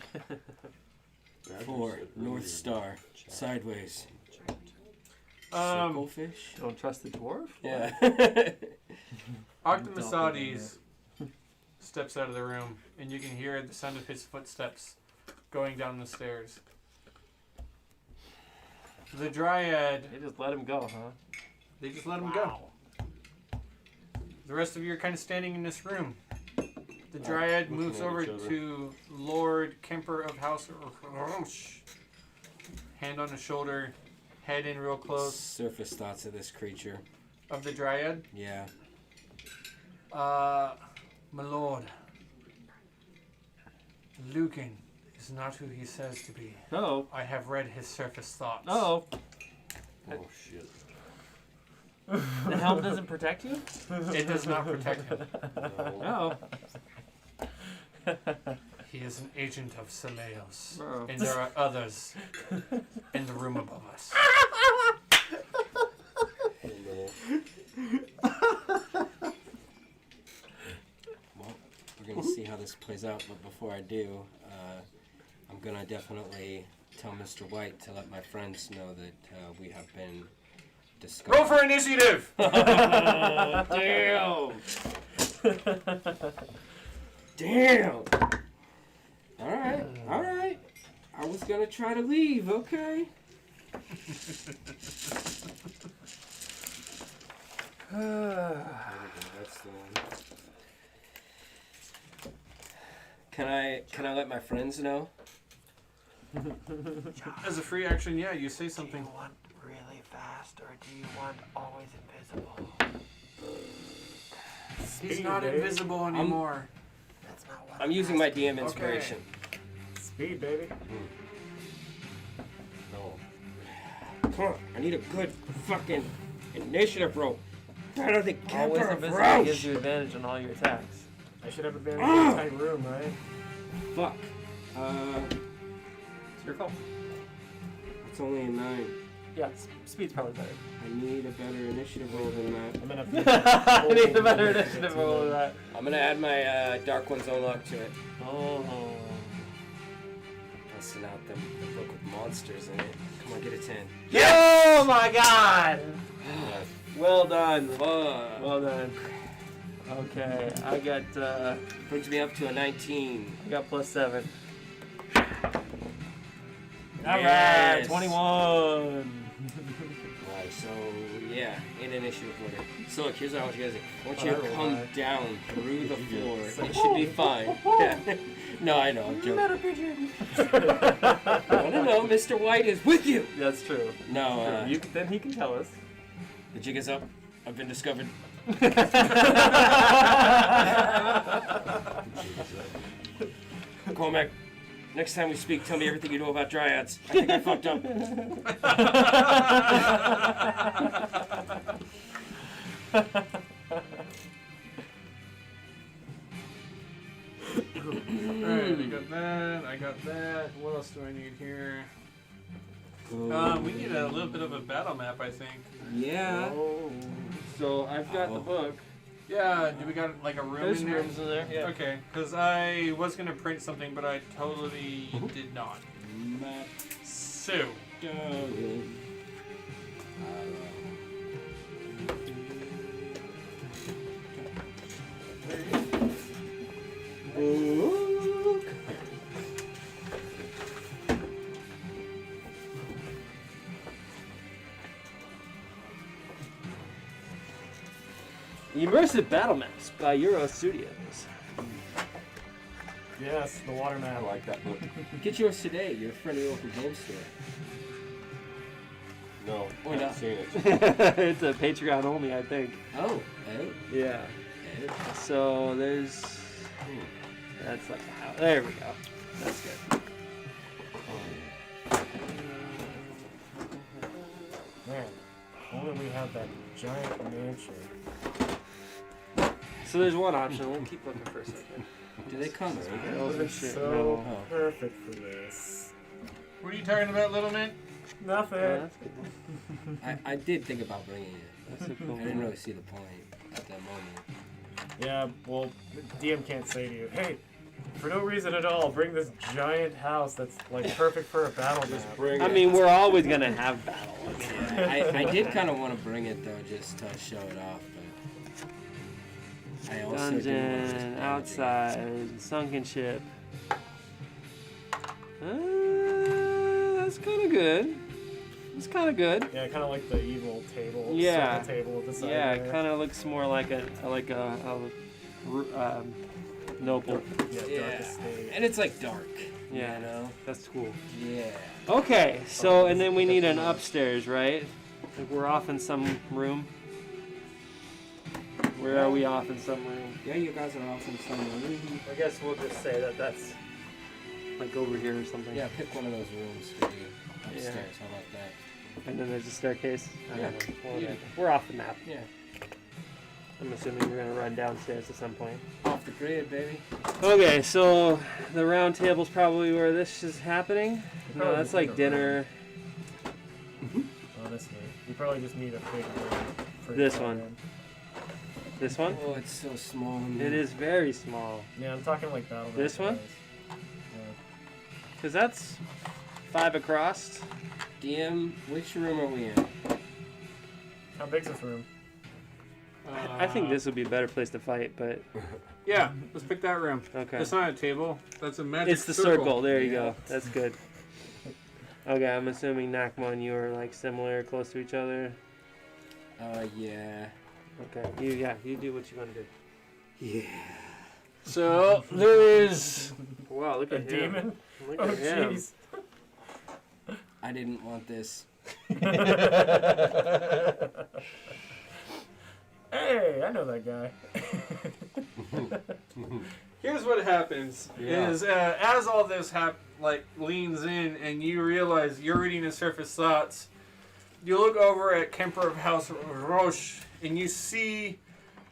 Speaker 3: 4. North Star. Sideways. Circlefish?
Speaker 5: Don't trust the dwarf?
Speaker 3: Yeah.
Speaker 2: Octomusades steps out of the room, and you can hear the sound of his footsteps going down the stairs. The Dryad,
Speaker 5: They just let him go, huh?
Speaker 2: they just let him go. The rest of you are kind of standing in this room. The Dryad
Speaker 1: looking
Speaker 2: moves
Speaker 1: at
Speaker 2: over
Speaker 1: each other.
Speaker 2: to Lord Kemper of House. Hand on his shoulder, head in real close.
Speaker 3: Surface thoughts of this creature.
Speaker 2: Of the Dryad.
Speaker 3: Yeah.
Speaker 2: My lord, Lucan is not who he says to be.
Speaker 5: No.
Speaker 2: I have read his surface thoughts.
Speaker 5: Oh.
Speaker 1: Oh shit.
Speaker 5: The helm doesn't protect you?
Speaker 2: It does not protect him.
Speaker 1: No.
Speaker 5: Oh.
Speaker 2: He is an agent of Saleos.
Speaker 5: Oh.
Speaker 2: And there are others in the room above us.
Speaker 3: Well, we're gonna see how this plays out, but before I do, I'm gonna definitely tell Mr. White to let my friends know that we have been discussing.
Speaker 2: Roll for initiative!
Speaker 3: Damn! Damn! Alright, alright. I was gonna try to leave, okay? That's the one. Can I let my friends know?
Speaker 2: As a free action, yeah, you say something.
Speaker 6: Do you want really fast or do you want always invisible?
Speaker 2: He's
Speaker 4: Speed,
Speaker 2: not
Speaker 4: babe.
Speaker 2: invisible anymore.
Speaker 6: That's not what
Speaker 3: I'm using my DM inspiration.
Speaker 4: Speed, baby.
Speaker 1: No.
Speaker 3: Come on, I need a good fucking initiative roll. Better than
Speaker 5: Always
Speaker 3: Kemper of
Speaker 5: invisible
Speaker 3: Roche.
Speaker 5: gives you advantage on all your attacks.
Speaker 4: I should have advantage in a tight room, right?
Speaker 3: Fuck.
Speaker 5: It's your fault.
Speaker 3: It's only a 9.
Speaker 5: Yeah, speed's probably better.
Speaker 3: I need a better initiative roll than that.
Speaker 4: I'm gonna.
Speaker 5: I need a better initiative roll than that.
Speaker 3: I'm gonna add my Dark One's Own Luck to it.
Speaker 5: Oh.
Speaker 3: Busting out the book with monsters in it. Come on, get a 10.
Speaker 5: Oh my god! Well done.
Speaker 3: Fuck.
Speaker 5: Well done. Okay, I got
Speaker 3: Brings me up to a 19.
Speaker 5: +7.
Speaker 3: Yes.
Speaker 5: Alright, 21.
Speaker 3: Alright, so yeah, in initiative order. So look, here's what I want you guys to do. I want you
Speaker 5: Oh,
Speaker 3: to come
Speaker 5: my.
Speaker 3: down through the floor. It should be fine. Yeah. No, I know, I'm joking.
Speaker 5: Not a pigeon.
Speaker 3: No, Mr. White is with you!
Speaker 5: That's true.
Speaker 3: No,
Speaker 5: Then he can tell us.
Speaker 3: the jig is up. I've been discovered. Cormac, next time we speak, tell me everything you know about dryads. I think I fucked up.
Speaker 2: Alright, I got that. I got that. What else do I need here? We need a little bit of a battle map, I think.
Speaker 3: Yeah.
Speaker 5: So I've got the book.
Speaker 2: Yeah, do we got like a room
Speaker 5: There's
Speaker 2: in there?
Speaker 5: rooms in there. Yeah.
Speaker 2: Okay, because I was going to print something, but I totally did not.
Speaker 3: Map,
Speaker 2: So,
Speaker 3: darling. Book.
Speaker 5: Immersive Battle Maps by Euro Studios.
Speaker 4: Yes, the water
Speaker 1: I
Speaker 4: man.
Speaker 1: like that book.
Speaker 3: Get yours today. Your friendly local game store.
Speaker 1: No,
Speaker 3: Or
Speaker 1: I haven't
Speaker 3: not.
Speaker 1: seen it.
Speaker 5: It's a Patreon only, I think.
Speaker 3: Oh.
Speaker 5: Yeah. So there's. That's like a house. There we go. That's good.
Speaker 4: Man, only we have that giant mansion.
Speaker 5: So there's one option. We'll keep looking for a second.
Speaker 3: Do they come?
Speaker 4: That
Speaker 5: Oh,
Speaker 4: would be
Speaker 5: shit,
Speaker 4: so
Speaker 5: no.
Speaker 3: Oh.
Speaker 4: perfect for this.
Speaker 2: What are you talking about, Little Mint?
Speaker 4: Nothing.
Speaker 5: Yeah, that's good.
Speaker 3: I did think about bringing it.
Speaker 5: That's a cool
Speaker 3: I didn't
Speaker 5: one.
Speaker 3: really see the point at that moment.
Speaker 4: Yeah, well, DM can't say to you, hey, for no reason at all, bring this giant house that's like perfect for a battle
Speaker 1: Just
Speaker 4: map.
Speaker 1: bring
Speaker 5: I
Speaker 1: it.
Speaker 5: mean, we're always gonna have battle. I mean,
Speaker 3: I did kind of want to bring it though, just to show it off, but I also didn't want to just
Speaker 5: dungeon,
Speaker 3: damage it.
Speaker 5: outside, sunken ship. That's kind of good. It's kind of good.
Speaker 4: Yeah, kind of like the evil table.
Speaker 5: Yeah.
Speaker 4: Circle table with the side
Speaker 5: Yeah,
Speaker 4: there.
Speaker 5: it kind of looks more like a noble.
Speaker 4: Yeah,
Speaker 3: Yeah,
Speaker 4: darkest state.
Speaker 3: and it's like dark.
Speaker 5: Yeah,
Speaker 3: You know?
Speaker 5: that's cool.
Speaker 3: Yeah.
Speaker 5: Okay, so and then we need an upstairs, right? Like we're off in some room. Where are we off in some room?
Speaker 3: Yeah, you guys are off in some room.
Speaker 5: I guess we'll just say that that's like over here or something.
Speaker 3: Yeah, pick one of those rooms for you upstairs. How about that?
Speaker 5: And then there's a staircase. I
Speaker 3: Yeah.
Speaker 5: don't know. Well,
Speaker 3: Yeah.
Speaker 5: we're off the map.
Speaker 3: Yeah.
Speaker 5: I'm assuming we're gonna run downstairs at some point.
Speaker 3: Off the grid, baby.
Speaker 5: Okay, so the round table's probably where this is happening. No,
Speaker 4: Probably
Speaker 5: that's like
Speaker 4: just
Speaker 5: dinner.
Speaker 4: Honestly, you probably just need a big room for
Speaker 5: This
Speaker 4: your
Speaker 5: one.
Speaker 4: room.
Speaker 5: This one?
Speaker 3: Oh, it's so small.
Speaker 5: It is very small.
Speaker 4: Yeah, I'm talking like battle.
Speaker 5: This
Speaker 4: map
Speaker 5: one?
Speaker 4: size.
Speaker 5: Cause that's 5 across.
Speaker 3: DM, which room are we in?
Speaker 4: Yeah. How big's this room?
Speaker 5: I think this would be a better place to fight, but
Speaker 2: Yeah, let's pick that room.
Speaker 5: okay.
Speaker 2: That's not a table. That's a magic
Speaker 5: It's the circle. There you
Speaker 3: Yeah.
Speaker 5: go. That's good. Okay, I'm assuming Nakma and you are like similar, close to each other.
Speaker 3: Yeah.
Speaker 5: Okay, you do what you want to do.
Speaker 3: Yeah.
Speaker 2: So there is.
Speaker 5: Wow, look
Speaker 4: A
Speaker 5: at him.
Speaker 4: demon?
Speaker 5: Look
Speaker 4: Oh,
Speaker 5: at him.
Speaker 4: jeez.
Speaker 3: I didn't want this.
Speaker 4: Hey, I know that guy.
Speaker 2: Here's what happens:
Speaker 1: Yeah.
Speaker 2: is as all this leans in, and you realize you're reading the surface thoughts. You look over at Kemper of House Roche, and you see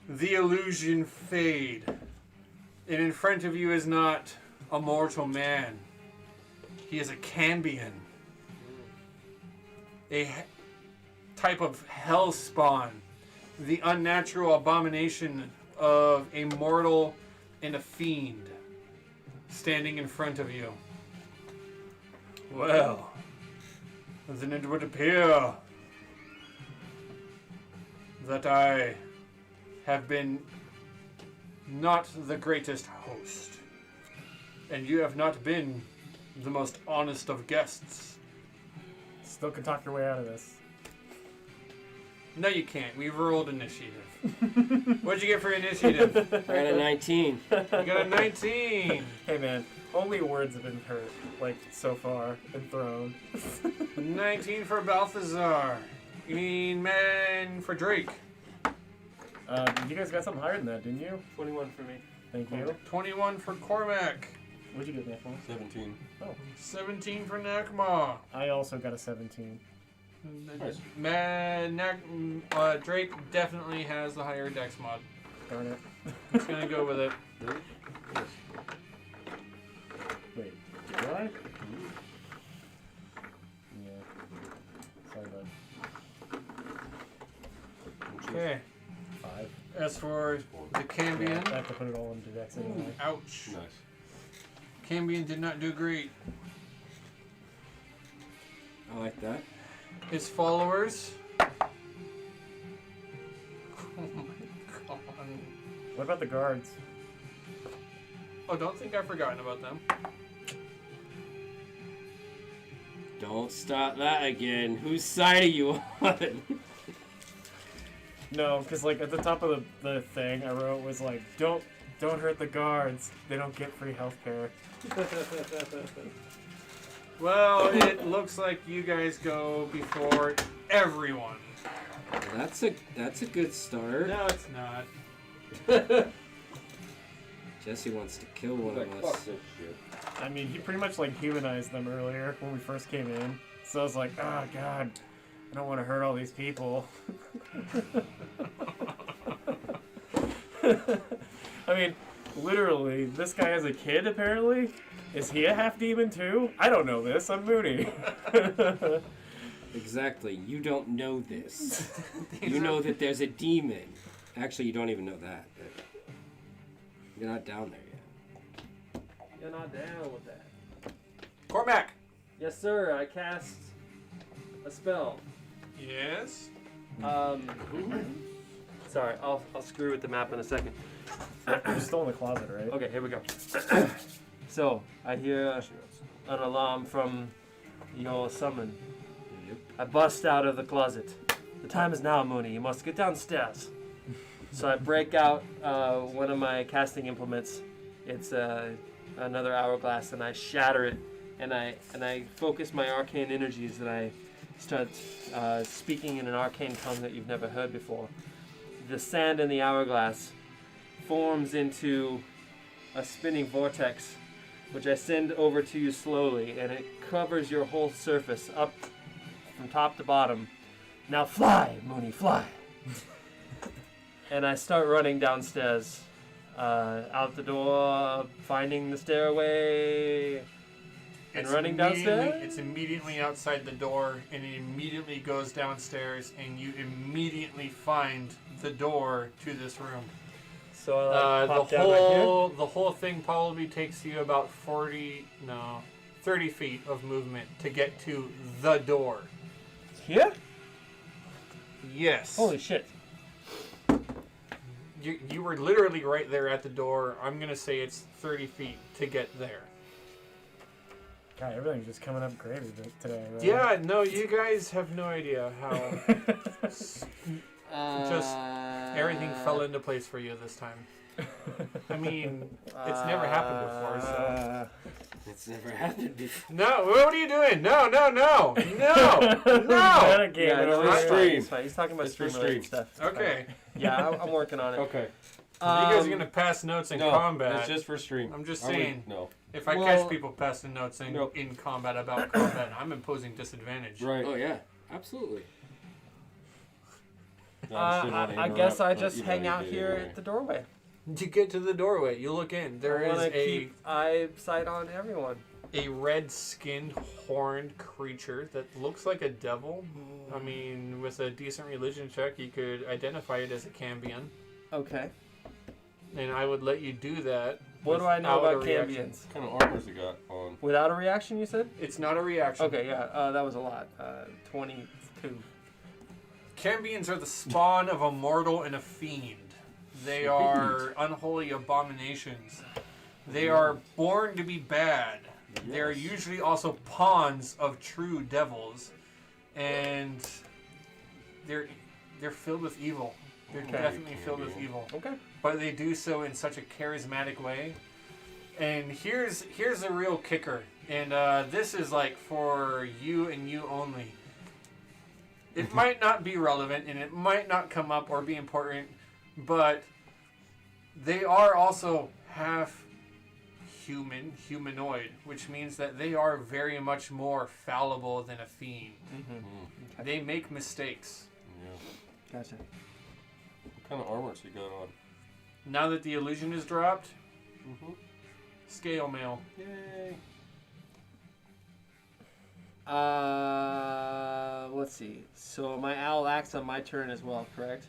Speaker 2: the illusion fade. And in front of you is not a mortal man. He is a Cambion. Type of hell spawn. The unnatural abomination of a mortal and a fiend standing in front of you. Well, then it would appear that I have been not the greatest host, and you have not been the most honest of guests.
Speaker 4: Still can talk your way out of this.
Speaker 2: No, you can't. We rolled initiative. What'd you get for initiative?
Speaker 3: I got a 19.
Speaker 2: You got a 19.
Speaker 4: Hey man, only words have been hurt, like, so far, and thrown.
Speaker 2: 19 for Balthazar. You mean man for Drake.
Speaker 4: You guys got something higher than that, didn't you?
Speaker 5: 21 for me.
Speaker 4: Thank you.
Speaker 2: 21 for Cormac.
Speaker 4: What'd you get that for?
Speaker 1: 17.
Speaker 2: 17 for Nakma.
Speaker 4: I also got a 17.
Speaker 2: Drake definitely has the higher dex mod.
Speaker 4: Darn it.
Speaker 2: Just gonna go with it.
Speaker 1: Yes.
Speaker 4: Wait, do I? Yeah. Sorry, bud.
Speaker 2: Okay.
Speaker 4: 5.
Speaker 2: As for the
Speaker 4: Yeah,
Speaker 2: Cambion,
Speaker 4: I have to put it all into dex anyway.
Speaker 2: ouch.
Speaker 1: Nice.
Speaker 2: Cambion did not do great.
Speaker 3: I like that.
Speaker 2: His followers. Oh my god.
Speaker 4: What about the guards?
Speaker 2: Oh, don't think I've forgotten about them.
Speaker 3: Don't start that again. Whose side are you on?
Speaker 4: No, because like at the top of the thing I wrote was like, don't hurt the guards. They don't get free healthcare.
Speaker 2: Well, it looks like you guys go before everyone.
Speaker 3: Well, that's a good start.
Speaker 2: No, it's not.
Speaker 3: Jesse wants to kill one
Speaker 1: Like,
Speaker 3: of
Speaker 1: fuck
Speaker 3: us.
Speaker 1: this shit.
Speaker 4: I mean, he pretty much like humanized them earlier when we first came in. So I was like, oh god, I don't want to hurt all these people. I mean, literally, this guy has a kid apparently. Is he a half demon too? I don't know this. I'm Mooney.
Speaker 3: Exactly. You don't know this. You know that there's a demon. Actually, you don't even know that. But you're not down there yet.
Speaker 5: You're not down with that.
Speaker 2: Cormac.
Speaker 5: Yes, sir. I cast a spell.
Speaker 2: Yes.
Speaker 5: Sorry, I'll screw with the map in a second.
Speaker 4: You're still in the closet, right?
Speaker 5: Okay, here we go. So, I hear an alarm from your summon.
Speaker 3: Yep.
Speaker 5: I bust out of the closet. The time is now, Mooney. You must get downstairs. So I break out one of my casting implements. It's another hourglass, and I shatter it. And I focus my arcane energies, and I start speaking in an arcane tongue that you've never heard before. The sand in the hourglass forms into a spinning vortex, which I send over to you slowly, and it covers your whole surface up from top to bottom. Now fly, Mooney, fly! And I start running downstairs, out the door, finding the stairway, and running downstairs.
Speaker 2: It's immediately outside the door, and it immediately goes downstairs, and you immediately find the door to this room.
Speaker 5: So I
Speaker 2: The
Speaker 5: pop down right here.
Speaker 2: whole thing probably takes you about 30 feet of movement to get to the door.
Speaker 5: Here?
Speaker 2: Yes.
Speaker 5: Holy shit.
Speaker 2: You were literally right there at the door. I'm going to say it's 30 feet to get there.
Speaker 4: God, everything's just coming up gravy today, right?
Speaker 2: Yeah, no, you guys have no idea how just everything fell into place for you this time. I mean, it's never happened before, so...
Speaker 3: It's never happened before.
Speaker 2: No, what are you doing? No! No!
Speaker 4: Meta game
Speaker 5: Yeah,
Speaker 4: it
Speaker 5: no,
Speaker 4: over
Speaker 5: it's
Speaker 4: here.
Speaker 5: fine, it's fine. He's talking about
Speaker 1: It's for
Speaker 5: stream-related
Speaker 1: stream.
Speaker 5: stuff.
Speaker 2: Okay.
Speaker 5: Yeah, I'm working on it.
Speaker 1: Okay.
Speaker 2: You guys are going to pass notes in
Speaker 1: No,
Speaker 2: combat.
Speaker 1: it's just for stream.
Speaker 2: I'm just
Speaker 1: Are we-
Speaker 2: saying.
Speaker 1: No.
Speaker 2: If I
Speaker 5: Well-
Speaker 2: catch people passing notes in,
Speaker 1: Nope.
Speaker 2: in combat about combat, I'm imposing disadvantage.
Speaker 1: Right.
Speaker 3: Oh yeah, absolutely.
Speaker 1: No, I just didn't wanna
Speaker 5: I guess
Speaker 1: interrupt,
Speaker 5: I
Speaker 1: but
Speaker 5: just
Speaker 1: you know
Speaker 5: hang
Speaker 1: you
Speaker 5: out
Speaker 1: did
Speaker 5: here
Speaker 1: anyway.
Speaker 5: at the doorway.
Speaker 2: You get to the doorway. You look in. There
Speaker 5: I
Speaker 2: is
Speaker 5: want to
Speaker 2: a
Speaker 5: keep eyesight on everyone.
Speaker 2: red-skinned, horned creature that looks like a devil. I mean, with a decent religion check, you could identify it as a Cambion.
Speaker 5: Okay.
Speaker 2: And I would let you do that.
Speaker 5: What do I know
Speaker 2: without
Speaker 5: about
Speaker 2: a reaction.
Speaker 5: Cambions?
Speaker 1: What kind of armor's he got on?
Speaker 5: Without a reaction, you said?
Speaker 2: It's not a reaction.
Speaker 5: Okay, yeah, that was a lot. 22.
Speaker 2: Cambions are the spawn of a mortal and a fiend. They are unholy abominations. They are born to be bad. They are usually also pawns of true devils, and they're filled with evil. They're
Speaker 5: Okay.
Speaker 2: definitely filled with evil,
Speaker 5: Okay.
Speaker 2: but they do so in such a charismatic way. And here's the real kicker, and this is like for you and you only. It might not be relevant, and it might not come up or be important, but they are also half humanoid, which means that they are very much more fallible than a fiend.
Speaker 5: Mm-hmm.
Speaker 2: They make mistakes.
Speaker 1: Yeah.
Speaker 5: Gotcha.
Speaker 1: What kind of armor's he got on?
Speaker 2: Now that the illusion is dropped,
Speaker 1: Mm-hmm.
Speaker 2: scale mail.
Speaker 1: Yay.
Speaker 5: Let's see. So my owl acts on my turn as well, correct?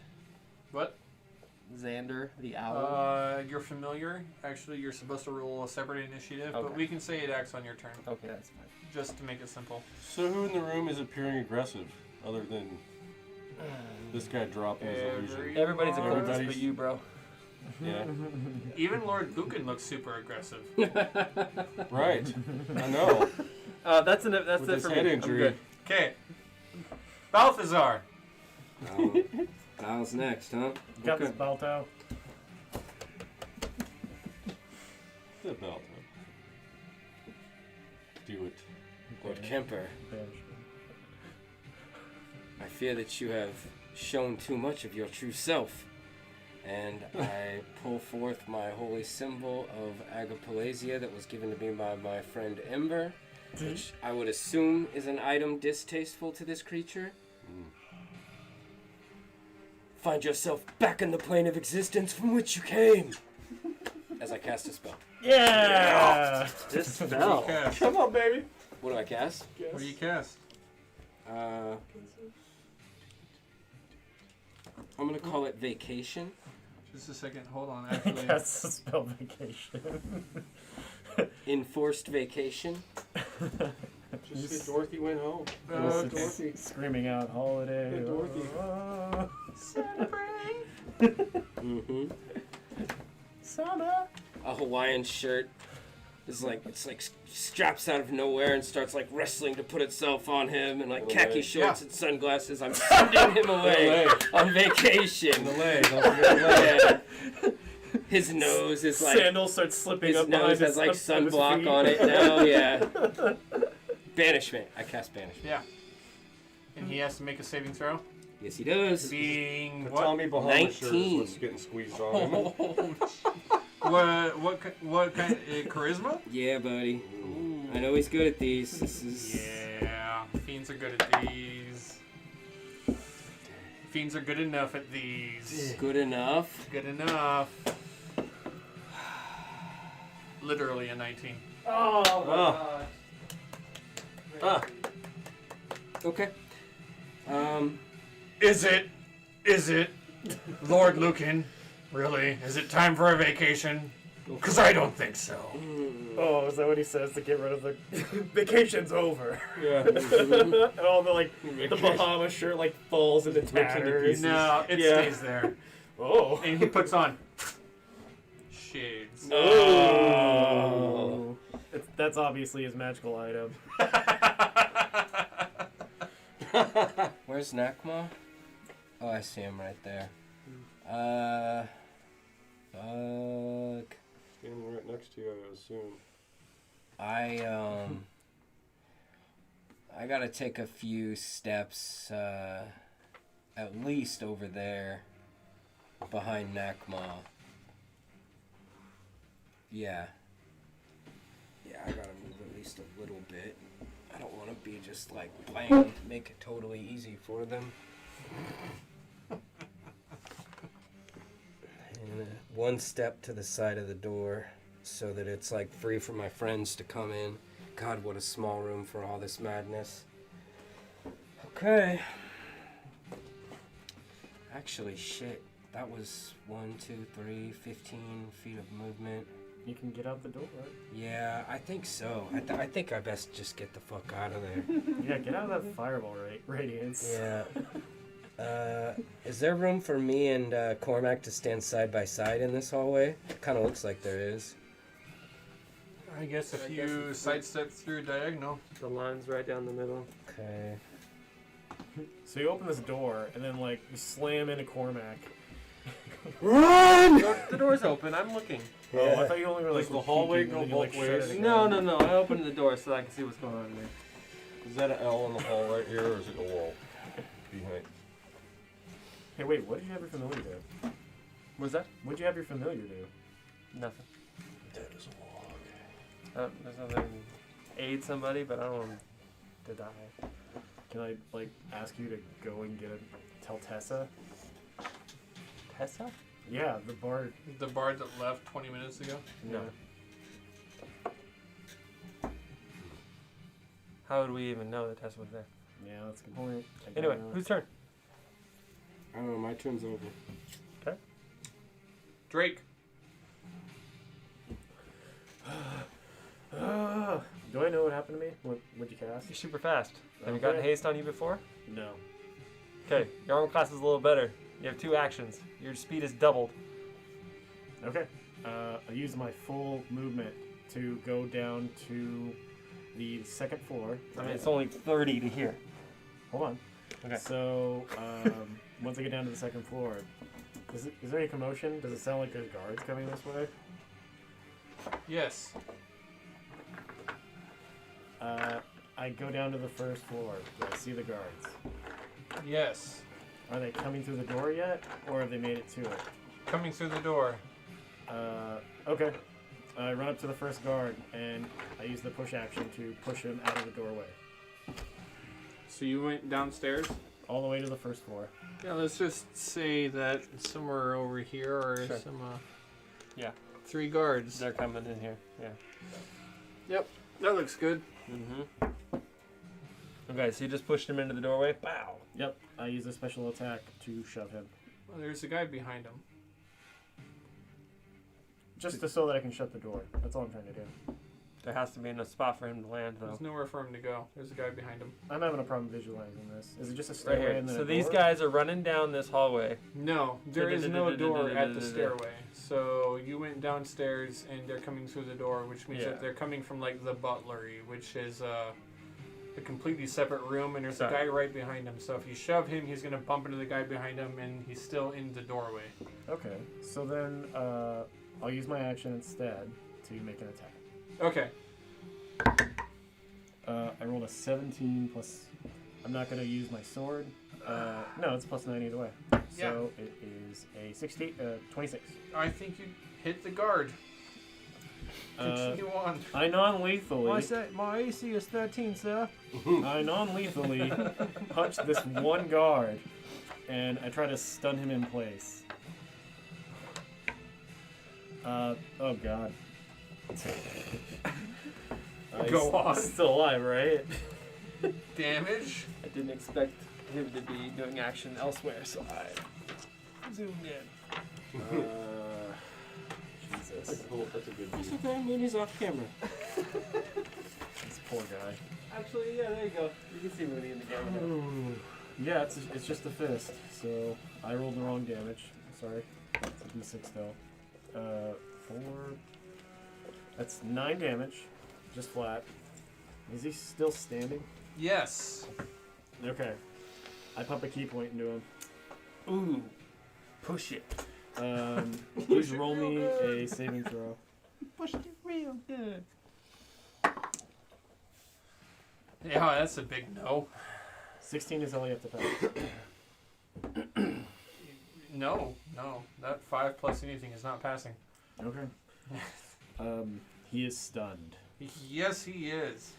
Speaker 2: What?
Speaker 5: Xander, the owl.
Speaker 2: You're familiar. Actually, you're supposed to roll a separate initiative, but
Speaker 5: Okay.
Speaker 2: we can say it acts on your turn,
Speaker 5: Okay, that's fine.
Speaker 2: just to make it simple.
Speaker 1: So who in the room is appearing aggressive, other than this guy dropping his illusion?
Speaker 5: Everybody's a cultist but
Speaker 1: Everybody's-
Speaker 5: you, bro.
Speaker 1: Yeah.
Speaker 2: Even Lord Lucan looks super aggressive.
Speaker 1: Right. I know.
Speaker 5: That's
Speaker 1: With
Speaker 5: it
Speaker 1: his
Speaker 5: for
Speaker 1: head
Speaker 5: me.
Speaker 1: injury.
Speaker 5: I'm good.
Speaker 2: Okay. Balthazar.
Speaker 3: Val's next, huh?
Speaker 4: Got this
Speaker 3: Okay.
Speaker 4: Balto.
Speaker 1: The belt. Do it.
Speaker 3: Lord Kemper, I fear that you have shown too much of your true self. And I pull forth my holy symbol of Agapalasia that was given to me by my friend Ember, which I would assume is an item distasteful to this creature. Find yourself back in the plane of existence from which you came! As I cast a spell.
Speaker 4: Yeah!
Speaker 5: This
Speaker 2: What do
Speaker 5: spell.
Speaker 2: you cast?
Speaker 1: Come on, baby.
Speaker 3: What do I cast?
Speaker 2: What do you cast?
Speaker 3: I'm gonna call it Vacation.
Speaker 2: Just a second. Hold on. Actually,
Speaker 4: That's the spell vacation.
Speaker 3: Enforced Vacation.
Speaker 1: Just say Dorothy went home.
Speaker 4: Dorothy screaming out holiday.
Speaker 1: Hey, Dorothy.
Speaker 4: Oh,
Speaker 3: Mm-hmm.
Speaker 4: summer.
Speaker 3: A Hawaiian shirt is like straps out of nowhere and starts like wrestling to put itself on him, and like khaki shorts and sunglasses. I'm sending him away on vacation.
Speaker 1: The leg. Don't forget the leg.
Speaker 3: Yeah. His nose is like
Speaker 4: Sandals start slipping
Speaker 3: his
Speaker 4: up behind
Speaker 3: nose has like
Speaker 4: up his
Speaker 3: sunblock
Speaker 4: feet.
Speaker 3: on it now. Yeah. Banishment. I cast banishment.
Speaker 2: yeah. And he has to make a saving throw.
Speaker 3: Yes, he does.
Speaker 2: Being
Speaker 1: The
Speaker 2: what?
Speaker 1: Tommy Bahama shirt is
Speaker 3: 19.
Speaker 1: what's getting squeezed on him.
Speaker 2: What kind? Charisma?
Speaker 3: Yeah, buddy. I know he's good at these. This is.
Speaker 2: Yeah. Fiends are good at these. Fiends are good enough at these.
Speaker 3: Good enough.
Speaker 2: Good enough. Literally a 19.
Speaker 5: Oh, my
Speaker 1: Oh.
Speaker 5: God.
Speaker 3: Okay.
Speaker 2: Is it, Lord Lucan? Really? Is it time for a vacation? Because I don't think so.
Speaker 4: Oh, is that what he says to get rid of the vacation's over?
Speaker 1: Yeah.
Speaker 4: And all the the Bahama shirt falls into
Speaker 1: Rips into
Speaker 4: tatters.
Speaker 1: pieces.
Speaker 2: No, it
Speaker 4: Yeah.
Speaker 2: stays there.
Speaker 4: Oh.
Speaker 2: And he puts on shades.
Speaker 4: Oh. That's obviously his magical item.
Speaker 3: Where's Nakma? Oh, I see him right there. Fuck.
Speaker 1: Standing right next to you, I assume.
Speaker 3: I gotta take a few steps, at least over there, behind Nakma. Yeah. Yeah, I gotta move at least a little bit. I don't want to be just playing, make it totally easy for them. And one step to the side of the door so that it's free for my friends to come in. God, what a small room for all this madness. Okay. Actually, shit. That was 1, 2, 3, 15 feet of movement.
Speaker 4: You can get out the door, right?
Speaker 3: Yeah, I think so. I think I best just get the fuck out of there.
Speaker 4: Yeah, get out of that fireball radiance.
Speaker 3: Yeah. Is there room for me and Cormac to stand side by side in this hallway? It kind of looks like there is.
Speaker 2: I guess if you sidestep through diagonal.
Speaker 5: The line's right down the middle.
Speaker 3: Okay.
Speaker 4: So you open this door, and then you slam into Cormac.
Speaker 3: Run!
Speaker 5: The door's open. I'm looking.
Speaker 4: Oh, I thought you only were
Speaker 1: Does the hallway
Speaker 4: peeking,
Speaker 1: go
Speaker 4: and then you,
Speaker 1: both
Speaker 4: shut
Speaker 1: ways?
Speaker 4: it again.
Speaker 5: No. I opened the door so I can see what's going on in there.
Speaker 1: Is that an L in the hall right here, or is it a wall behind?
Speaker 4: Hey, wait, what did you have your familiar do?
Speaker 5: What's that?
Speaker 4: What did you have your familiar do?
Speaker 5: Nothing.
Speaker 1: That is a wall.
Speaker 5: There's nothing. Aid somebody, but I don't want them to die.
Speaker 4: Can I, ask you to go and tell Tessa?
Speaker 5: Tessa?
Speaker 4: Yeah, the bard.
Speaker 2: The bard that left 20 minutes ago.
Speaker 5: No. How would we even know that Tessa was there?
Speaker 4: Yeah, that's a good point. I don't
Speaker 5: Anyway,
Speaker 4: know.
Speaker 5: whose turn?
Speaker 3: I don't know, my turn's over.
Speaker 2: Drake.
Speaker 4: Do I know what happened to me? What'd you cast?
Speaker 5: You're super fast. Have you gotten
Speaker 4: Okay.
Speaker 5: haste on you before?
Speaker 4: No.
Speaker 5: Okay, your armor class is a little better. You have 2 actions. Your speed is doubled.
Speaker 4: Okay. I use my full movement to go down to the 2nd floor.
Speaker 5: I mean, it's only 30 to here.
Speaker 4: Hold on.
Speaker 5: Okay.
Speaker 4: So, once I get down to the 2nd floor, is there any commotion? Does it sound like there's guards coming this way?
Speaker 2: Yes.
Speaker 4: I go down to the first floor. Do I see the guards?
Speaker 2: Yes.
Speaker 4: Are they coming through the door yet, or have they made it to it?
Speaker 2: Coming through the door.
Speaker 4: Okay. I run up to the first guard, and I use the push action to push him out of the doorway.
Speaker 2: So you went downstairs?
Speaker 4: All the way to the first floor.
Speaker 2: Yeah, let's just say that somewhere over here are
Speaker 5: Sure.
Speaker 2: some,
Speaker 5: Yeah.
Speaker 2: 3 guards.
Speaker 5: They're coming in here. Yeah.
Speaker 2: Yep, that looks good.
Speaker 5: Mm-hmm. Okay, so you just pushed him into the doorway. Pow.
Speaker 4: Yep. I use a special attack to shove him.
Speaker 2: Well, there's a guy behind him.
Speaker 4: Just so that I can shut the door. That's all I'm trying to do.
Speaker 5: There has to be enough spot for him to land, though.
Speaker 2: There's nowhere for him to go. There's a guy behind him.
Speaker 4: I'm having a problem visualizing this. Is it just a
Speaker 5: Right
Speaker 4: stairway
Speaker 5: here.
Speaker 4: and then
Speaker 5: So
Speaker 4: a
Speaker 5: these
Speaker 4: door?
Speaker 5: guys are running down this hallway.
Speaker 2: No, there is no door at the stairway. So you went downstairs and they're coming through the door, which means
Speaker 5: Yeah.
Speaker 2: that they're coming from like the butlery, which is a completely separate room, and there's
Speaker 5: Sorry.
Speaker 2: a guy right behind him. So if you shove him, he's gonna bump into the guy behind him, and he's still in the doorway.
Speaker 4: Okay. So then I'll use my action instead to make an attack.
Speaker 2: Okay.
Speaker 4: I rolled a 17 plus. I'm not going to use my sword. No, it's plus 9 either way. So it is a 26.
Speaker 2: I think you hit the guard. Continue on.
Speaker 4: I non-lethally.
Speaker 5: My AC is 13, sir.
Speaker 4: I non-lethally punch this one guard, and I try to stun him in place. Oh god.
Speaker 2: Go on.
Speaker 4: Still alive, right?
Speaker 2: Damage.
Speaker 5: I didn't expect him to be doing action elsewhere, so I zoomed in.
Speaker 4: Jesus.
Speaker 1: That's a good
Speaker 3: It's
Speaker 1: view.
Speaker 3: okay, Mooney's off camera.
Speaker 4: This poor guy.
Speaker 5: Actually, yeah, there you go. You can see Mooney in the camera.
Speaker 4: Yeah, it's just a fist. So I rolled the wrong damage. Sorry. It's a d6 though. 4. That's 9 damage. Just flat. Is he still standing?
Speaker 2: Yes.
Speaker 4: Okay. I pump a key point into him.
Speaker 5: Ooh, push it.
Speaker 4: Please roll me a saving throw.
Speaker 5: Pushed it real good.
Speaker 2: Yeah, that's a big no.
Speaker 4: 16 is all you have to pass.
Speaker 2: No. That 5 plus anything is not passing.
Speaker 4: Okay. He is stunned.
Speaker 2: Yes, he is.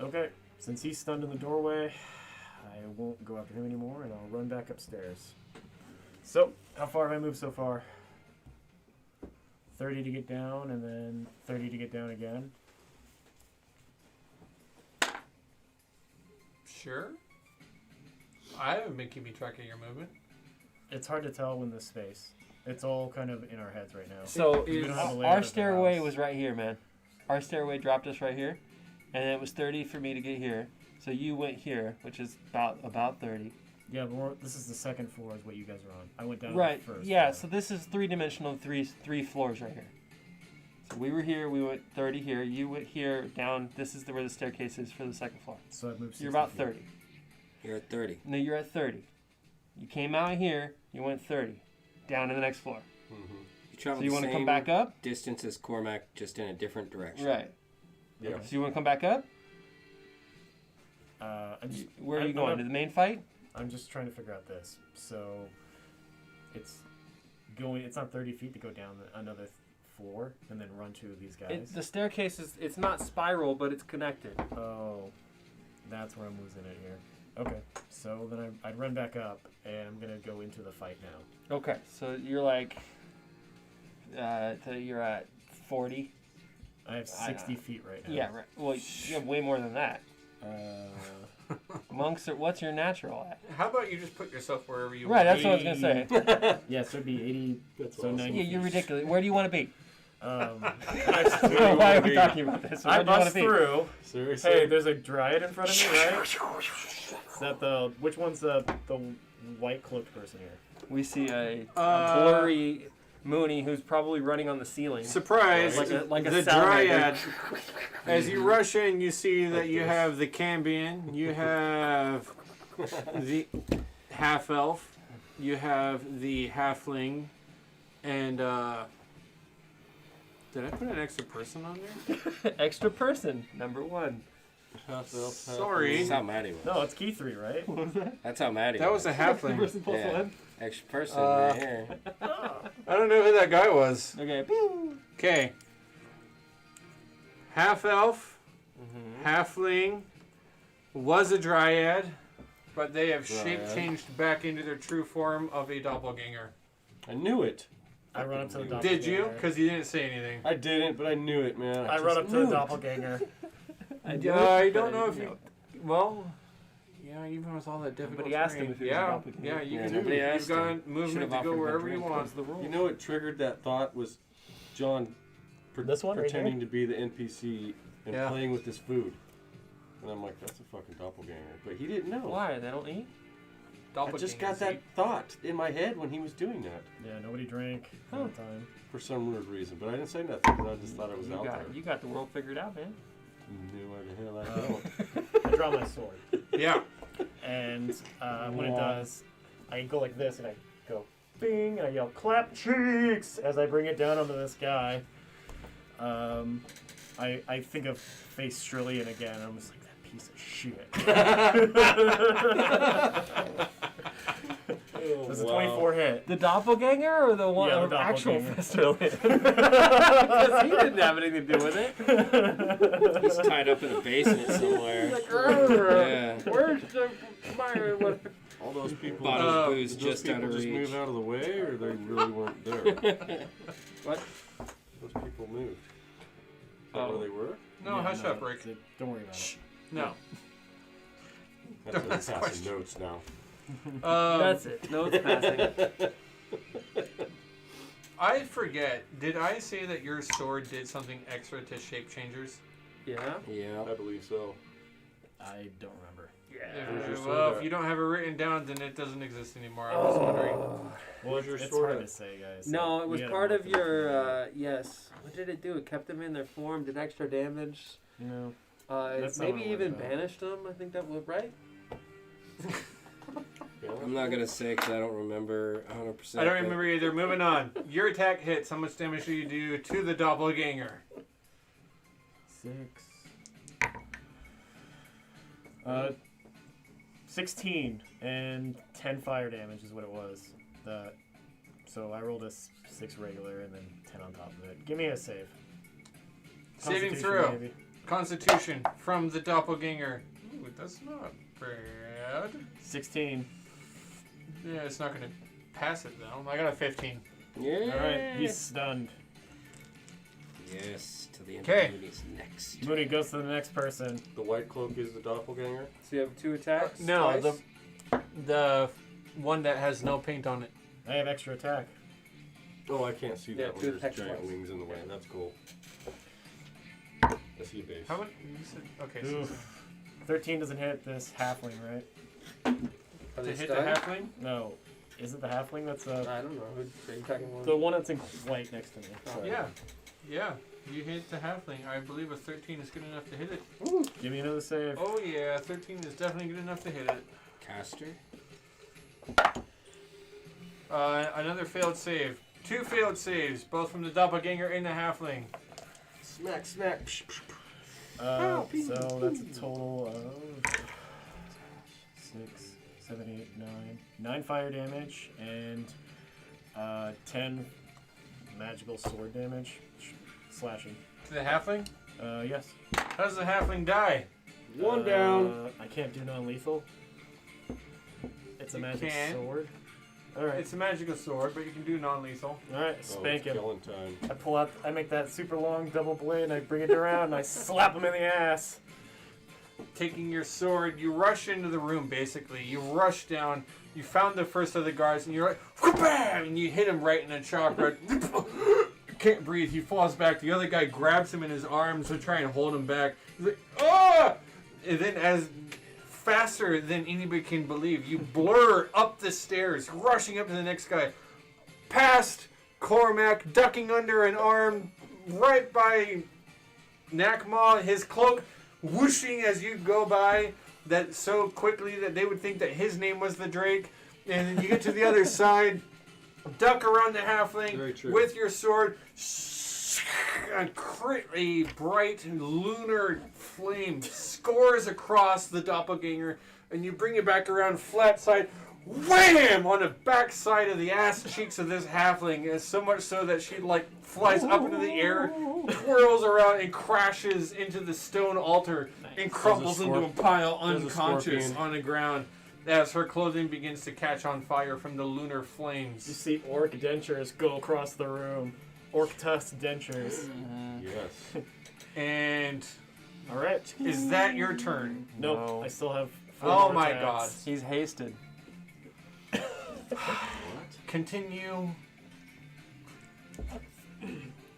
Speaker 4: Okay. Since he's stunned in the doorway, I won't go after him anymore, and I'll run back upstairs. So, how far have I moved so far? 30 to get down, and then 30 to get down again.
Speaker 2: Sure. I haven't been keeping track of your movement.
Speaker 4: It's hard to tell in this space. It's all kind of in our heads right now.
Speaker 5: So
Speaker 2: We
Speaker 4: don't have a layout
Speaker 5: our
Speaker 4: of the
Speaker 5: stairway
Speaker 4: house.
Speaker 5: was right here, man. Our stairway dropped us right here, and it was 30 for me to get here. So you went here, which is about 30.
Speaker 4: Yeah, but this is the second floor is what you guys are on. I went down
Speaker 5: Right.
Speaker 4: to the first.
Speaker 5: Yeah.
Speaker 4: floor.
Speaker 5: So this is three-dimensional, three floors right here. So we were here. We went 30 here. You went here down. This is where the staircase is for the second floor.
Speaker 4: So I've moved 60
Speaker 5: You're about
Speaker 4: feet.
Speaker 5: 30.
Speaker 3: You're at 30.
Speaker 5: No, you're at 30. You came out here. You went 30. Down to the next floor.
Speaker 3: You travel
Speaker 5: So you
Speaker 3: the
Speaker 5: want to
Speaker 3: same
Speaker 5: come back up?
Speaker 3: distance as Cormac, just in a different direction.
Speaker 5: Right.
Speaker 1: Yeah.
Speaker 5: So you want to come back up? Where are you going? To the main fight?
Speaker 4: I'm just trying to figure out this. So it's not 30 feet to go down another floor and then run to these guys.
Speaker 5: The staircase it's not spiral, but it's connected.
Speaker 4: Oh, that's where I'm losing it here. Okay, so then I'd run back up and I'm gonna go into the fight now.
Speaker 5: Okay, so you're like, you're at 40.
Speaker 4: I have 60 feet right now.
Speaker 5: Yeah, right. Well, you have way more than that. Monks are. What's your natural at?
Speaker 2: How about you just put yourself wherever you
Speaker 5: Right,
Speaker 2: want?
Speaker 5: that's what I was gonna say.
Speaker 4: Yeah, so it'd be 80.
Speaker 1: That's
Speaker 4: so
Speaker 1: awesome.
Speaker 4: 90
Speaker 5: Yeah, you're
Speaker 4: feet.
Speaker 5: ridiculous. Where do you want to be?
Speaker 4: I
Speaker 5: Why are we talking about this? Where
Speaker 4: I
Speaker 5: do you want
Speaker 4: bust
Speaker 5: to be?
Speaker 4: through.
Speaker 1: Seriously?
Speaker 4: Hey, there's a dryad in front of me, right? Is that which one's the white cloaked person here?
Speaker 5: We see a blurry Mooney who's probably running on the ceiling.
Speaker 2: Surprise!
Speaker 5: Like a
Speaker 2: the
Speaker 5: salamander.
Speaker 2: dryad. As you rush in, you see that you have the Cambion, you have the half elf, you have the halfling, and Did I put an extra person on there?
Speaker 5: Extra person, number 1.
Speaker 1: Half elf, half
Speaker 2: Sorry.
Speaker 7: That's how Maddie was.
Speaker 4: No, it's key 3, right?
Speaker 7: That's how Maddie
Speaker 2: That was a halfling.
Speaker 5: Person plus
Speaker 7: Yeah.
Speaker 5: 1.
Speaker 7: extra person right here.
Speaker 2: I don't know who that guy was.
Speaker 5: Okay.
Speaker 2: Okay. Half elf,
Speaker 5: Mm-hmm.
Speaker 2: halfling, was a dryad, but they have shape
Speaker 1: Dryad.
Speaker 2: changed back into their true form of a doppelganger.
Speaker 1: I knew it.
Speaker 4: I run up to the doppelganger.
Speaker 2: Did you? Because you didn't say anything.
Speaker 1: I didn't, but I knew it, man.
Speaker 4: I run up to the doppelganger.
Speaker 2: I
Speaker 5: do
Speaker 2: don't
Speaker 5: it,
Speaker 2: know
Speaker 5: but
Speaker 2: if
Speaker 5: I
Speaker 2: you. Well, yeah, even with all that difficult
Speaker 5: Nobody asked him
Speaker 2: terrain.
Speaker 5: if he was a
Speaker 2: yeah,
Speaker 5: doppelganger.
Speaker 2: yeah, you
Speaker 7: Yeah,
Speaker 2: can
Speaker 7: nobody
Speaker 2: do. You've
Speaker 7: asked
Speaker 2: got
Speaker 7: him.
Speaker 2: movement
Speaker 7: Should've
Speaker 2: to
Speaker 7: offered
Speaker 2: go
Speaker 7: him a
Speaker 2: wherever you
Speaker 7: drink.
Speaker 2: want.
Speaker 5: That's the rule.
Speaker 1: You know what triggered that thought was John
Speaker 5: This one right
Speaker 1: pretending
Speaker 5: here?
Speaker 1: to be the NPC and
Speaker 2: Yeah.
Speaker 1: playing with this food. And I'm like, that's a fucking doppelganger. But he didn't know.
Speaker 5: Why? They don't eat?
Speaker 1: I just got that thought in my head when he was doing that
Speaker 4: Yeah, nobody drank
Speaker 5: Huh.
Speaker 4: all the time.
Speaker 1: for some weird reason. But I didn't say nothing because I just thought it was out there.
Speaker 5: You got the world figured out, man.
Speaker 1: Knew where the hell I don't.
Speaker 4: I draw my sword.
Speaker 2: Yeah.
Speaker 4: And when it does, I go like this and I go bing and I yell clap cheeks as I bring it down onto this guy. I think of Face Strillian again and I'm just like, that piece of shit. Does a 24 hit?
Speaker 5: The doppelganger or the one
Speaker 4: Yeah, the
Speaker 5: the actual
Speaker 4: doppelganger.
Speaker 5: festival? Because he didn't have anything to do with it.
Speaker 7: He's tied up in a basement somewhere.
Speaker 5: Like,
Speaker 7: Yeah.
Speaker 5: where's the my what?
Speaker 1: All those people,
Speaker 7: Bottle of booze
Speaker 1: did those
Speaker 7: just out
Speaker 1: people
Speaker 7: of
Speaker 1: just
Speaker 7: reach.
Speaker 1: move out of the way, or they really weren't there?
Speaker 5: What?
Speaker 1: Those people moved. Is that
Speaker 5: Oh.
Speaker 1: where they were?
Speaker 2: No,
Speaker 4: Yeah,
Speaker 2: hush up, Rick.
Speaker 4: Don't worry about it.
Speaker 2: No.
Speaker 1: That's
Speaker 2: That's
Speaker 1: passing
Speaker 2: question.
Speaker 1: notes now.
Speaker 5: That's it. No, it's passing.
Speaker 2: I forget. Did I say that your sword did something extra to shape changers?
Speaker 5: Yeah.
Speaker 7: Yeah.
Speaker 1: I believe so.
Speaker 4: I don't remember.
Speaker 1: Where's your sword
Speaker 2: Well,
Speaker 1: at?
Speaker 2: if you don't have it written down, then it doesn't exist anymore. I was wondering.
Speaker 4: Well,
Speaker 1: Where's your
Speaker 4: it's
Speaker 1: sword
Speaker 4: hard
Speaker 1: at?
Speaker 4: to say, guys.
Speaker 5: No,
Speaker 4: so
Speaker 5: it
Speaker 4: we
Speaker 5: was
Speaker 4: gotta
Speaker 5: part
Speaker 4: look
Speaker 5: of
Speaker 4: it up.
Speaker 5: your yes. What did it do? It kept them in their form, did extra damage.
Speaker 4: You know, That's not
Speaker 5: Maybe
Speaker 4: what I'm
Speaker 5: even
Speaker 4: worried about.
Speaker 5: banished them. I think that was right.
Speaker 7: I'm not gonna say because I don't remember 100%.
Speaker 2: I don't remember either. Moving on. Your attack hits. How much damage do you do to the doppelganger?
Speaker 4: 16 and 10 fire damage is what it was. So I rolled a 6 regular and then 10 on top of it. Give me a save.
Speaker 2: Saving
Speaker 4: Constitution,
Speaker 2: throw.
Speaker 4: maybe.
Speaker 2: Constitution from the doppelganger. Ooh, that's not bad.
Speaker 4: 16.
Speaker 2: Yeah, it's not going to pass it, though. I got a 15.
Speaker 7: Yeah.
Speaker 4: Alright, he's stunned.
Speaker 7: Yes, to the end
Speaker 2: Okay.
Speaker 7: of the movie's next.
Speaker 4: Mooney goes to the next person.
Speaker 1: The white cloak is the doppelganger.
Speaker 5: So you have 2 attacks?
Speaker 2: No,
Speaker 5: twice?
Speaker 2: the one that has no paint on it.
Speaker 4: I have extra attack.
Speaker 1: Oh, I can't see
Speaker 5: Yeah,
Speaker 1: that
Speaker 5: two
Speaker 1: one. There's
Speaker 5: attacks
Speaker 1: giant
Speaker 5: twice.
Speaker 1: wings in the way. That's cool. I see a base.
Speaker 2: How much? You said, okay, so
Speaker 4: Oof. 13 doesn't hit this halfling, right?
Speaker 5: Are
Speaker 2: to
Speaker 5: they
Speaker 2: hit the
Speaker 5: stunned?
Speaker 2: halfling?
Speaker 4: No. Is it the halfling that's
Speaker 5: I don't know. Who are you talking about?
Speaker 4: the one that's in white next to me? Sorry.
Speaker 2: Yeah. Yeah. You hit the halfling. I believe a 13 is good enough to hit it.
Speaker 4: Give me another save.
Speaker 2: Oh, yeah. 13 is definitely good enough to hit it.
Speaker 7: Caster.
Speaker 2: Another failed save. 2 failed saves, both from the doppelganger and the halfling.
Speaker 1: Smack, smack.
Speaker 4: So that's a total of 6, 7, 8, 9. 9 fire damage and 10 magical sword damage. Slashing.
Speaker 2: To the halfling?
Speaker 4: Yes.
Speaker 2: How does the halfling die?
Speaker 1: One down.
Speaker 4: I can't do non-lethal. It's a
Speaker 2: You
Speaker 4: magic
Speaker 2: can.
Speaker 4: sword. Alright.
Speaker 2: It's a magical sword, but you can do non-lethal.
Speaker 4: Alright,
Speaker 1: Oh,
Speaker 4: spank
Speaker 1: it's
Speaker 4: him.
Speaker 1: killing time.
Speaker 4: I pull out, I make that super long double blade and I bring it around and I slap him in the ass.
Speaker 2: Taking your sword, you rush into the room, basically. You rush down, you found the first of the guards, and you're like, whoop-bam! And you hit him right in the chakra. Can't breathe. He falls back. The other guy grabs him in his arms to try and hold him back. He's like, ah! And then as faster than anybody can believe, you blur up the stairs, rushing up to the next guy. Past Cormac, ducking under an arm, right by Nakma, his cloak whooshing as you go by that so quickly that they would think that his name was the Drake. And then you get to the other side, duck around the
Speaker 1: Very
Speaker 2: halfling
Speaker 1: true.
Speaker 2: with your sword, a bright lunar flame scores across the doppelganger, and you bring it back around flat side, wham! On the back side of the ass cheeks of this halfling, and so much so that she like flies up into the air, twirls around, and crashes into the stone altar and crumbles into a pile unconscious on the ground as her clothing begins to catch on fire from the lunar
Speaker 4: You
Speaker 2: flames.
Speaker 4: see orc dentures go across the room. Orc tusk dentures.
Speaker 1: Yes.
Speaker 2: And
Speaker 4: All right.
Speaker 2: is that your turn?
Speaker 4: Nope.
Speaker 5: No.
Speaker 4: I still have 4
Speaker 2: Oh
Speaker 4: more
Speaker 2: my
Speaker 4: attacks.
Speaker 5: He's hasted.
Speaker 2: Continue.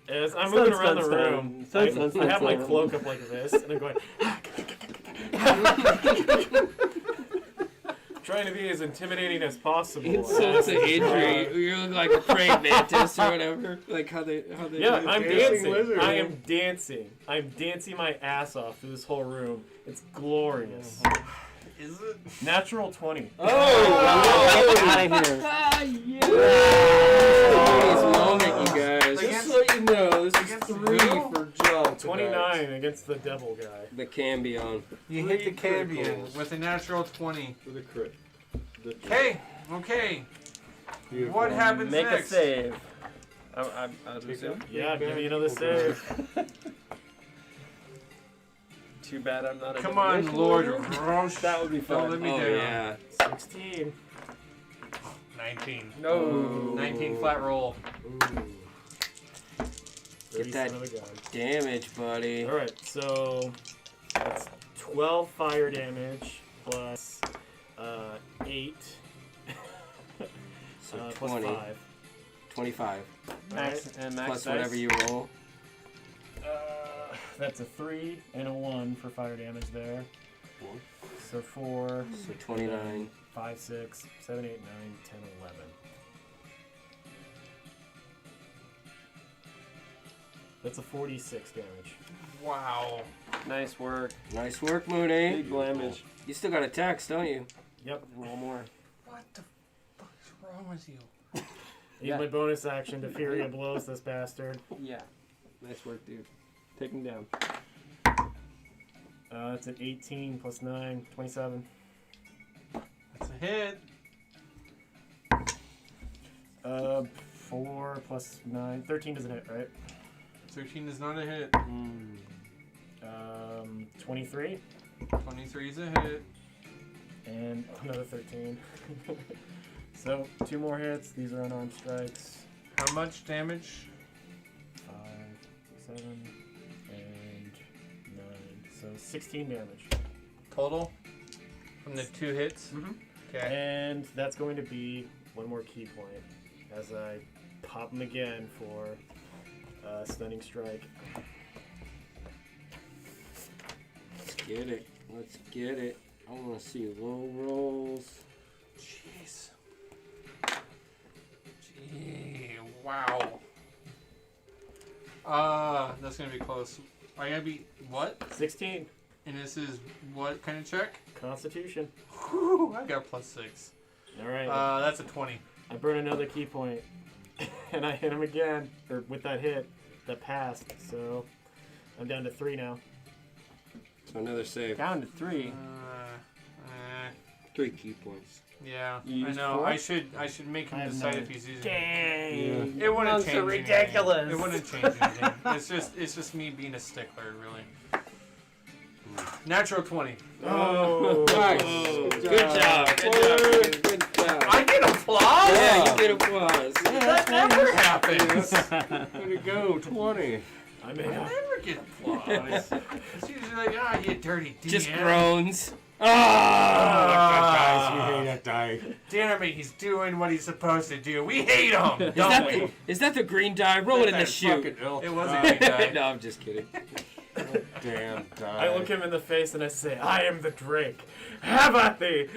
Speaker 4: As I'm
Speaker 5: Stun,
Speaker 4: moving around the
Speaker 5: stun,
Speaker 4: room,
Speaker 5: stun.
Speaker 4: I,
Speaker 5: Stun, stun,
Speaker 4: I have my
Speaker 5: stun.
Speaker 4: cloak up like this, and I'm going. Trying to be as intimidating as possible.
Speaker 7: Insults to injury. You look like a praying mantis or whatever. Like how they.
Speaker 4: Yeah,
Speaker 7: do
Speaker 4: I'm
Speaker 7: the
Speaker 4: dancing.
Speaker 1: lizard.
Speaker 4: I am dancing. I'm dancing my ass off through this whole room. It's glorious.
Speaker 2: Is it?
Speaker 4: Natural 20.
Speaker 5: Get out of here.
Speaker 7: Ah, yes! Moment, you guys.
Speaker 2: Against-
Speaker 7: Just so you know, this is
Speaker 2: against
Speaker 7: 3
Speaker 2: who?
Speaker 7: for John.
Speaker 4: 29 against the devil guy.
Speaker 7: The Cambion.
Speaker 2: You hit the
Speaker 1: Three
Speaker 2: Cambion
Speaker 1: criticals.
Speaker 2: with a natural 20.
Speaker 1: With a crit.
Speaker 2: Okay, okay.
Speaker 1: Beautiful.
Speaker 2: What happens
Speaker 5: Make
Speaker 2: next?
Speaker 5: a save. I'll do so.
Speaker 4: Yeah, give me another save.
Speaker 5: Too bad I'm not a
Speaker 2: Come on,
Speaker 5: divination
Speaker 2: Lord
Speaker 5: wizard.
Speaker 2: Roche.
Speaker 5: That would be
Speaker 2: Don't
Speaker 5: fun.
Speaker 2: let me
Speaker 7: Oh,
Speaker 2: down.
Speaker 7: yeah.
Speaker 4: 16.
Speaker 2: 19.
Speaker 5: No.
Speaker 2: 19 flat roll.
Speaker 1: Ooh.
Speaker 7: Get that-
Speaker 4: 30 son of a gun.
Speaker 7: Damage, buddy.
Speaker 4: Alright, so that's 12 fire damage plus 8
Speaker 7: So
Speaker 4: plus
Speaker 7: 20.
Speaker 4: 5.
Speaker 7: 25.
Speaker 5: Max and max
Speaker 7: Plus
Speaker 5: dice.
Speaker 7: whatever you roll.
Speaker 4: That's a 3 and a 1 for fire damage there.
Speaker 1: One.
Speaker 4: So 4,
Speaker 7: So 29.
Speaker 4: 5, 6, 7, 8, 9, 10, 11. That's a 46 damage.
Speaker 2: Wow.
Speaker 5: Nice work.
Speaker 7: Nice work, Mooney.
Speaker 5: Big damage.
Speaker 7: You still got attacks, don't you?
Speaker 4: Yep.
Speaker 5: Roll more.
Speaker 2: What the fuck is wrong with you?
Speaker 4: Use my bonus action to Furia blows this bastard.
Speaker 5: Yeah. Nice work, dude. Take him down.
Speaker 4: That's an 18 plus 9, 27.
Speaker 2: That's a hit.
Speaker 4: 4 plus 9, 13 doesn't hit, right?
Speaker 2: 13 is not a hit.
Speaker 4: 23
Speaker 2: 23 is a hit.
Speaker 4: and another 13. So 2 more hits. These are unarmed strikes.
Speaker 2: How much damage?
Speaker 4: 5, 7, and 9. So 16 damage.
Speaker 2: Total? From the 2 hits?
Speaker 4: Mhm.
Speaker 2: Okay.
Speaker 4: And that's going to be 1 more key point as I pop him again for stunning strike.
Speaker 7: Let's get it. Let's get it. I want to see low rolls.
Speaker 2: Jeez. Gee, wow. That's gonna be close. I gotta be what?
Speaker 4: 16.
Speaker 2: And this is what kind of check?
Speaker 4: Constitution.
Speaker 2: Whew, I got a +6.
Speaker 4: All right.
Speaker 2: That's a 20.
Speaker 4: I burn another key point, and I hit him again, or with that hit that passed. So I'm down to 3 now.
Speaker 7: So another save.
Speaker 5: Down to 3.
Speaker 7: 3 key points.
Speaker 2: Yeah,
Speaker 5: You
Speaker 2: I
Speaker 5: used
Speaker 2: know.
Speaker 5: 4?
Speaker 2: I should make him
Speaker 4: I have
Speaker 2: decide
Speaker 4: none.
Speaker 2: if he's using.
Speaker 5: Dang.
Speaker 2: It wouldn't
Speaker 5: Monks
Speaker 2: change
Speaker 5: are
Speaker 2: anything.
Speaker 5: ridiculous.
Speaker 2: It wouldn't change anything. It's just me being a stickler, really. Natural 20.
Speaker 4: Oh,
Speaker 7: Nice. Good job. Good job. Good job.
Speaker 2: I get applause.
Speaker 7: Yeah, you get applause.
Speaker 2: That never happens.
Speaker 1: Way to go, 20.
Speaker 4: I
Speaker 2: I
Speaker 4: made up.
Speaker 2: never get applause. It's usually like, ah, you dirty DM.
Speaker 7: Just groans.
Speaker 1: Guys, you hate that die.
Speaker 2: Damn it, he's doing what he's supposed to do. We hate him, don't we?
Speaker 7: Is that the green die? Roll it in the
Speaker 1: That
Speaker 7: chute.
Speaker 1: fucking elf
Speaker 2: It was a
Speaker 1: die.
Speaker 2: good guy.
Speaker 7: No, I'm just kidding.
Speaker 1: Damn die.
Speaker 4: I look him in the face and I say, I am the Drake. Have at thee!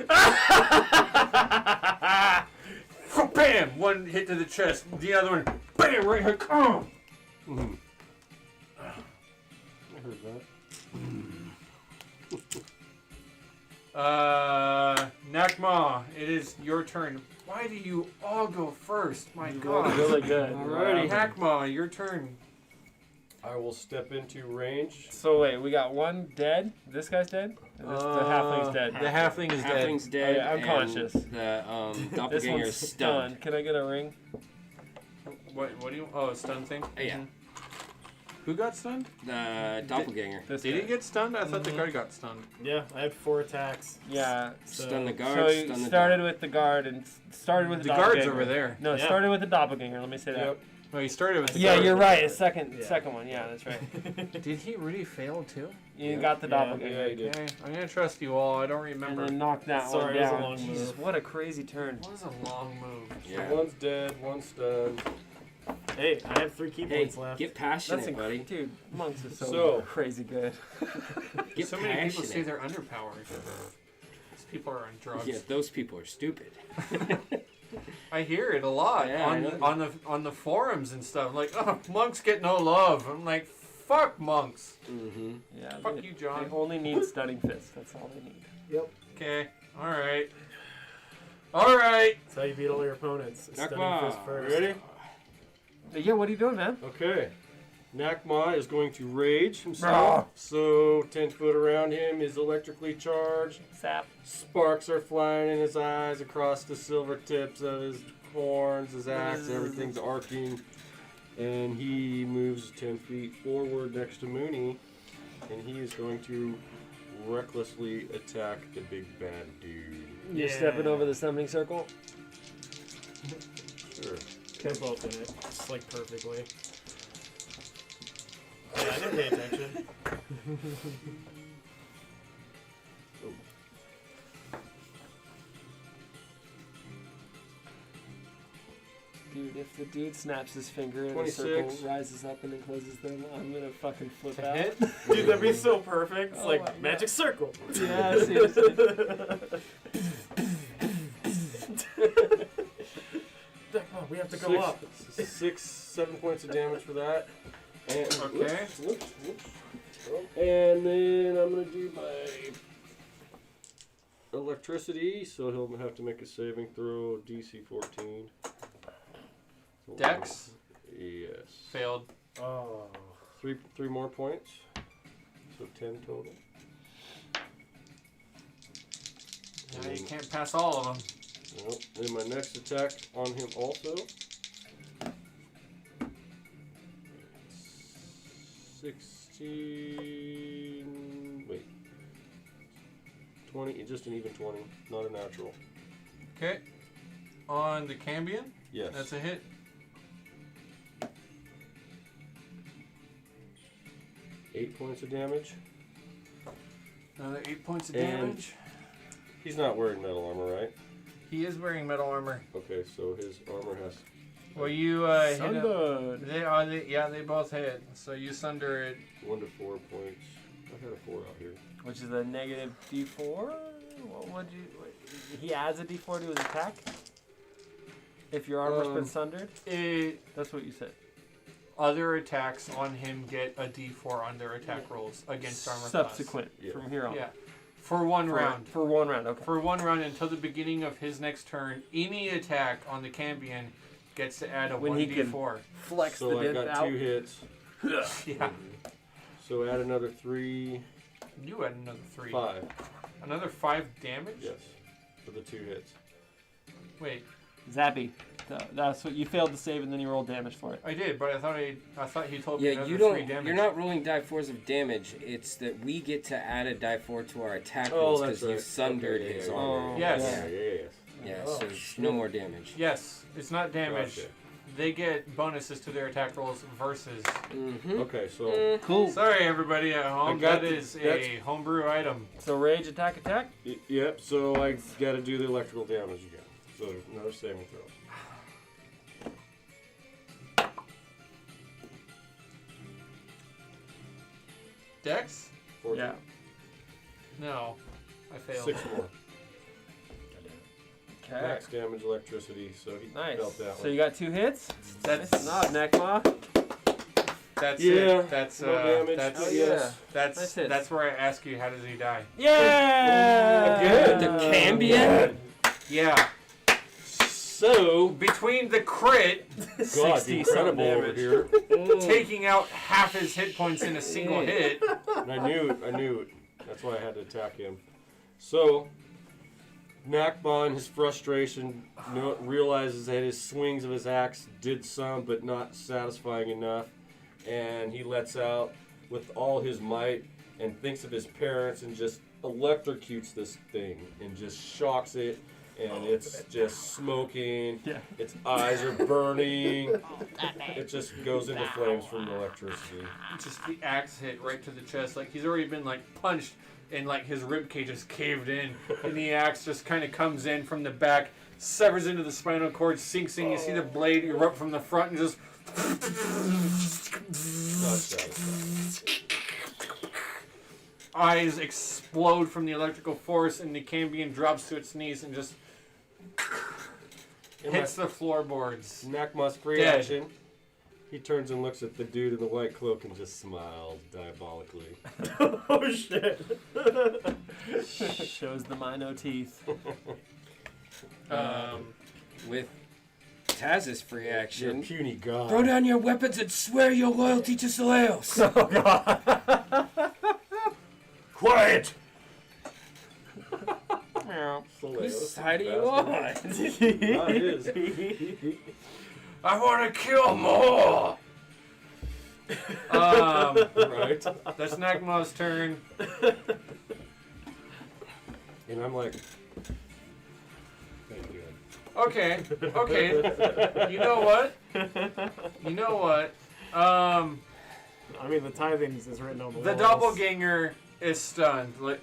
Speaker 2: Bam! One hit to the chest. The other one, bam! Right hook. Oh.
Speaker 1: Mhm. I heard that.
Speaker 2: Nakma, it is your turn. Why do you all go first? My God.
Speaker 5: Really good.
Speaker 7: Alrighty.
Speaker 2: Nakma, your turn.
Speaker 1: I will step into range.
Speaker 5: So wait, we got one dead. This guy's dead. And the halfling's dead.
Speaker 2: The halfling is dead.
Speaker 7: Halfling's dead.
Speaker 5: Oh, yeah, I'm
Speaker 7: and
Speaker 5: conscious.
Speaker 7: The
Speaker 5: This
Speaker 7: doppelganger
Speaker 5: one's
Speaker 7: is stunned.
Speaker 5: Can I get a ring?
Speaker 2: What do you? Oh, a stun thing.
Speaker 7: Yeah.
Speaker 2: Who got stunned?
Speaker 7: The doppelganger.
Speaker 5: This
Speaker 2: Did
Speaker 5: guy.
Speaker 2: he get stunned? I thought the guard got stunned.
Speaker 4: Yeah, I had 4 attacks.
Speaker 5: Yeah.
Speaker 7: Stun the
Speaker 5: So
Speaker 7: guard.
Speaker 5: you
Speaker 7: Stun the
Speaker 5: started with the guard and started with
Speaker 2: The
Speaker 5: the
Speaker 2: guard's
Speaker 5: doppelganger.
Speaker 2: over there.
Speaker 5: No, it
Speaker 4: Yeah.
Speaker 5: started with the doppelganger. Let me say that.
Speaker 1: Yep.
Speaker 2: No, he started with the
Speaker 5: Yeah,
Speaker 2: guard.
Speaker 5: you're right. A second
Speaker 4: Yeah.
Speaker 5: one. Yeah, that's right.
Speaker 2: Did he really fail too?
Speaker 5: You got the doppelganger.
Speaker 1: Yeah, you did.
Speaker 2: Okay, I'm gonna trust you all. I don't
Speaker 5: And
Speaker 2: remember.
Speaker 5: then knocked that
Speaker 4: Sorry,
Speaker 5: one
Speaker 4: it was a
Speaker 5: down.
Speaker 4: long
Speaker 5: Jesus,
Speaker 4: move.
Speaker 5: what a crazy turn.
Speaker 2: What was a long move?
Speaker 7: Yeah.
Speaker 1: One's dead, one's stunned.
Speaker 4: Hey, I have 3 key
Speaker 7: Hey,
Speaker 4: points left.
Speaker 7: get
Speaker 5: That's
Speaker 7: passionate, buddy.
Speaker 5: Dude, monks are so,
Speaker 1: So-
Speaker 5: crazy good.
Speaker 7: Get
Speaker 2: So many people say
Speaker 7: passionate.
Speaker 2: they're underpowered. These people are on drugs.
Speaker 7: Yeah, those people are stupid.
Speaker 2: I hear it a lot
Speaker 7: Yeah, I know.
Speaker 2: on the forums and stuff. Like, oh, monks get no love. I'm like, fuck monks.
Speaker 7: Mm-hmm.
Speaker 5: Yeah,
Speaker 2: Fuck
Speaker 5: they,
Speaker 2: you,
Speaker 5: they
Speaker 2: John.
Speaker 5: only need stunning fist. That's all they need.
Speaker 2: Okay, all right, all right.
Speaker 4: That's how you beat all your opponents. Stunning fist first.
Speaker 1: Ready?
Speaker 5: Yeah, what are you doing, man?
Speaker 1: Okay. Nakma is going to rage himself. So 10 foot around him is electrically charged.
Speaker 5: Sap.
Speaker 1: Sparks are flying in his eyes across the silver tips of his horns, his axe, everything's arcing. And he moves 10 feet forward next to Mooney. And he is going to recklessly attack the big bad dude.
Speaker 5: You're
Speaker 4: Yeah.
Speaker 5: stepping over the summoning circle.
Speaker 1: Sure.
Speaker 4: They're both in it. Just like perfectly. Yeah, I didn't pay attention.
Speaker 5: Dude, if the dude snaps his finger and the
Speaker 1: 26.
Speaker 5: circle rises up and then closes them, I'm gonna fucking flip
Speaker 2: To
Speaker 5: out.
Speaker 2: hit?
Speaker 4: Dude, that'd be so perfect. It's
Speaker 5: Oh
Speaker 4: like
Speaker 5: my God.
Speaker 4: magic circle.
Speaker 5: Yeah, seriously.
Speaker 4: Oh, we have to go up.
Speaker 1: 7 points of damage for that. And,
Speaker 2: Okay.
Speaker 1: whoops. And then I'm going to do my electricity, so he'll have to make a saving throw, DC 14. So
Speaker 2: Dex?
Speaker 1: Yes.
Speaker 2: Failed.
Speaker 4: Oh.
Speaker 1: Three more points. So 10 total.
Speaker 2: Now you can't pass all of them.
Speaker 1: Well, then my next attack on him also. 16. Wait. 20. Just an even 20. Not a natural.
Speaker 2: Okay. On the Cambion,
Speaker 1: Yes.
Speaker 2: that's a hit.
Speaker 1: 8 points of damage.
Speaker 2: Another 8 points of
Speaker 1: And-
Speaker 2: damage.
Speaker 1: He's not wearing metal armor, right?
Speaker 2: He is wearing metal armor.
Speaker 1: Okay, so his armor has.
Speaker 2: Well, you hit him.
Speaker 5: Sunbird.
Speaker 2: They both hit. So you sunder it.
Speaker 1: 1 to 4 points. I had a 4 out here.
Speaker 5: Which is a negative D4? What would you? He adds a D4 to his attack? If your armor's been sundered? That's what you said.
Speaker 2: Other attacks on him get a D4 on their attack rolls against armor class.
Speaker 5: Subsequent
Speaker 1: Yeah.
Speaker 5: from here on.
Speaker 2: Yeah. For one round.
Speaker 5: For 1 round, okay.
Speaker 2: For 1 round until the beginning of his next turn, any attack on the Cambion gets to add a
Speaker 5: When he can
Speaker 2: 1d4.
Speaker 5: Flex
Speaker 1: So
Speaker 5: the
Speaker 1: I
Speaker 5: dip
Speaker 1: got
Speaker 5: out.
Speaker 1: 2 hits.
Speaker 2: Yeah.
Speaker 1: So add another 3.
Speaker 2: You had another 3.
Speaker 1: 5.
Speaker 2: Another 5 damage?
Speaker 1: Yes. For the 2 hits.
Speaker 2: Wait,
Speaker 5: Zappy. That's what you failed to save and then you rolled damage for it.
Speaker 2: I did, but I thought he told me
Speaker 7: Yeah,
Speaker 2: another
Speaker 7: you
Speaker 2: 3
Speaker 7: don't.
Speaker 2: damage.
Speaker 7: You're not rolling die 4s of damage. It's that we get to add a die 4 to our attack
Speaker 1: Oh,
Speaker 7: rolls
Speaker 1: that's
Speaker 7: because you
Speaker 1: right.
Speaker 7: sundered
Speaker 1: Okay,
Speaker 7: his
Speaker 1: yeah,
Speaker 7: armor.
Speaker 2: Yes.
Speaker 1: Yes.
Speaker 7: Yeah,
Speaker 4: Oh,
Speaker 7: so it's no more damage.
Speaker 2: Yes, it's not damage.
Speaker 1: Gotcha.
Speaker 2: They get bonuses to their attack rolls versus.
Speaker 7: Mm-hmm.
Speaker 1: Okay, so
Speaker 5: Cool.
Speaker 2: Sorry, everybody at home.
Speaker 1: I got
Speaker 2: That
Speaker 1: the-
Speaker 2: is a
Speaker 1: that's-
Speaker 2: homebrew item.
Speaker 5: So rage, attack.
Speaker 1: yep. So I got to do the electrical damage again. So another saving throw.
Speaker 2: Dex?
Speaker 1: 14.
Speaker 5: Yeah.
Speaker 2: No, I failed.
Speaker 1: 6 more.
Speaker 5: Okay.
Speaker 1: Max damage, electricity. So he
Speaker 5: Nice.
Speaker 1: felt that
Speaker 5: So
Speaker 1: one.
Speaker 5: you got 2 hits?
Speaker 2: That's
Speaker 5: Not Nekma.
Speaker 2: that's
Speaker 1: Yeah,
Speaker 2: it. That's
Speaker 1: no damage.
Speaker 2: that's
Speaker 5: Oh,
Speaker 1: yes.
Speaker 2: that's
Speaker 5: Nice hits.
Speaker 2: that's where I ask you, how does he die?
Speaker 5: Yeah!
Speaker 1: Again?
Speaker 7: The Cambion?
Speaker 2: Yeah.
Speaker 1: So,
Speaker 2: Between the crit,
Speaker 1: God,
Speaker 5: 60
Speaker 1: incredible over
Speaker 5: damage.
Speaker 1: here.
Speaker 2: taking out half his hit points in a single hit.
Speaker 1: And I knew it. That's why I had to attack him. So, Nakba, in his frustration, realizes that his swings of his axe did some, but not satisfying enough. And he lets out with all his might and thinks of his parents and just electrocutes this thing and just shocks it. And it's just smoking.
Speaker 5: Yeah.
Speaker 1: Its eyes are burning. It just goes into flames from the electricity.
Speaker 2: Just the axe hit right to the chest. Like he's already been like punched and like his rib cage is caved in. And the axe just kind of comes in from the back, severs into the spinal cord, sinks in. You see the blade erupt from the front and just...
Speaker 1: Not satisfying.
Speaker 2: Eyes explode from the electrical force and the Cambion drops to its knees and just hits the floorboards.
Speaker 1: Nakma's free
Speaker 2: Dead.
Speaker 1: action. He turns and looks at the dude in the white cloak and just smiles diabolically.
Speaker 4: Oh shit.
Speaker 5: Shows the Mino teeth.
Speaker 3: With Taz's free
Speaker 1: You're a
Speaker 3: action,
Speaker 1: puny god.
Speaker 3: throw down your weapons and swear your loyalty to Soleos.
Speaker 5: Oh god.
Speaker 1: Quiet!
Speaker 3: Whose side are you on?
Speaker 1: Not his.
Speaker 2: I want to kill more!
Speaker 1: Right?
Speaker 2: That's Nagma's turn.
Speaker 1: And I'm like... Thank you.
Speaker 2: Okay. You know what?
Speaker 4: I mean, the tithings is written on the
Speaker 2: The
Speaker 4: walls.
Speaker 2: doppelganger is stunned. Like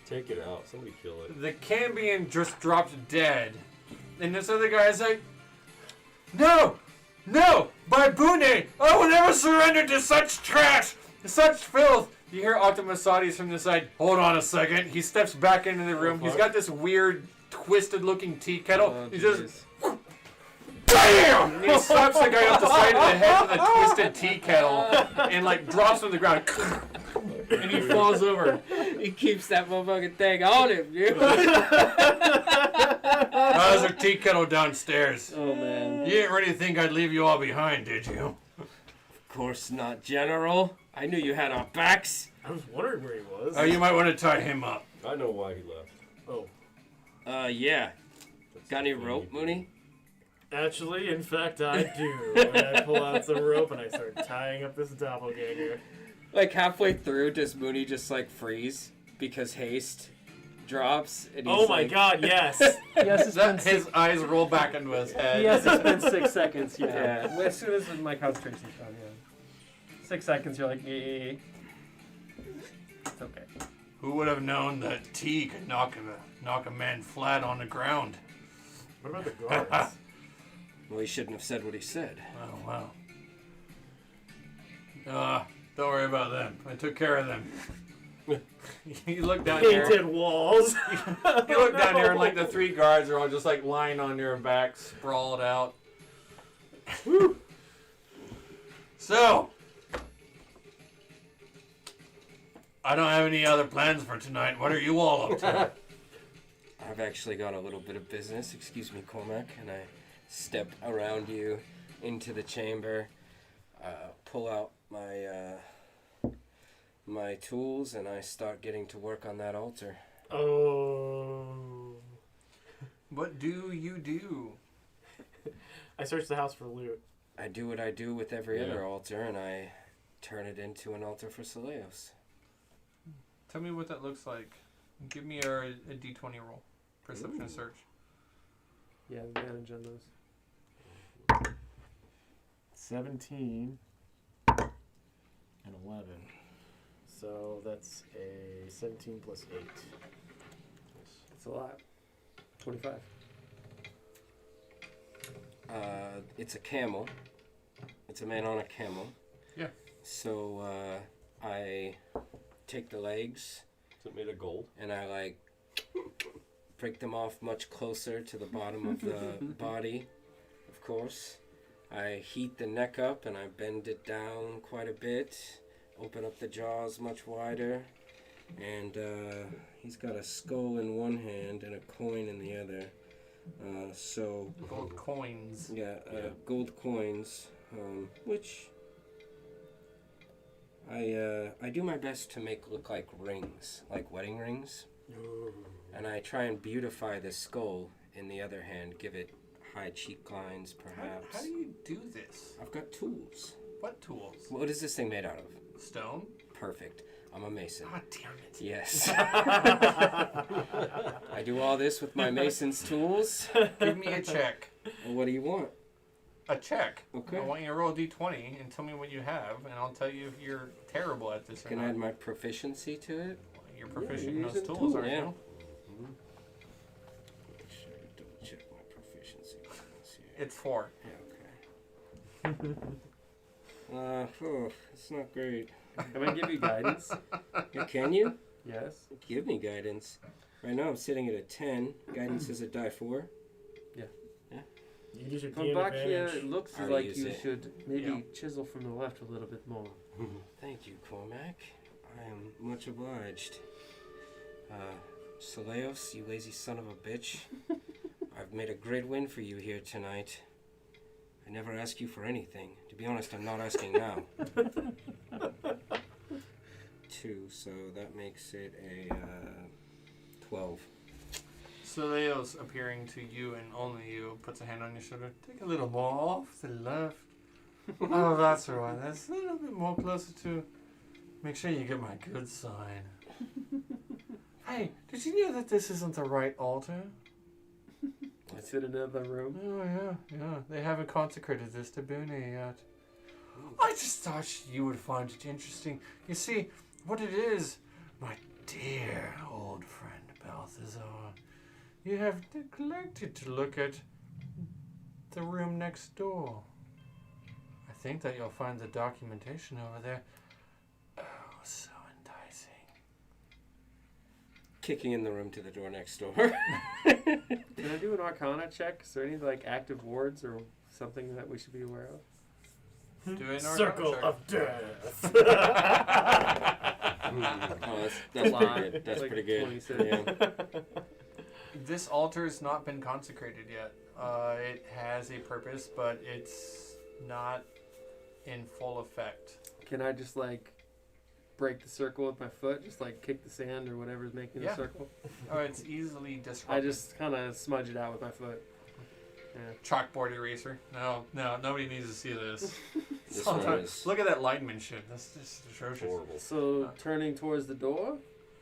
Speaker 1: Take it out. Somebody kill it.
Speaker 2: the Cambion just dropped dead. And this other guy is like, No! By Bune! I will never surrender to such trash! Such filth! You hear Octomasades from the side. Hold on a second. He steps back into the room. He's got this weird, twisted-looking tea kettle. He just... BAM! And he slaps the guy up the side of the head with a twisted tea kettle and, like, drops him to the ground. And he falls over.
Speaker 3: He keeps that motherfucking thing on him, dude.
Speaker 2: How's your tea kettle downstairs?
Speaker 3: Oh, man.
Speaker 2: You didn't really think I'd leave you all behind, did you?
Speaker 3: Of course not, General. I knew you had our backs.
Speaker 4: I was wondering where he was.
Speaker 2: Oh, you might want to tie him up.
Speaker 1: I know why he left.
Speaker 4: Oh.
Speaker 3: Yeah. Got any rope, Mooney?
Speaker 4: Actually, in fact, I do. And I pull out some rope and I start tying up this doppelganger.
Speaker 3: Like, halfway through, does Mooney just, like, freeze because haste drops? And he's
Speaker 4: Oh my
Speaker 3: like,
Speaker 4: god, yes!
Speaker 5: Yes, it's been
Speaker 2: His eyes roll back into his head.
Speaker 5: Yes, it's been 6 seconds. Yeah.
Speaker 3: Yeah.
Speaker 5: As soon as my concentration's done, yeah. 6 seconds, you're like, eh. It's okay.
Speaker 2: Who would have known that tea could knock a man flat on the ground?
Speaker 4: What about the guards?
Speaker 3: Well, he shouldn't have said what he said.
Speaker 2: Oh, wow. Don't worry about them. I took care of them. You look down here.
Speaker 4: Painted walls.
Speaker 2: You look down here and like the 3 guards are all just like lying on their backs, sprawled out. So, I don't have any other plans for tonight. What are you all up to?
Speaker 3: I've actually got a little bit of business. Excuse me, Cormac. And I step around you into the chamber, pull out my tools, and I start getting to work on that altar.
Speaker 4: Oh.
Speaker 2: What do you do?
Speaker 4: I searched the house for loot.
Speaker 3: I do what I do with every
Speaker 1: Yeah.
Speaker 3: other altar, and I turn it into an altar for Soleos.
Speaker 2: Tell me what that looks like. Give me a D20 roll. Perception search.
Speaker 5: Yeah, advantage on those.
Speaker 4: 17 and 11. So that's a 17 plus 8.
Speaker 5: It's a lot. 25.
Speaker 3: It's a camel. It's a man on a camel.
Speaker 2: Yeah.
Speaker 3: So I take the legs
Speaker 1: Is it made of gold?
Speaker 3: and I like break them off much closer to the bottom of the body, of course. I heat the neck up and I bend it down quite a bit, open up the jaws much wider, and he's got a skull in one hand and a coin in the other.
Speaker 7: So
Speaker 2: Gold coins.
Speaker 7: yeah, gold coins, which I do my best to make look like rings, like wedding rings, and I try and beautify the skull. In the other hand, give it high cheek lines, perhaps.
Speaker 2: How do you do this?
Speaker 7: I've got tools.
Speaker 2: What tools?
Speaker 7: What is this thing made out of?
Speaker 2: Stone?
Speaker 7: Perfect. I'm a mason.
Speaker 2: God damn it.
Speaker 7: Yes. I do all this with my mason's tools.
Speaker 2: Give me a check.
Speaker 7: Well, what do you want?
Speaker 2: A check.
Speaker 7: Okay.
Speaker 2: I want you to roll a d20 and tell me what you have, and I'll tell you if you're terrible at this or
Speaker 7: Can I
Speaker 2: not.
Speaker 7: add my proficiency to it?
Speaker 2: You're proficient
Speaker 5: you're
Speaker 2: in those
Speaker 5: using
Speaker 2: tools,
Speaker 5: tools,
Speaker 2: aren't
Speaker 7: yeah.
Speaker 2: you?
Speaker 7: Make sure I double check my proficiency. Let's see.
Speaker 2: It's 4.
Speaker 7: Yeah, okay. It's not great.
Speaker 5: Can I give you guidance?
Speaker 7: Yeah, can you?
Speaker 5: Yes.
Speaker 7: Give me guidance. Right now I'm sitting at a 10. Guidance is a die 4.
Speaker 4: You use your
Speaker 5: From
Speaker 4: DM
Speaker 5: back here,
Speaker 4: advantage.
Speaker 5: it looks
Speaker 7: Already
Speaker 5: like
Speaker 7: used
Speaker 5: you
Speaker 7: it.
Speaker 5: should maybe
Speaker 2: Yeah.
Speaker 5: chisel from the left a little bit more.
Speaker 7: Thank you, Cormac. I am much obliged. Soleos, you lazy son of a bitch. I've made a great win for you here tonight. I never ask you for anything. To be honest, I'm not asking now. 2, so that makes it a 12.
Speaker 2: Soleil's appearing to you and only you, puts a hand on your shoulder. Take a little more off to the left. Oh, that's right. That's a little bit more closer to. Make sure you get my good sign. Hey, did you know that this isn't the right altar?
Speaker 5: It's in another room.
Speaker 2: Oh, yeah. They haven't consecrated this to Boone yet. I just thought you would find it interesting. You see, what it is, my dear old friend Balthazar, you have neglected to look at the room next door. I think that you'll find the documentation over there. Oh, so enticing.
Speaker 7: Kicking in the room to the door next door.
Speaker 5: Can I do an Arcana check? Is there any like active wards or something that we should be aware of?
Speaker 2: Do it in our
Speaker 4: Circle
Speaker 2: check.
Speaker 4: of death.
Speaker 7: Oh, that's pretty good. That's
Speaker 5: Like
Speaker 7: pretty good.
Speaker 5: 26.
Speaker 7: Yeah.
Speaker 2: This altar's not been consecrated yet. It has a purpose, but it's not in full effect.
Speaker 5: Can I just like break the circle with my foot? Just like kick the sand or whatever's making
Speaker 2: Yeah.
Speaker 5: the circle?
Speaker 2: Oh, it's easily
Speaker 5: I
Speaker 2: disrupted.
Speaker 5: just kind of smudge it out with my foot. Yeah.
Speaker 2: Chalkboard eraser. No, nobody needs to see this.
Speaker 7: This one
Speaker 2: Sometimes-
Speaker 7: is
Speaker 2: Look at that lineman shit. That's just atrocious.
Speaker 7: horrible.
Speaker 5: So turning towards the door.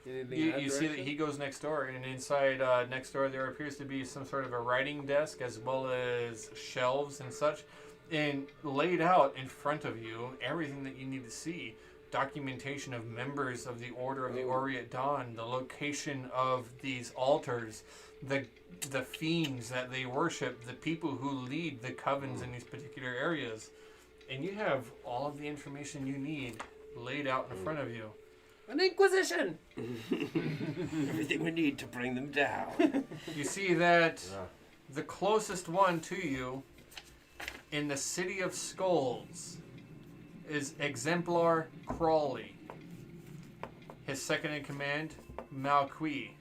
Speaker 5: Anything in that
Speaker 2: You see that
Speaker 5: direction?
Speaker 2: he goes next door, and inside next door there appears to be some sort of a writing desk as well as shelves and such. And laid out in front of you, everything that you need to see. Documentation of members of the Order of the Orient Dawn, the location of these altars, the fiends that they worship, the people who lead the covens in these particular areas. And you have all of the information you need laid out in front of you.
Speaker 5: An inquisition.
Speaker 7: Everything we need to bring them down.
Speaker 2: You see that the closest one to you in the City of Skulls is Exemplar Crawley. His second in command, Malqui.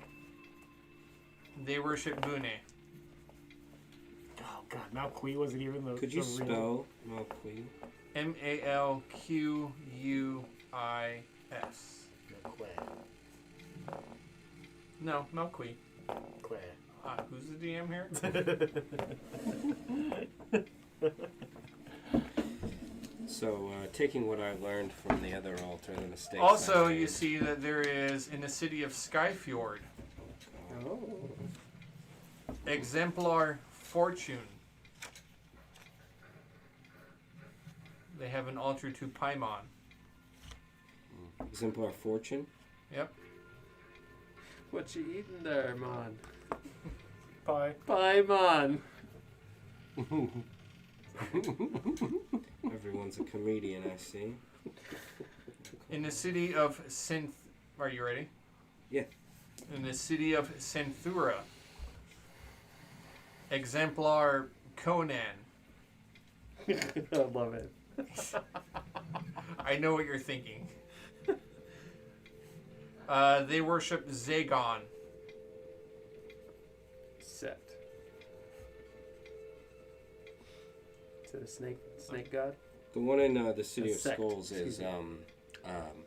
Speaker 2: They worship Boone.
Speaker 4: Oh god, Malqui wasn't even the.
Speaker 7: Could you
Speaker 4: the real-
Speaker 7: spell Malqui?
Speaker 2: Malquis. No, Malqui. Who's the DM here?
Speaker 7: So, taking what I learned from the other altar, the mistakes.
Speaker 2: Also,
Speaker 7: I
Speaker 2: you
Speaker 7: made.
Speaker 2: see that there is, in the city of Skyfjord,
Speaker 5: Oh.
Speaker 2: Exemplar Fortune. They have an altar to Paimon.
Speaker 7: Exemplar Fortune.
Speaker 2: Yep.
Speaker 5: What you eating there, man?
Speaker 4: Pie.
Speaker 5: Bye, man.
Speaker 7: Everyone's a comedian, I see.
Speaker 2: In the city of Synth... Are you ready?
Speaker 7: Yeah.
Speaker 2: In the city of Synthura, Exemplar Conan.
Speaker 5: I love it.
Speaker 2: I know what you're thinking. They worship Zagon.
Speaker 5: Set. Is it a snake god?
Speaker 7: The one in the City of
Speaker 5: Sect,
Speaker 7: Skulls is
Speaker 5: excuse me.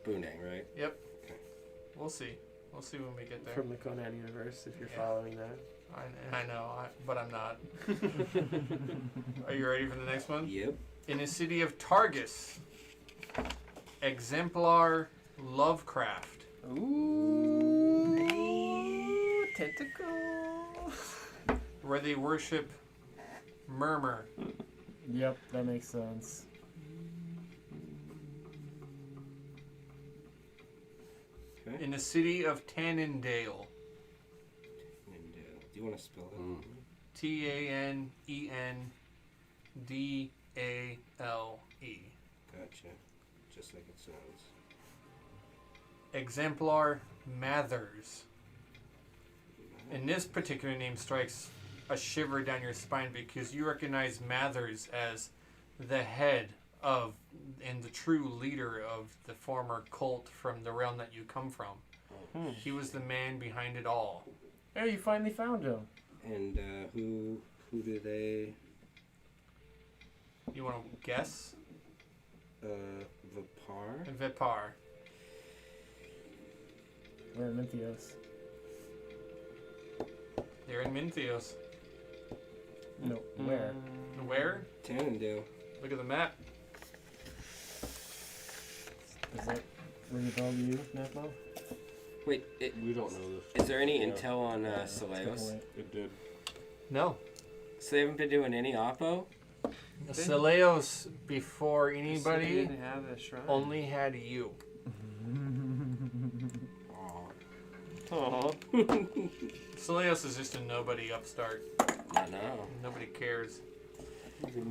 Speaker 7: Bunang, right?
Speaker 2: We'll see. We'll see when we get there.
Speaker 5: From the Conan universe, if you're
Speaker 2: Yeah.
Speaker 5: following that.
Speaker 2: I know, but I'm not. Are you ready for the next one?
Speaker 7: Yep.
Speaker 2: In the city of Targus, exemplar Lovecraft.
Speaker 5: Ooh, tentacle.
Speaker 2: Where they worship Murmur.
Speaker 4: Yep, that makes sense.
Speaker 7: Okay.
Speaker 2: In the city of Tannendale.
Speaker 7: And do you want to spell that?
Speaker 2: Tannendale.
Speaker 7: Gotcha. Just like it sounds.
Speaker 2: Exemplar Mathers. And this particular name strikes a shiver down your spine because you recognize Mathers as the head of and the true leader of the former cult from the realm that you come from. He was the man behind it all.
Speaker 4: Hey, you finally found him.
Speaker 7: And who do they?
Speaker 2: You want to guess?
Speaker 7: Vipar.
Speaker 2: Vipar.
Speaker 4: We're in Mythios.
Speaker 2: They're in Mintheos.
Speaker 4: No, where?
Speaker 2: Where?
Speaker 7: Tannendale.
Speaker 2: Look at the map.
Speaker 4: Does that ring a bell to you, Nepmo?
Speaker 7: Wait,
Speaker 1: We don't know this.
Speaker 7: is there any
Speaker 1: Yeah.
Speaker 7: intel on
Speaker 4: Good
Speaker 7: Saleos?
Speaker 4: point.
Speaker 1: It did.
Speaker 2: No.
Speaker 7: So they haven't been doing any oppo?
Speaker 2: Saleos, before
Speaker 5: They
Speaker 2: anybody,
Speaker 5: didn't have a shrine.
Speaker 2: only had you.
Speaker 7: Aw.
Speaker 2: Saleos is just a nobody upstart.
Speaker 7: I know.
Speaker 2: Nobody cares.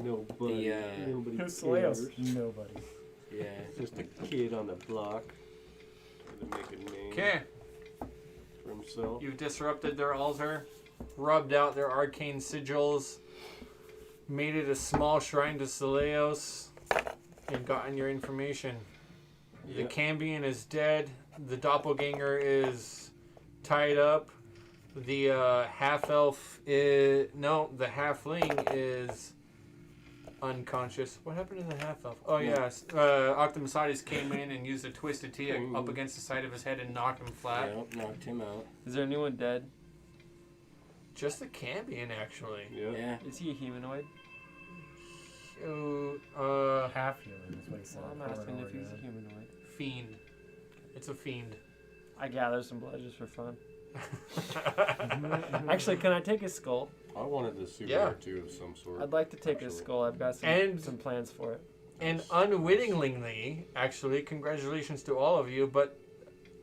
Speaker 1: Nobody. Nobody
Speaker 4: Who's Saleos?
Speaker 1: cares.
Speaker 4: Nobody.
Speaker 7: Yeah.
Speaker 1: Just a kid on the block trying to make a name
Speaker 2: Okay,
Speaker 1: for himself.
Speaker 2: you've disrupted their altar, rubbed out their arcane sigils, made it a small shrine to Saleos, and gotten your information. The
Speaker 1: Yep.
Speaker 2: Cambion is dead. The doppelganger is tied up. The half-elf is... No, the halfling is unconscious. What happened to the half-elf? Oh, yes. Octomasades came in and used a twisted T up against the side of his head and knocked him flat.
Speaker 7: Yep, knocked him out.
Speaker 5: Is there anyone dead?
Speaker 2: Just the Cambion, actually.
Speaker 1: Yeah.
Speaker 7: Yeah.
Speaker 5: Is he a humanoid?
Speaker 4: Half human is what he said.
Speaker 5: Well, I'm
Speaker 4: over and
Speaker 5: asking
Speaker 4: over
Speaker 5: if he's a
Speaker 4: again.
Speaker 5: humanoid.
Speaker 2: Fiend. It's a fiend.
Speaker 5: I gather some blood just for fun. Actually, can I take his skull?
Speaker 1: I wanted to see
Speaker 2: Yeah.
Speaker 1: rare too of some sort.
Speaker 5: I'd like to take his
Speaker 1: Actually.
Speaker 5: skull. I've got
Speaker 2: And-
Speaker 5: some plans for it.
Speaker 2: And unwittingly, actually, congratulations to all of you, but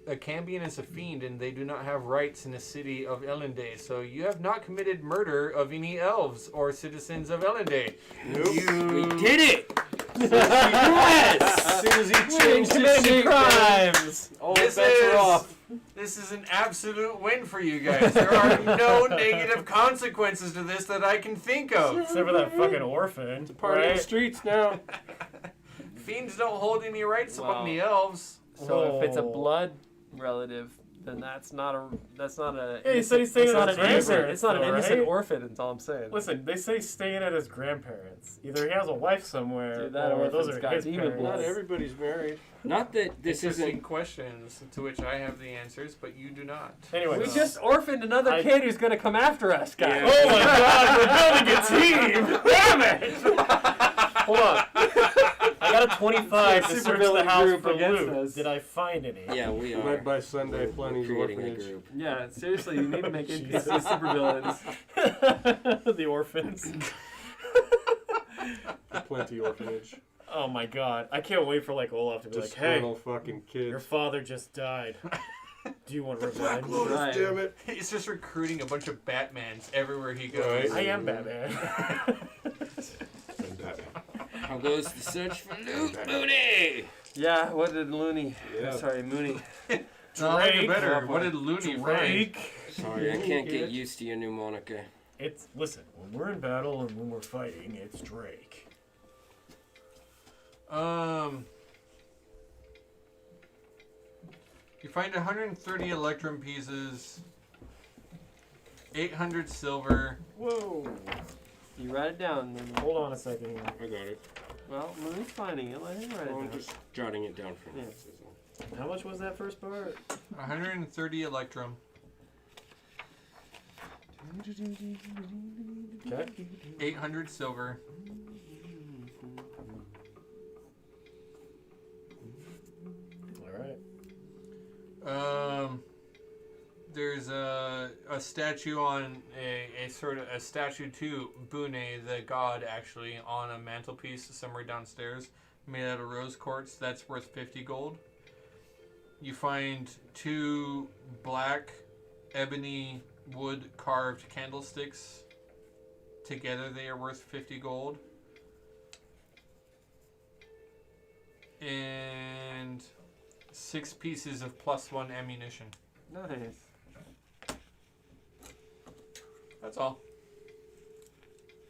Speaker 2: a Cambion is a fiend and they do not have rights in the city of Elenday. So you have not committed murder of any elves or citizens of Elenday.
Speaker 7: We did it!
Speaker 1: As soon as he changed his shape,
Speaker 5: crimes.
Speaker 1: all
Speaker 2: This
Speaker 1: bets
Speaker 2: is-
Speaker 1: are off.
Speaker 2: This is an absolute win for you guys. There are no negative consequences to this that I can think of.
Speaker 4: Except for that fucking orphan.
Speaker 1: Part of the
Speaker 4: right?
Speaker 1: streets now.
Speaker 2: Fiends don't hold any rights
Speaker 5: Wow.
Speaker 2: among the elves.
Speaker 5: So if it's a
Speaker 4: Whoa.
Speaker 5: blood relative, then that's not a
Speaker 4: Yeah, he said he's staying
Speaker 5: it's
Speaker 4: at
Speaker 5: not
Speaker 4: his
Speaker 5: an innocent.
Speaker 4: grandparents',
Speaker 5: It's not an
Speaker 4: though,
Speaker 5: innocent
Speaker 4: right?
Speaker 5: orphan. That's all I'm saying.
Speaker 4: Listen, they say staying at his grandparents. Either he has a wife somewhere,
Speaker 5: Dude, that
Speaker 4: or those
Speaker 5: orphan's
Speaker 4: are
Speaker 5: got
Speaker 4: his
Speaker 5: demon
Speaker 4: parents.
Speaker 5: blood.
Speaker 1: Not everybody's married.
Speaker 7: Not that this
Speaker 2: Interesting
Speaker 7: isn't.
Speaker 2: questions to which I have the answers, but you do not.
Speaker 4: Anyway,
Speaker 5: We just orphaned another
Speaker 4: I-
Speaker 5: kid who's gonna come after us, guys.
Speaker 4: Oh my god, we're building a team! Damn it! Hold on. I got a 25 to
Speaker 5: Super
Speaker 4: search
Speaker 5: villain
Speaker 4: the house
Speaker 5: group
Speaker 4: for
Speaker 5: against
Speaker 4: loot.
Speaker 5: us.
Speaker 4: Did I find any?
Speaker 7: Yeah, we are.
Speaker 1: Led by Sunday
Speaker 7: We're
Speaker 1: Plenty's
Speaker 7: creating a
Speaker 1: orphanage.
Speaker 7: group.
Speaker 5: Yeah, seriously, you need to make NPC supervillains.
Speaker 4: The orphans.
Speaker 1: The Plenty Orphanage.
Speaker 4: Oh my god. I can't wait for like Olaf to be like, hey,
Speaker 1: Disgruntled fucking
Speaker 4: your
Speaker 1: kids.
Speaker 4: father just died. Do you want revenge?
Speaker 5: Right.
Speaker 1: Damn it.
Speaker 2: He's just recruiting a bunch of Batmans everywhere he goes.
Speaker 1: Right.
Speaker 4: I am Batman.
Speaker 7: How goes the search for loot, booty?
Speaker 5: Yeah, what did Looney?
Speaker 1: Yeah.
Speaker 5: Sorry, Mooney.
Speaker 2: No, I like it
Speaker 4: Drake.
Speaker 2: better. What did Looney find?
Speaker 4: Drake.
Speaker 7: Sorry, I can't get used to your new moniker.
Speaker 4: It's listen, when we're in battle and when we're fighting, it's Drake.
Speaker 2: You find 130 electrum pieces, 800 silver,
Speaker 4: Whoa.
Speaker 5: You write it down. Mooney.
Speaker 4: Hold on a second here.
Speaker 7: I got it.
Speaker 5: Well, Mooney's finding it. Let him write
Speaker 7: Well,
Speaker 5: it
Speaker 7: I'm
Speaker 5: down.
Speaker 7: just jotting it down for
Speaker 5: Yeah.
Speaker 7: now.
Speaker 4: How much was that first part?
Speaker 2: 130 electrum.
Speaker 4: Okay.
Speaker 2: 800 silver.
Speaker 4: All right.
Speaker 2: There's a statue on a sort of a statue to Bune, the god, actually, on a mantelpiece somewhere downstairs, made out of rose quartz. That's worth 50 gold. You find 2 black ebony wood carved candlesticks. Together they are worth 50 gold. And 6 pieces of +1 ammunition.
Speaker 5: Nice.
Speaker 2: That's all.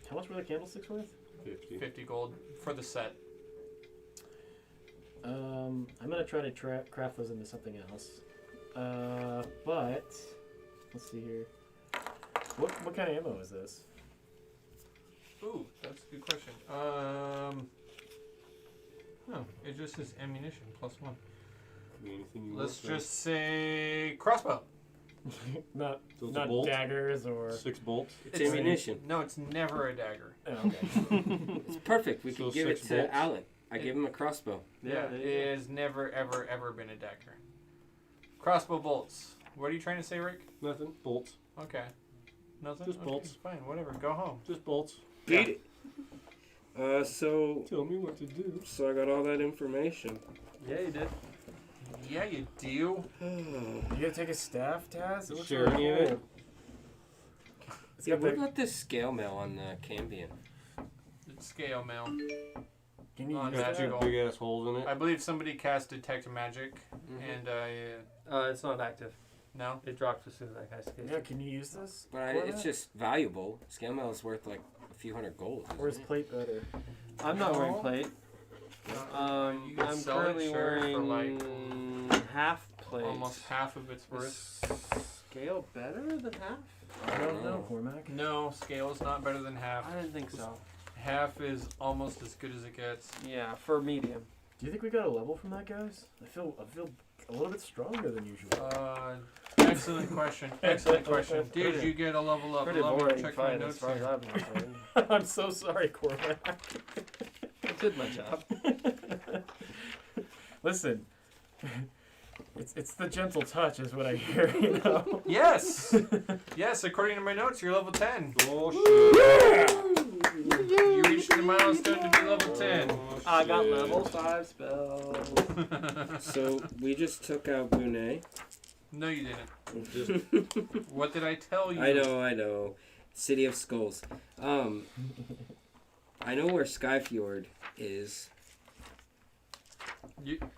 Speaker 4: How much were the candlesticks worth?
Speaker 1: 50.
Speaker 2: 50 gold for the set.
Speaker 4: I'm gonna try to craft those into something else. But let's see here. What kind of ammo is this?
Speaker 2: Ooh, that's a good question. It just says ammunition +1.
Speaker 1: Could be anything you
Speaker 2: Let's
Speaker 1: want.
Speaker 2: just say crossbow.
Speaker 4: not
Speaker 1: So it's a
Speaker 4: not
Speaker 1: bolt?
Speaker 4: daggers or.
Speaker 1: 6 bolts.
Speaker 7: It's ammunition.
Speaker 2: No, it's never a dagger.
Speaker 4: Oh, okay.
Speaker 7: It's perfect. We
Speaker 1: So
Speaker 7: can give it
Speaker 1: 6
Speaker 7: to
Speaker 1: bolts?
Speaker 7: Alec. I give him a crossbow.
Speaker 2: Yeah,
Speaker 5: there
Speaker 2: it
Speaker 5: you go.
Speaker 2: has never, ever, ever been a dagger. Crossbow bolts. What are you trying to say, Rick?
Speaker 1: Nothing. Bolts.
Speaker 2: Okay. Nothing?
Speaker 1: Just
Speaker 2: Okay,
Speaker 1: bolts.
Speaker 2: Fine, whatever. Go home.
Speaker 1: Just bolts.
Speaker 7: Beat it. So
Speaker 1: Tell me what to do.
Speaker 7: I got all that information.
Speaker 5: Yeah, you did.
Speaker 2: Yeah, you do.
Speaker 4: You gotta take a staff, Taz? It looks
Speaker 1: Share
Speaker 4: really
Speaker 1: any of
Speaker 4: cool.
Speaker 1: it?
Speaker 4: It's
Speaker 7: Yeah,
Speaker 4: got
Speaker 7: what
Speaker 4: the-
Speaker 7: about this scale mail on the Cambion?
Speaker 2: It's scale mail.
Speaker 4: Can you
Speaker 2: on
Speaker 4: use
Speaker 2: that
Speaker 4: that?
Speaker 2: goal.
Speaker 1: Big ass holes in it.
Speaker 2: I believe somebody cast detect magic,
Speaker 7: Mhm.
Speaker 2: and
Speaker 5: It's not active.
Speaker 2: no.
Speaker 5: It dropped as soon as I cast it.
Speaker 4: Yeah, can you use this?
Speaker 7: But
Speaker 4: for
Speaker 7: it's
Speaker 4: that?
Speaker 7: just valuable. Scale mail is worth like a few hundred gold.
Speaker 4: Or is
Speaker 7: Isn't it?
Speaker 4: plate better?
Speaker 5: I'm not wearing
Speaker 2: No.
Speaker 5: plate.
Speaker 2: You can
Speaker 5: I'm
Speaker 2: sell it,
Speaker 5: currently
Speaker 2: sure, for,
Speaker 5: wearing
Speaker 2: like,
Speaker 5: half plate.
Speaker 2: almost half of its worth.
Speaker 5: Is scale better than half?
Speaker 4: I don't know, Cormac.
Speaker 2: No, scale is not better than half.
Speaker 5: I didn't think so.
Speaker 2: Half is almost as good as it gets.
Speaker 5: Yeah, for medium.
Speaker 4: Do you think we got a level from that, guys? I feel a little bit stronger than usual.
Speaker 2: Excellent question. Excellent question. Did
Speaker 5: Pretty-
Speaker 2: you get a level up?
Speaker 5: Pretty
Speaker 2: Let me
Speaker 5: boring
Speaker 2: check my
Speaker 5: fight as
Speaker 2: notes
Speaker 5: far as
Speaker 2: here.
Speaker 5: I'm concerned.
Speaker 4: I'm so sorry, Cormac.
Speaker 5: I did my job.
Speaker 4: Listen, it's the gentle touch is what I hear, you know?
Speaker 2: Yes! Yes, according to my notes, you're level 10.
Speaker 1: Oh shit.
Speaker 2: You reached the milestone to be level 10.
Speaker 5: I got level 5 spells.
Speaker 7: So we just took out Bune.
Speaker 2: No, you didn't.
Speaker 1: Just
Speaker 2: What did I tell you?
Speaker 7: I know. City of Skulls. I know where Skyfjord is.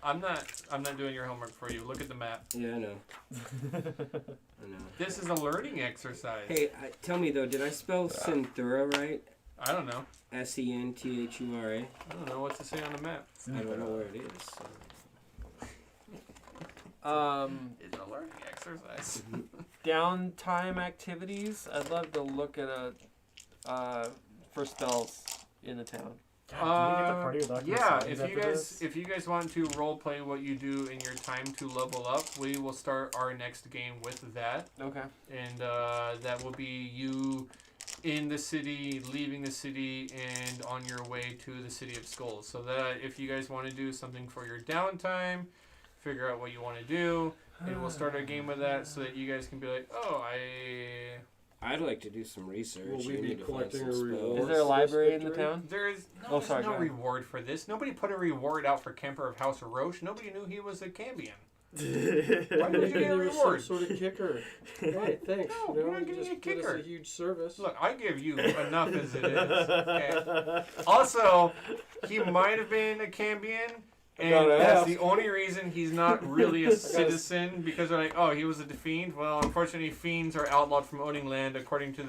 Speaker 2: I'm not doing your homework for you. Look at the map.
Speaker 7: Yeah, I know. I know.
Speaker 2: This is a learning exercise.
Speaker 7: Hey, tell me though, did I spell Synthura right?
Speaker 2: I don't know.
Speaker 7: Senthura.
Speaker 2: I don't know what to say on the map.
Speaker 7: I don't know where it is. So.
Speaker 2: It's a learning exercise.
Speaker 5: Downtime activities. I'd love to look at for spells in the town.
Speaker 4: God, can we get the party documents
Speaker 2: Yeah,
Speaker 4: signed
Speaker 2: if you
Speaker 4: after
Speaker 2: guys
Speaker 4: this?
Speaker 2: want to role play what you do in your time to level up, we will start our next game with that,
Speaker 5: Okay.
Speaker 2: and that will be you in the city, leaving the city, and on your way to the City of Skulls. So that if you guys want to do something for your downtime, figure out what you want to do, and we'll start our game with that, so that you guys can be like, oh,
Speaker 7: I'd like to do some research.
Speaker 1: Will we
Speaker 7: We
Speaker 1: be
Speaker 7: need to find
Speaker 1: collecting
Speaker 7: some
Speaker 1: a
Speaker 7: spells.
Speaker 1: reward?
Speaker 5: Is there a library in the
Speaker 1: victory?
Speaker 5: town?
Speaker 2: There is
Speaker 5: Oh, sorry,
Speaker 2: no
Speaker 5: go ahead.
Speaker 2: reward for this. Nobody put a reward out for Kemper of House of Roche. Nobody knew he was a Cambion. Why would you get a
Speaker 1: There was some
Speaker 2: reward?
Speaker 1: sort of kicker. Hey, thanks.
Speaker 2: No,
Speaker 1: you
Speaker 2: you're
Speaker 1: know,
Speaker 2: not
Speaker 1: you
Speaker 2: getting
Speaker 1: just
Speaker 2: a
Speaker 1: did us
Speaker 2: kicker.
Speaker 1: a huge service.
Speaker 2: Look, I give you enough as it is. Okay. Also, he might have been a Cambion, and
Speaker 1: Gotta
Speaker 2: that's
Speaker 1: ask.
Speaker 2: the only reason he's not really a citizen, because they're like, oh, he was a fiend. Well, unfortunately, fiends are outlawed from owning land according to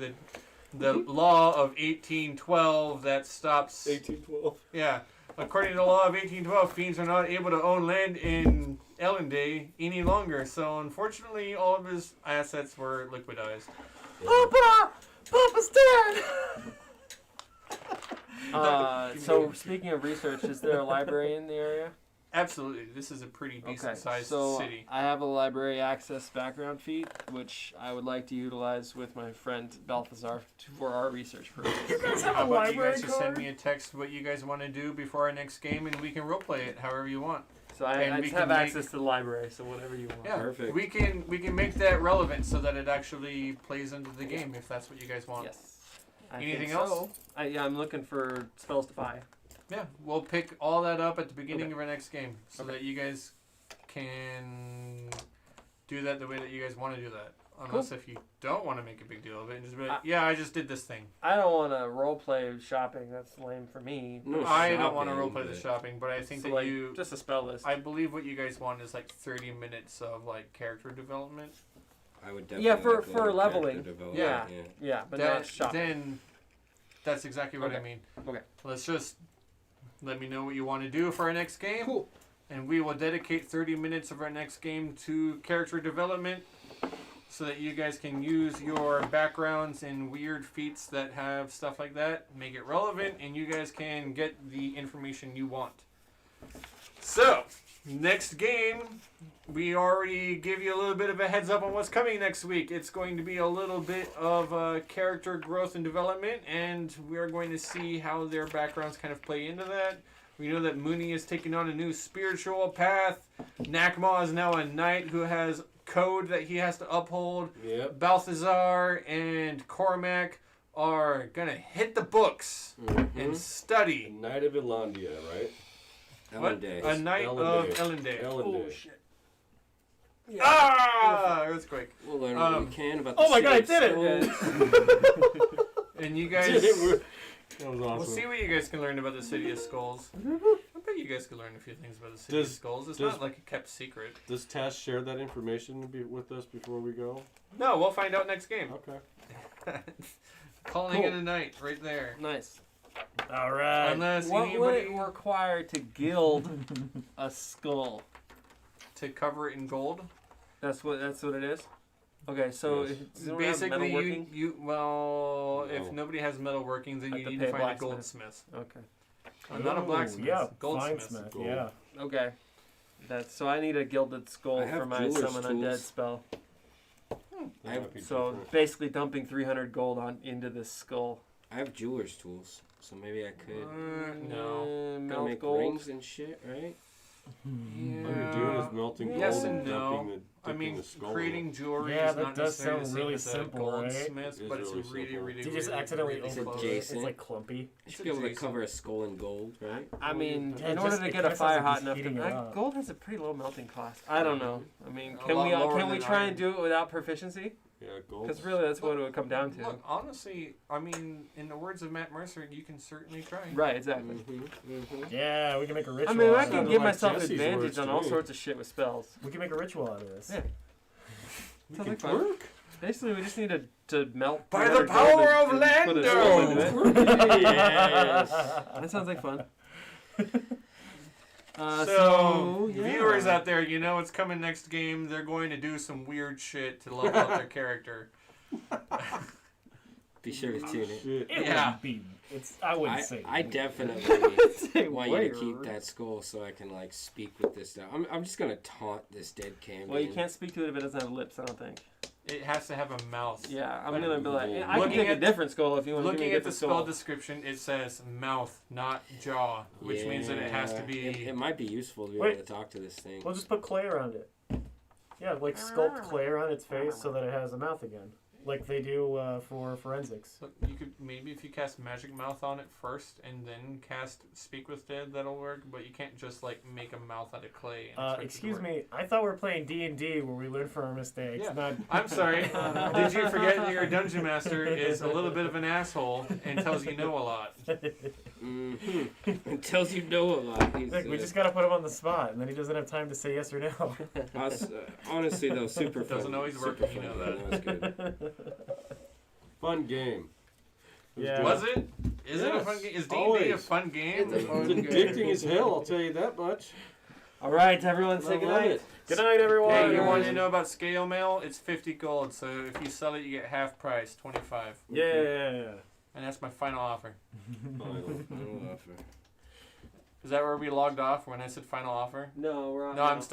Speaker 2: the law of 1812 that stops...
Speaker 1: 1812.
Speaker 2: Yeah. According to the law of 1812, fiends are not able to own land in Ellenday any longer. So, unfortunately, all of his assets were liquidized.
Speaker 5: Papa! Papa's dead! So speaking of research, is there a library in the area?
Speaker 2: Absolutely. This is a pretty decent sized
Speaker 5: so
Speaker 2: city.
Speaker 5: I have a library access background feat, which I would like to utilize with my friend Balthazar for our research purposes.
Speaker 2: How about you guys just send me a text what you guys want to do before our next game, and we can roleplay it however you want.
Speaker 5: So I
Speaker 2: And we
Speaker 5: just
Speaker 2: can
Speaker 5: have
Speaker 2: make-
Speaker 5: access to the library, so whatever you want.
Speaker 2: Yeah,
Speaker 7: Perfect.
Speaker 2: We can make that relevant so that it actually plays into the game if that's what you guys want.
Speaker 5: Yes. I
Speaker 2: Anything
Speaker 5: think
Speaker 2: else?
Speaker 5: So. I'm looking for spells to fire.
Speaker 2: Yeah, we'll pick all that up at the beginning
Speaker 5: Okay.
Speaker 2: of our next game so
Speaker 5: Okay.
Speaker 2: that you guys can do that the way that you guys want to do that. Unless if you don't want to make a big deal of it and just be like, yeah, I just did this thing.
Speaker 5: I don't want to roleplay shopping. That's lame for me.
Speaker 7: No
Speaker 2: I don't want to
Speaker 7: shopping,
Speaker 2: roleplay the
Speaker 7: but-
Speaker 2: shopping, but I think
Speaker 5: So,
Speaker 2: that
Speaker 5: like,
Speaker 2: you...
Speaker 5: just a spell list.
Speaker 2: I believe what you guys want is like 30 minutes of like character development.
Speaker 7: I would definitely
Speaker 5: Yeah, for
Speaker 7: like a little
Speaker 5: leveling.
Speaker 7: character development,
Speaker 2: Yeah.
Speaker 5: Yeah, but
Speaker 2: That-
Speaker 5: not shopping.
Speaker 2: then that's exactly what I
Speaker 5: Okay.
Speaker 2: mean.
Speaker 5: Okay.
Speaker 2: Let's just let me know what you want to do for our next game.
Speaker 5: Cool.
Speaker 2: And we will dedicate 30 minutes of our next game to character development so that you guys can use your backgrounds in weird feats that have stuff like that, make it relevant, and you guys can get the information you want. So, next game, we already give you a little bit of a heads up on what's coming next week. It's going to be a little bit of character growth and development, and we're going to see how their backgrounds kind of play into that. We know that Mooney is taking on a new spiritual path. Nakma is now a knight who has code that he has to uphold.
Speaker 1: Yep.
Speaker 2: Balthazar and Cormac are going to hit the books and study.
Speaker 1: Knight of Elandia, right?
Speaker 2: What?
Speaker 7: Days.
Speaker 2: A knight of
Speaker 1: Elendale.
Speaker 2: Elendale.
Speaker 1: Elendale.
Speaker 5: shit.
Speaker 2: Ah! Earthquake.
Speaker 7: We'll learn what we can about the
Speaker 5: Oh my god, I
Speaker 7: city
Speaker 5: did
Speaker 7: of
Speaker 5: it!
Speaker 2: And you guys...
Speaker 1: That was awesome.
Speaker 2: We'll see what you guys can learn about the City of Skulls. I bet you guys can learn a few things about the City of Skulls. It's not like a kept secret.
Speaker 1: Does Tash share that information with us before we go?
Speaker 2: No, we'll find out next game.
Speaker 1: Okay.
Speaker 2: Calling it a night right there.
Speaker 5: Nice.
Speaker 4: All right.
Speaker 2: Unless
Speaker 5: What would
Speaker 2: anybody
Speaker 5: it require to gild a skull?
Speaker 2: to cover it in gold.
Speaker 5: That's what it is. Okay, so
Speaker 1: Yes.
Speaker 5: if you don't have
Speaker 2: Basically,
Speaker 5: metalworking?
Speaker 2: if
Speaker 1: No.
Speaker 2: nobody has metalworking, then
Speaker 5: Have
Speaker 2: you
Speaker 5: to
Speaker 2: need
Speaker 5: pay
Speaker 2: to
Speaker 5: a
Speaker 2: find a
Speaker 5: blacksmith.
Speaker 2: goldsmith.
Speaker 5: Okay.
Speaker 2: Not a
Speaker 4: Ooh,
Speaker 2: blacksmith.
Speaker 4: Yeah,
Speaker 2: Goldsmith.
Speaker 4: Finesmith,
Speaker 1: Gold.
Speaker 4: yeah.
Speaker 5: Okay. So I need a gilded skull
Speaker 7: I have
Speaker 5: for my
Speaker 7: jeweler's
Speaker 5: summon undead
Speaker 7: tools.
Speaker 5: spell.
Speaker 1: That might be
Speaker 5: So
Speaker 1: different.
Speaker 5: basically dumping 300 gold into this skull.
Speaker 7: I have jeweler's tools, so maybe I could.
Speaker 2: No.
Speaker 7: Gotta
Speaker 5: Melt
Speaker 7: make
Speaker 5: gold.
Speaker 7: rings and shit, right?
Speaker 1: All you're doing is melting gold
Speaker 2: Yes
Speaker 1: and
Speaker 2: and no.
Speaker 1: dumping the,
Speaker 2: I
Speaker 1: dipping
Speaker 2: mean,
Speaker 1: the skull in
Speaker 2: creating jewelry
Speaker 4: Yeah,
Speaker 2: is
Speaker 4: that
Speaker 2: not
Speaker 4: does
Speaker 2: necessarily the
Speaker 4: sound
Speaker 2: same
Speaker 4: really
Speaker 2: as a
Speaker 4: simple, right?
Speaker 2: goldsmith,
Speaker 1: It
Speaker 2: but
Speaker 1: is
Speaker 2: it's
Speaker 1: really
Speaker 2: really,
Speaker 1: simple.
Speaker 2: really,
Speaker 4: Do you just
Speaker 2: really,
Speaker 4: accidentally
Speaker 2: really
Speaker 7: Is it
Speaker 4: overload
Speaker 2: close.
Speaker 4: it? It's
Speaker 7: Jason?
Speaker 4: like clumpy.
Speaker 7: You
Speaker 2: It's
Speaker 7: should be able to
Speaker 2: adjacent.
Speaker 7: cover a skull in gold, right?
Speaker 5: I mean,
Speaker 4: Yeah,
Speaker 5: in
Speaker 4: it
Speaker 5: order
Speaker 4: just-
Speaker 5: to
Speaker 4: it
Speaker 5: get a
Speaker 4: kinda sounds
Speaker 5: fire
Speaker 4: like
Speaker 5: hot
Speaker 4: he's
Speaker 5: enough,
Speaker 4: heating it up.
Speaker 5: gold has a pretty low melting cost. I don't know. I mean,
Speaker 2: A
Speaker 5: can
Speaker 2: lot lower
Speaker 5: we
Speaker 2: than
Speaker 5: try and
Speaker 2: iron.
Speaker 5: do it without proficiency?
Speaker 1: Yeah, gold.
Speaker 5: Because really, that's what it would come down to.
Speaker 2: Look, honestly, I mean, in the words of Matt Mercer, you can certainly try.
Speaker 5: Right, exactly.
Speaker 4: Yeah, we can make a ritual.
Speaker 5: I mean, I
Speaker 4: out
Speaker 5: can
Speaker 4: of
Speaker 1: Sounded
Speaker 5: give
Speaker 1: like
Speaker 5: myself
Speaker 1: Jesse's
Speaker 5: advantage
Speaker 1: words
Speaker 5: on
Speaker 1: to
Speaker 5: all
Speaker 1: me.
Speaker 5: sorts of shit with spells.
Speaker 4: We can make a ritual out of this.
Speaker 5: Yeah.
Speaker 1: We
Speaker 5: Sounds
Speaker 1: can
Speaker 5: like fun.
Speaker 1: work.
Speaker 5: Basically, we just need to melt.
Speaker 2: By
Speaker 5: 300
Speaker 2: the
Speaker 5: gold
Speaker 2: power
Speaker 5: and-
Speaker 2: of
Speaker 5: and put a
Speaker 2: Lando!
Speaker 5: skull into it.
Speaker 1: Yes.
Speaker 5: That sounds like fun.
Speaker 2: So,
Speaker 5: yeah.
Speaker 2: viewers out there, you know what's coming next game. They're going to do some weird shit to level up their character.
Speaker 7: Be sure to tune in.
Speaker 1: Shit.
Speaker 4: It
Speaker 2: Yeah.
Speaker 4: wouldn't be. I wouldn't say.
Speaker 7: I definitely want you to keep that skull so I can like speak with this stuff. I'm just gonna taunt this dead Cambion.
Speaker 5: Well, you can't speak to it if it doesn't have lips, I don't think.
Speaker 2: It has to have a mouth.
Speaker 5: Yeah, I'm gonna be like, I can
Speaker 2: Looking
Speaker 5: take a
Speaker 2: at-
Speaker 5: different skull if you want to give me
Speaker 2: Looking
Speaker 5: a
Speaker 2: at the
Speaker 5: different
Speaker 2: spell
Speaker 5: skull.
Speaker 2: description, it says mouth, not jaw, which means that it has to be.
Speaker 7: It might be useful to be
Speaker 4: Wait.
Speaker 7: able to talk to this thing.
Speaker 4: We'll just put clay around it. Yeah, like sculpt clay around its face so that it has a mouth again, like they do for forensics.
Speaker 2: Look, you could maybe if you cast magic mouth on it first and then cast speak with dead, that'll work. But you can't just like make a mouth out of clay. And expect it to
Speaker 4: Excuse
Speaker 2: work.
Speaker 4: me, I thought we were playing D&D where we learn from our mistakes.
Speaker 2: Yeah.
Speaker 4: Not...
Speaker 2: I'm sorry. Did you forget that your dungeon master is a little bit of an asshole and tells you know a lot?
Speaker 7: It tells you no a lot. He's,
Speaker 4: Look, we just gotta put him on the spot, and then he doesn't have time to say yes or no.
Speaker 7: honestly though, super fun.
Speaker 2: Doesn't always work,
Speaker 7: Super
Speaker 2: you know
Speaker 7: fun.
Speaker 2: that.
Speaker 7: That was good.
Speaker 1: Fun game.
Speaker 4: Yeah.
Speaker 2: Was it? Is it a
Speaker 1: Yes,
Speaker 2: fun game? Is D&D a
Speaker 1: always.
Speaker 2: fun game?
Speaker 1: It's addicting as hell, I'll tell you that much.
Speaker 5: All right, everyone, say
Speaker 1: I love
Speaker 5: goodnight.
Speaker 1: it.
Speaker 4: Good night, everyone.
Speaker 2: Hey, you want to know about scale mail? It's 50 gold, so if you sell it, you get half price, 25.
Speaker 4: Yeah.
Speaker 2: And that's my final offer.
Speaker 7: Final offer.
Speaker 2: Is that where we logged off when I said final offer?
Speaker 5: No, we're on.
Speaker 2: No, I'm still